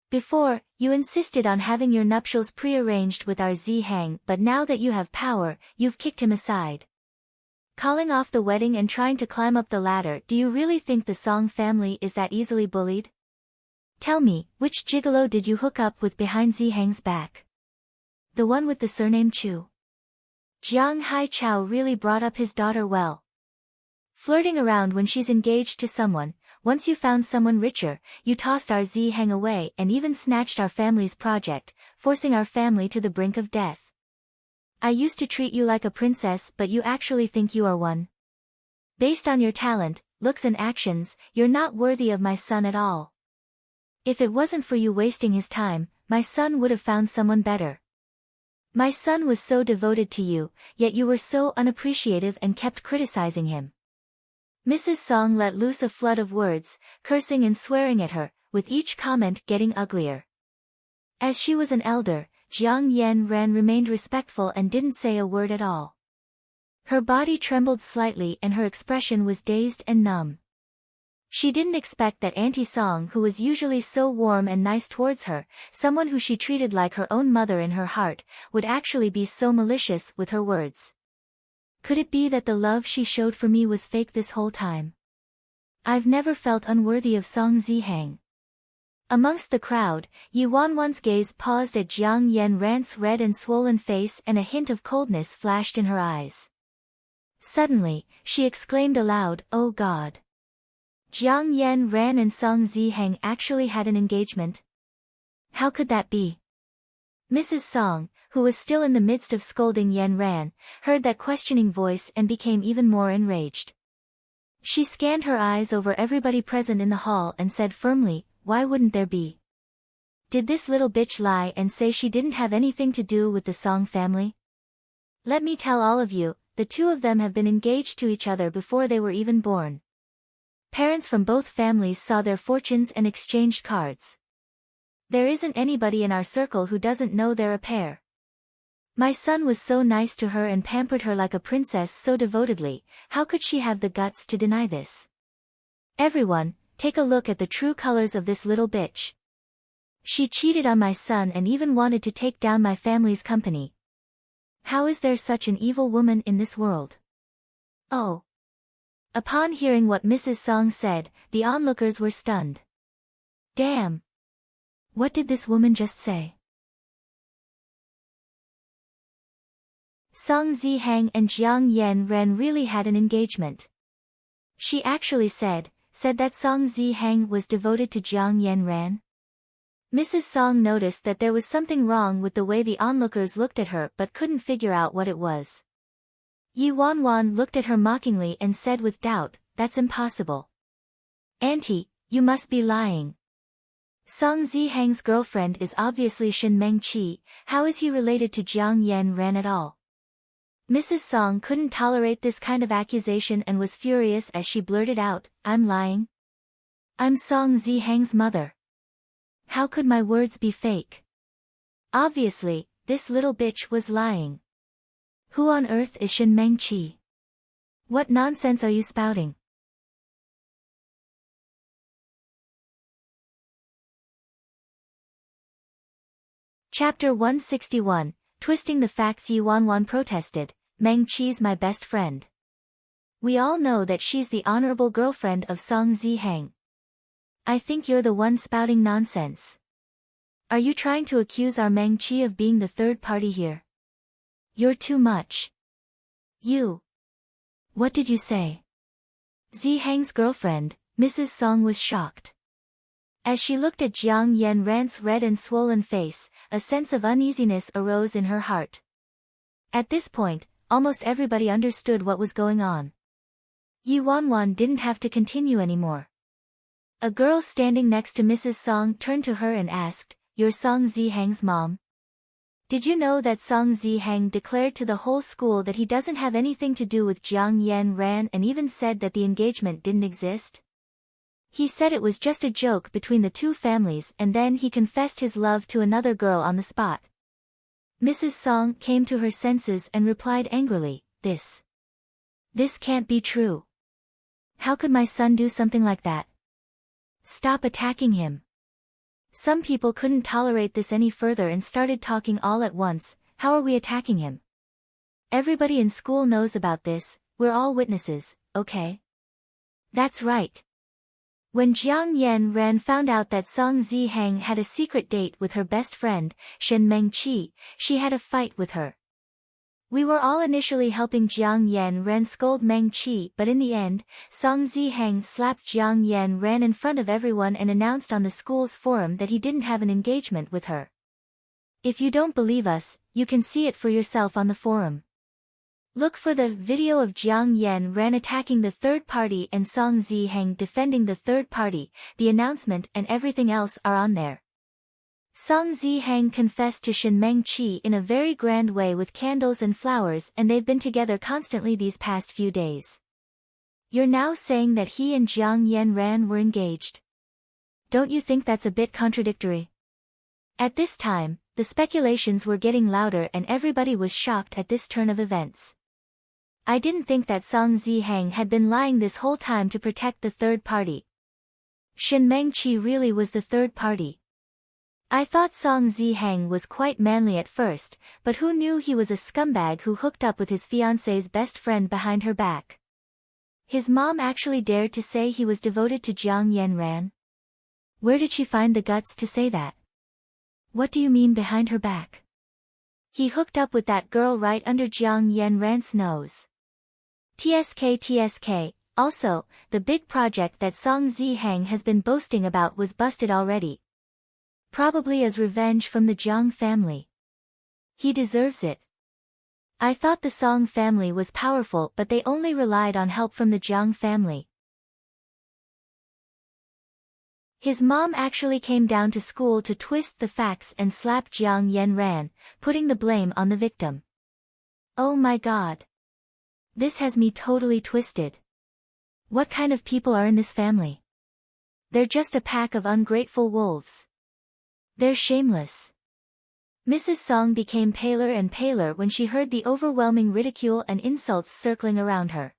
Before, you insisted on having your nuptials prearranged with our Ziheng, but now that you have power, you've kicked him aside. Calling off the wedding and trying to climb up the ladder. Do you really think the Song family is that easily bullied? Tell me, which gigolo did you hook up with behind Ziheng's back? The one with the surname Chu?" Jiang Haichao really brought up his daughter well. Flirting around when she's engaged to someone, once you found someone richer, you tossed our Ziheng away and even snatched our family's project, forcing our family to the brink of death. I used to treat you like a princess, but you actually think you are one? Based on your talent, looks and actions, you're not worthy of my son at all. If it wasn't for you wasting his time, my son would have found someone better. My son was so devoted to you, yet you were so unappreciative and kept criticizing him. Mrs. Song let loose a flood of words, cursing and swearing at her, with each comment getting uglier. As she was an elder, Jiang Yan Ran remained respectful and didn't say a word at all. Her body trembled slightly and her expression was dazed and numb. She didn't expect that Auntie Song, who was usually so warm and nice towards her, someone who she treated like her own mother in her heart, would actually be so malicious with her words. Could it be that the love she showed for me was fake this whole time? I've never felt unworthy of Song Ziheng. Amongst the crowd, Yi Wanwan's gaze paused at Jiang Yan Ran's red and swollen face and a hint of coldness flashed in her eyes. Suddenly, she exclaimed aloud, "Oh God! Jiang Yan Ran and Song Ziheng actually had an engagement? How could that be?" Mrs. Song, who was still in the midst of scolding Yan Ran, heard that questioning voice and became even more enraged. She scanned her eyes over everybody present in the hall and said firmly, "Why wouldn't there be? Did this little bitch lie and say she didn't have anything to do with the Song family? Let me tell all of you, the two of them have been engaged to each other before they were even born. Parents from both families saw their fortunes and exchanged cards. There isn't anybody in our circle who doesn't know they're a pair. My son was so nice to her and pampered her like a princess so devotedly, how could she have the guts to deny this? Everyone, take a look at the true colors of this little bitch. She cheated on my son and even wanted to take down my family's company. How is there such an evil woman in this world? Oh." Upon hearing what Mrs. Song said, the onlookers were stunned. Damn! What did this woman just say? Song Ziheng and Jiang Yan Ran really had an engagement. She actually said that Song Ziheng was devoted to Jiang Yan Ran? Mrs. Song noticed that there was something wrong with the way the onlookers looked at her but couldn't figure out what it was. Yi Wanwan looked at her mockingly and said with doubt, that's impossible. Auntie, you must be lying. Song Zihang's girlfriend is obviously Shin Mengqi, how is he related to Jiang Yanran at all? Mrs. Song couldn't tolerate this kind of accusation and was furious as she blurted out, I'm lying? I'm Song Zihang's mother. How could my words be fake? Obviously, this little bitch was lying. Who on earth is Shin Mengqi? What nonsense are you spouting? Chapter 161, Twisting the Facts. Yi Wanwan protested, Mengqi's my best friend. We all know that she's the honorable girlfriend of Song Zihang. I think you're the one spouting nonsense. Are you trying to accuse our Mengqi of being the third party here? You're too much. You. What did you say? Zihang's girlfriend, Mrs. Song was shocked. As she looked at Jiang Yanran's red and swollen face, a sense of uneasiness arose in her heart. At this point, almost everybody understood what was going on. Yi Wanwan didn't have to continue anymore. A girl standing next to Mrs. Song turned to her and asked, You're Song Zihang's mom? Did you know that Song Zihang declared to the whole school that he doesn't have anything to do with Jiang Yanran and even said that the engagement didn't exist? He said it was just a joke between the two families and then he confessed his love to another girl on the spot. Mrs. Song came to her senses and replied angrily, This can't be true. How could my son do something like that? Stop attacking him. Some people couldn't tolerate this any further and started talking all at once. How are we attacking him? Everybody in school knows about this, we're all witnesses, okay? That's right. When Jiang Yanran found out that Song Zihang had a secret date with her best friend, Shin Mengqi, she had a fight with her. We were all initially helping Jiang Yanran scold Mengqi, but in the end, Song Zihang slapped Jiang Yanran in front of everyone and announced on the school's forum that he didn't have an engagement with her. If you don't believe us, you can see it for yourself on the forum. Look for the video of Jiang Yanran attacking the third party and Song Zihang defending the third party. The announcement and everything else are on there. Song Zihang confessed to Shin Mengqi in a very grand way with candles and flowers, and they've been together constantly these past few days. You're now saying that he and Jiang Yanran were engaged. Don't you think that's a bit contradictory? At this time, the speculations were getting louder and everybody was shocked at this turn of events. I didn't think that Song Zihang had been lying this whole time to protect the third party. Shin Mengqi really was the third party. I thought Song Zihang was quite manly at first, but who knew he was a scumbag who hooked up with his fiancée's best friend behind her back. His mom actually dared to say he was devoted to Jiang Yanran. Where did she find the guts to say that? What do you mean behind her back? He hooked up with that girl right under Jiang Yanran's nose. TSK. Also, the big project that Song Zihang has been boasting about was busted already. Probably as revenge from the Jiang family. He deserves it. I thought the Song family was powerful, but they only relied on help from the Jiang family. His mom actually came down to school to twist the facts and slap Jiang Yanran, putting the blame on the victim. Oh my god. This has me totally twisted. What kind of people are in this family? They're just a pack of ungrateful wolves. They're shameless. Mrs. Song became paler and paler when she heard the overwhelming ridicule and insults circling around her.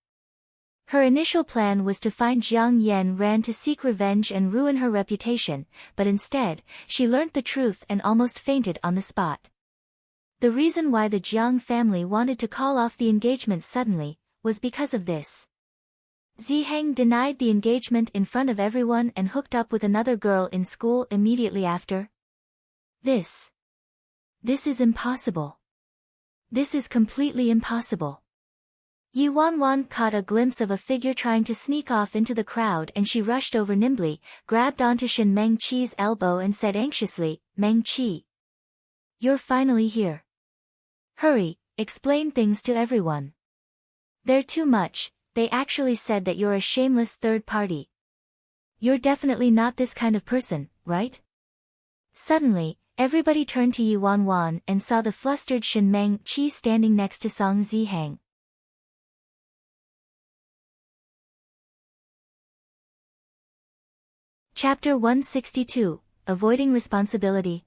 Her initial plan was to find Jiang Yanran to seek revenge and ruin her reputation, but instead, she learnt the truth and almost fainted on the spot. The reason why the Jiang family wanted to call off the engagement suddenly was because of this. Zihang denied the engagement in front of everyone and hooked up with another girl in school immediately after. This is impossible. This is completely impossible. Yi Wanwan caught a glimpse of a figure trying to sneak off into the crowd and she rushed over nimbly, grabbed onto Shin Mengqi's elbow and said anxiously, Mengqi. You're finally here. Hurry, explain things to everyone. They're too much, they actually said that you're a shameless third party. You're definitely not this kind of person, right? Suddenly, everybody turned to Yi Wanwan and saw the flustered Shen Mengqi standing next to Song Zihang. Chapter 162, Avoiding Responsibility.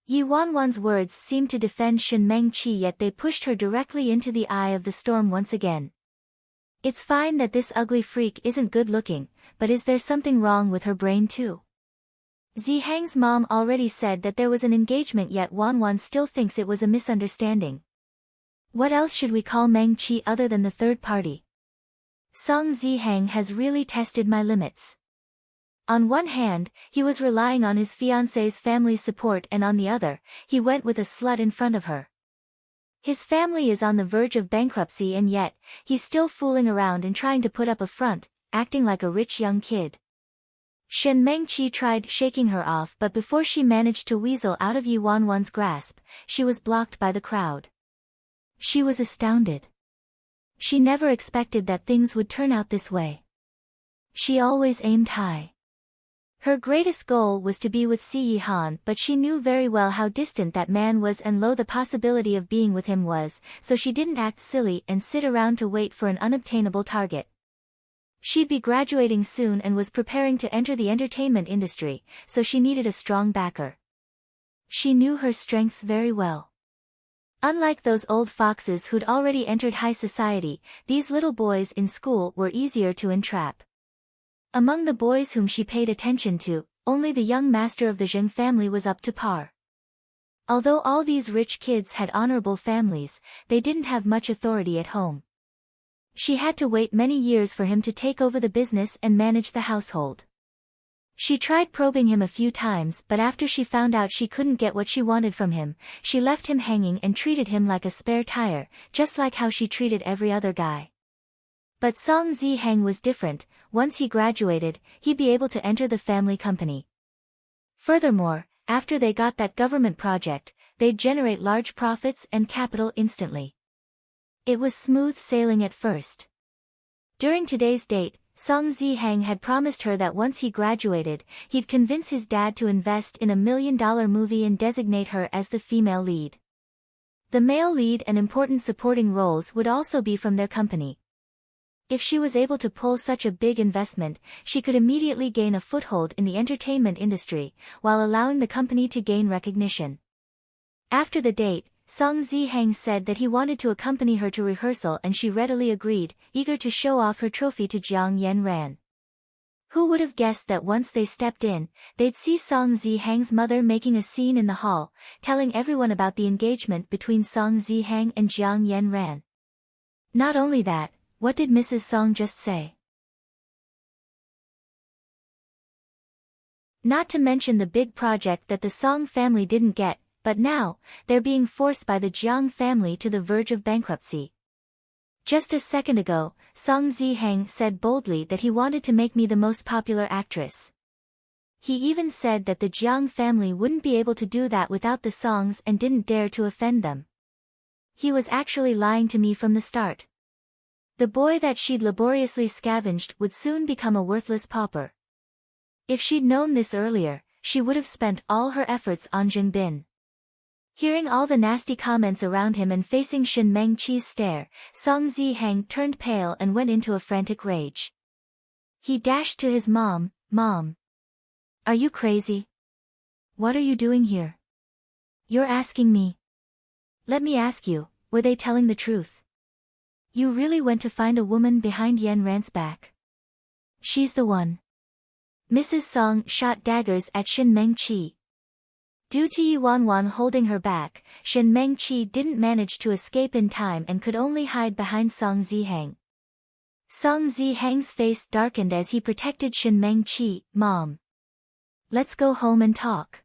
Yi Wanwan's words seemed to defend Shen Mengqi, yet they pushed her directly into the eye of the storm once again. It's fine that this ugly freak isn't good looking, but is there something wrong with her brain too? Zihang's mom already said that there was an engagement, yet Wanwan still thinks it was a misunderstanding. What else should we call Mengqi other than the third party? Song Zihang has really tested my limits. On one hand, he was relying on his fiancé's family's support, and on the other, he went with a slut in front of her. His family is on the verge of bankruptcy, and yet, he's still fooling around and trying to put up a front, acting like a rich young kid. Shen Mengqi tried shaking her off, but before she managed to weasel out of Yi Wanwan's grasp, she was blocked by the crowd. She was astounded. She never expected that things would turn out this way. She always aimed high. Her greatest goal was to be with Si Yihan, but she knew very well how distant that man was and low the possibility of being with him was, so she didn't act silly and sit around to wait for an unobtainable target. She'd be graduating soon and was preparing to enter the entertainment industry, so she needed a strong backer. She knew her strengths very well. Unlike those old foxes who'd already entered high society, these little boys in school were easier to entrap. Among the boys whom she paid attention to, only the young master of the Zheng family was up to par. Although all these rich kids had honorable families, they didn't have much authority at home. She had to wait many years for him to take over the business and manage the household. She tried probing him a few times, but after she found out she couldn't get what she wanted from him, she left him hanging and treated him like a spare tire, just like how she treated every other guy. But Song Zihang was different. Once he graduated, he'd be able to enter the family company. Furthermore, after they got that government project, they'd generate large profits and capital instantly. It was smooth sailing at first. During today's date, Song Zihang had promised her that once he graduated, he'd convince his dad to invest in $1 million movie and designate her as the female lead. The male lead and important supporting roles would also be from their company. If she was able to pull such a big investment, she could immediately gain a foothold in the entertainment industry, while allowing the company to gain recognition. After the date, Song Zihang said that he wanted to accompany her to rehearsal, and she readily agreed, eager to show off her trophy to Jiang Yanran. Who would have guessed that once they stepped in, they'd see Song Zihang's mother making a scene in the hall, telling everyone about the engagement between Song Zihang and Jiang Yanran. Not only that, what did Mrs. Song just say? Not to mention the big project that the Song family didn't get, but now, they're being forced by the Jiang family to the verge of bankruptcy. Just a second ago, Song Zihang said boldly that he wanted to make me the most popular actress. He even said that the Jiang family wouldn't be able to do that without the Songs and didn't dare to offend them. He was actually lying to me from the start. The boy that she'd laboriously scavenged would soon become a worthless pauper. If she'd known this earlier, she would have spent all her efforts on Jing Bin. Hearing all the nasty comments around him and facing Shen Mengqi's stare, Song Zihang turned pale and went into a frantic rage. He dashed to his mom. "Mom. Are you crazy? What are you doing here? You're asking me. Let me ask you, were they telling the truth? You really went to find a woman behind Yan Ran's back? She's the one." Mrs. Song shot daggers at Shen Mengqi. Due to Yi Wanwan holding her back, Shen Mengqi didn't manage to escape in time and could only hide behind Song Zihang. Song Zihang's face darkened as he protected Shen Mengqi. "Mom. Let's go home and talk."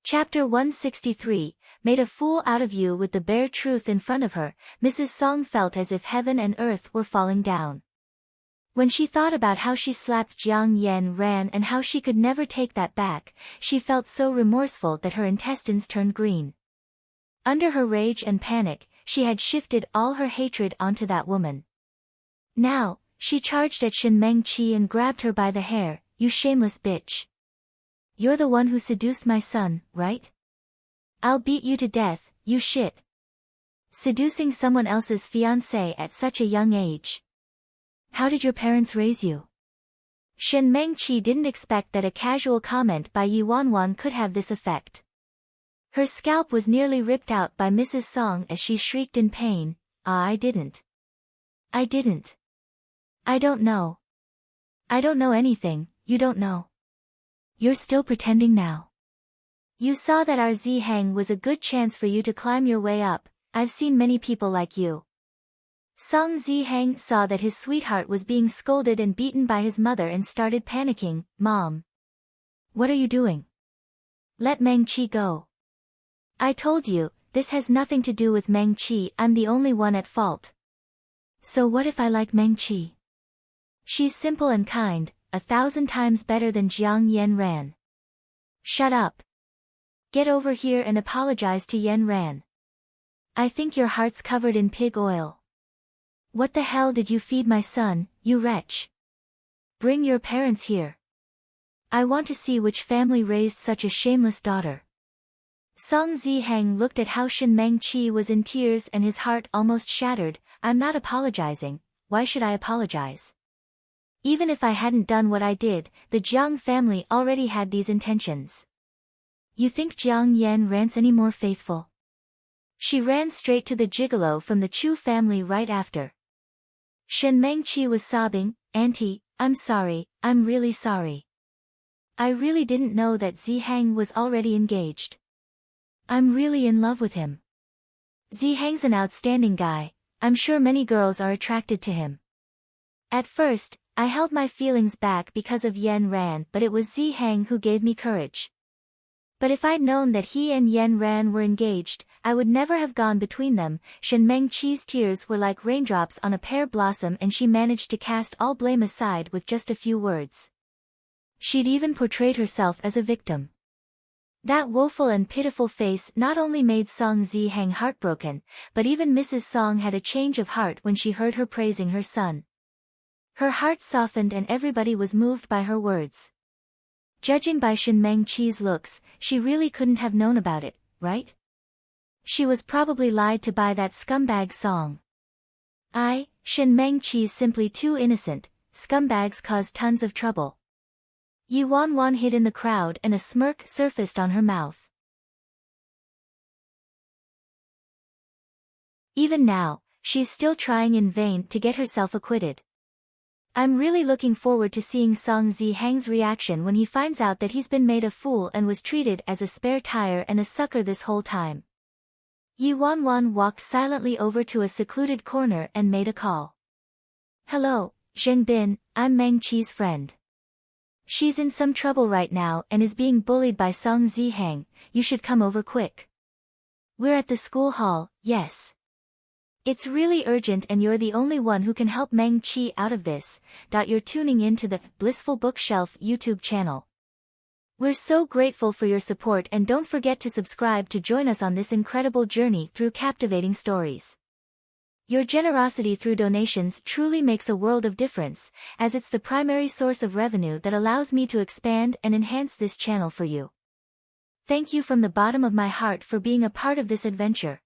Chapter 163, Made a fool out of you. With the bare truth in front of her, Mrs. Song felt as if heaven and earth were falling down. When she thought about how she slapped Jiang Yan and how she could never take that back, she felt so remorseful that her intestines turned green. Under her rage and panic, she had shifted all her hatred onto that woman. Now, she charged at Shen Mengqi and grabbed her by the hair. "You shameless bitch. You're the one who seduced my son, right? I'll beat you to death, you shit. Seducing someone else's fiancé at such a young age. How did your parents raise you?" Shen Mengqi didn't expect that a casual comment by Yi Wanwan could have this effect. Her scalp was nearly ripped out by Mrs. Song as she shrieked in pain. I didn't. I didn't. I don't know. I don't know anything, you don't know. You're still pretending now. You saw that our Zihang was a good chance for you to climb your way up. I've seen many people like you. Song Zihang saw that his sweetheart was being scolded and beaten by his mother and started panicking. Mom. What are you doing? Let Mengqi go. I told you, this has nothing to do with Mengqi, I'm the only one at fault. So what if I like Mengqi? She's simple and kind, 1,000 times better than Jiang Yan. Shut up. Get over here and apologize to Yan. I think your heart's covered in pig oil. What the hell did you feed my son, you wretch? Bring your parents here. I want to see which family raised such a shameless daughter. Song Zihang looked at how Shen Mengqi was in tears and his heart almost shattered. I'm not apologizing, why should I apologize? Even if I hadn't done what I did, the Jiang family already had these intentions. You think Jiang Yan's any more faithful? She ran straight to the gigolo from the Chu family right after. Shen Mengqi was sobbing, Auntie, I'm sorry, I'm really sorry. I really didn't know that Zihang was already engaged. I'm really in love with him. Zihang's an outstanding guy, I'm sure many girls are attracted to him. At first, I held my feelings back because of Yan, but it was Zihang who gave me courage. But if I'd known that he and Yan were engaged, I would never have gone between them. Shen Mengqi's tears were like raindrops on a pear blossom and she managed to cast all blame aside with just a few words. She'd even portrayed herself as a victim. That woeful and pitiful face not only made Song Zihang heartbroken, but even Mrs. Song had a change of heart when she heard her praising her son. Her heart softened and everybody was moved by her words. Judging by Shen Mengqi's looks, she really couldn't have known about it, right? She was probably lied to by that scumbag Song. Shen Mengqi's simply too innocent, scumbags cause tons of trouble. Yi Wanwan hid in the crowd and a smirk surfaced on her mouth. Even now, she's still trying in vain to get herself acquitted. I'm really looking forward to seeing Song Zihang's reaction when he finds out that he's been made a fool and was treated as a spare tire and a sucker this whole time. Yi Wanwan walked silently over to a secluded corner and made a call. Hello, Zheng Bin, I'm Mengqi's friend. She's in some trouble right now and is being bullied by Song Zihang, you should come over quick. We're at the school hall, yes. It's really urgent and you're the only one who can help Mengqi out of this. You're tuning in to the Blissful Bookshelf YouTube channel. We're so grateful for your support and don't forget to subscribe to join us on this incredible journey through captivating stories. Your generosity through donations truly makes a world of difference, as it's the primary source of revenue that allows me to expand and enhance this channel for you. Thank you from the bottom of my heart for being a part of this adventure.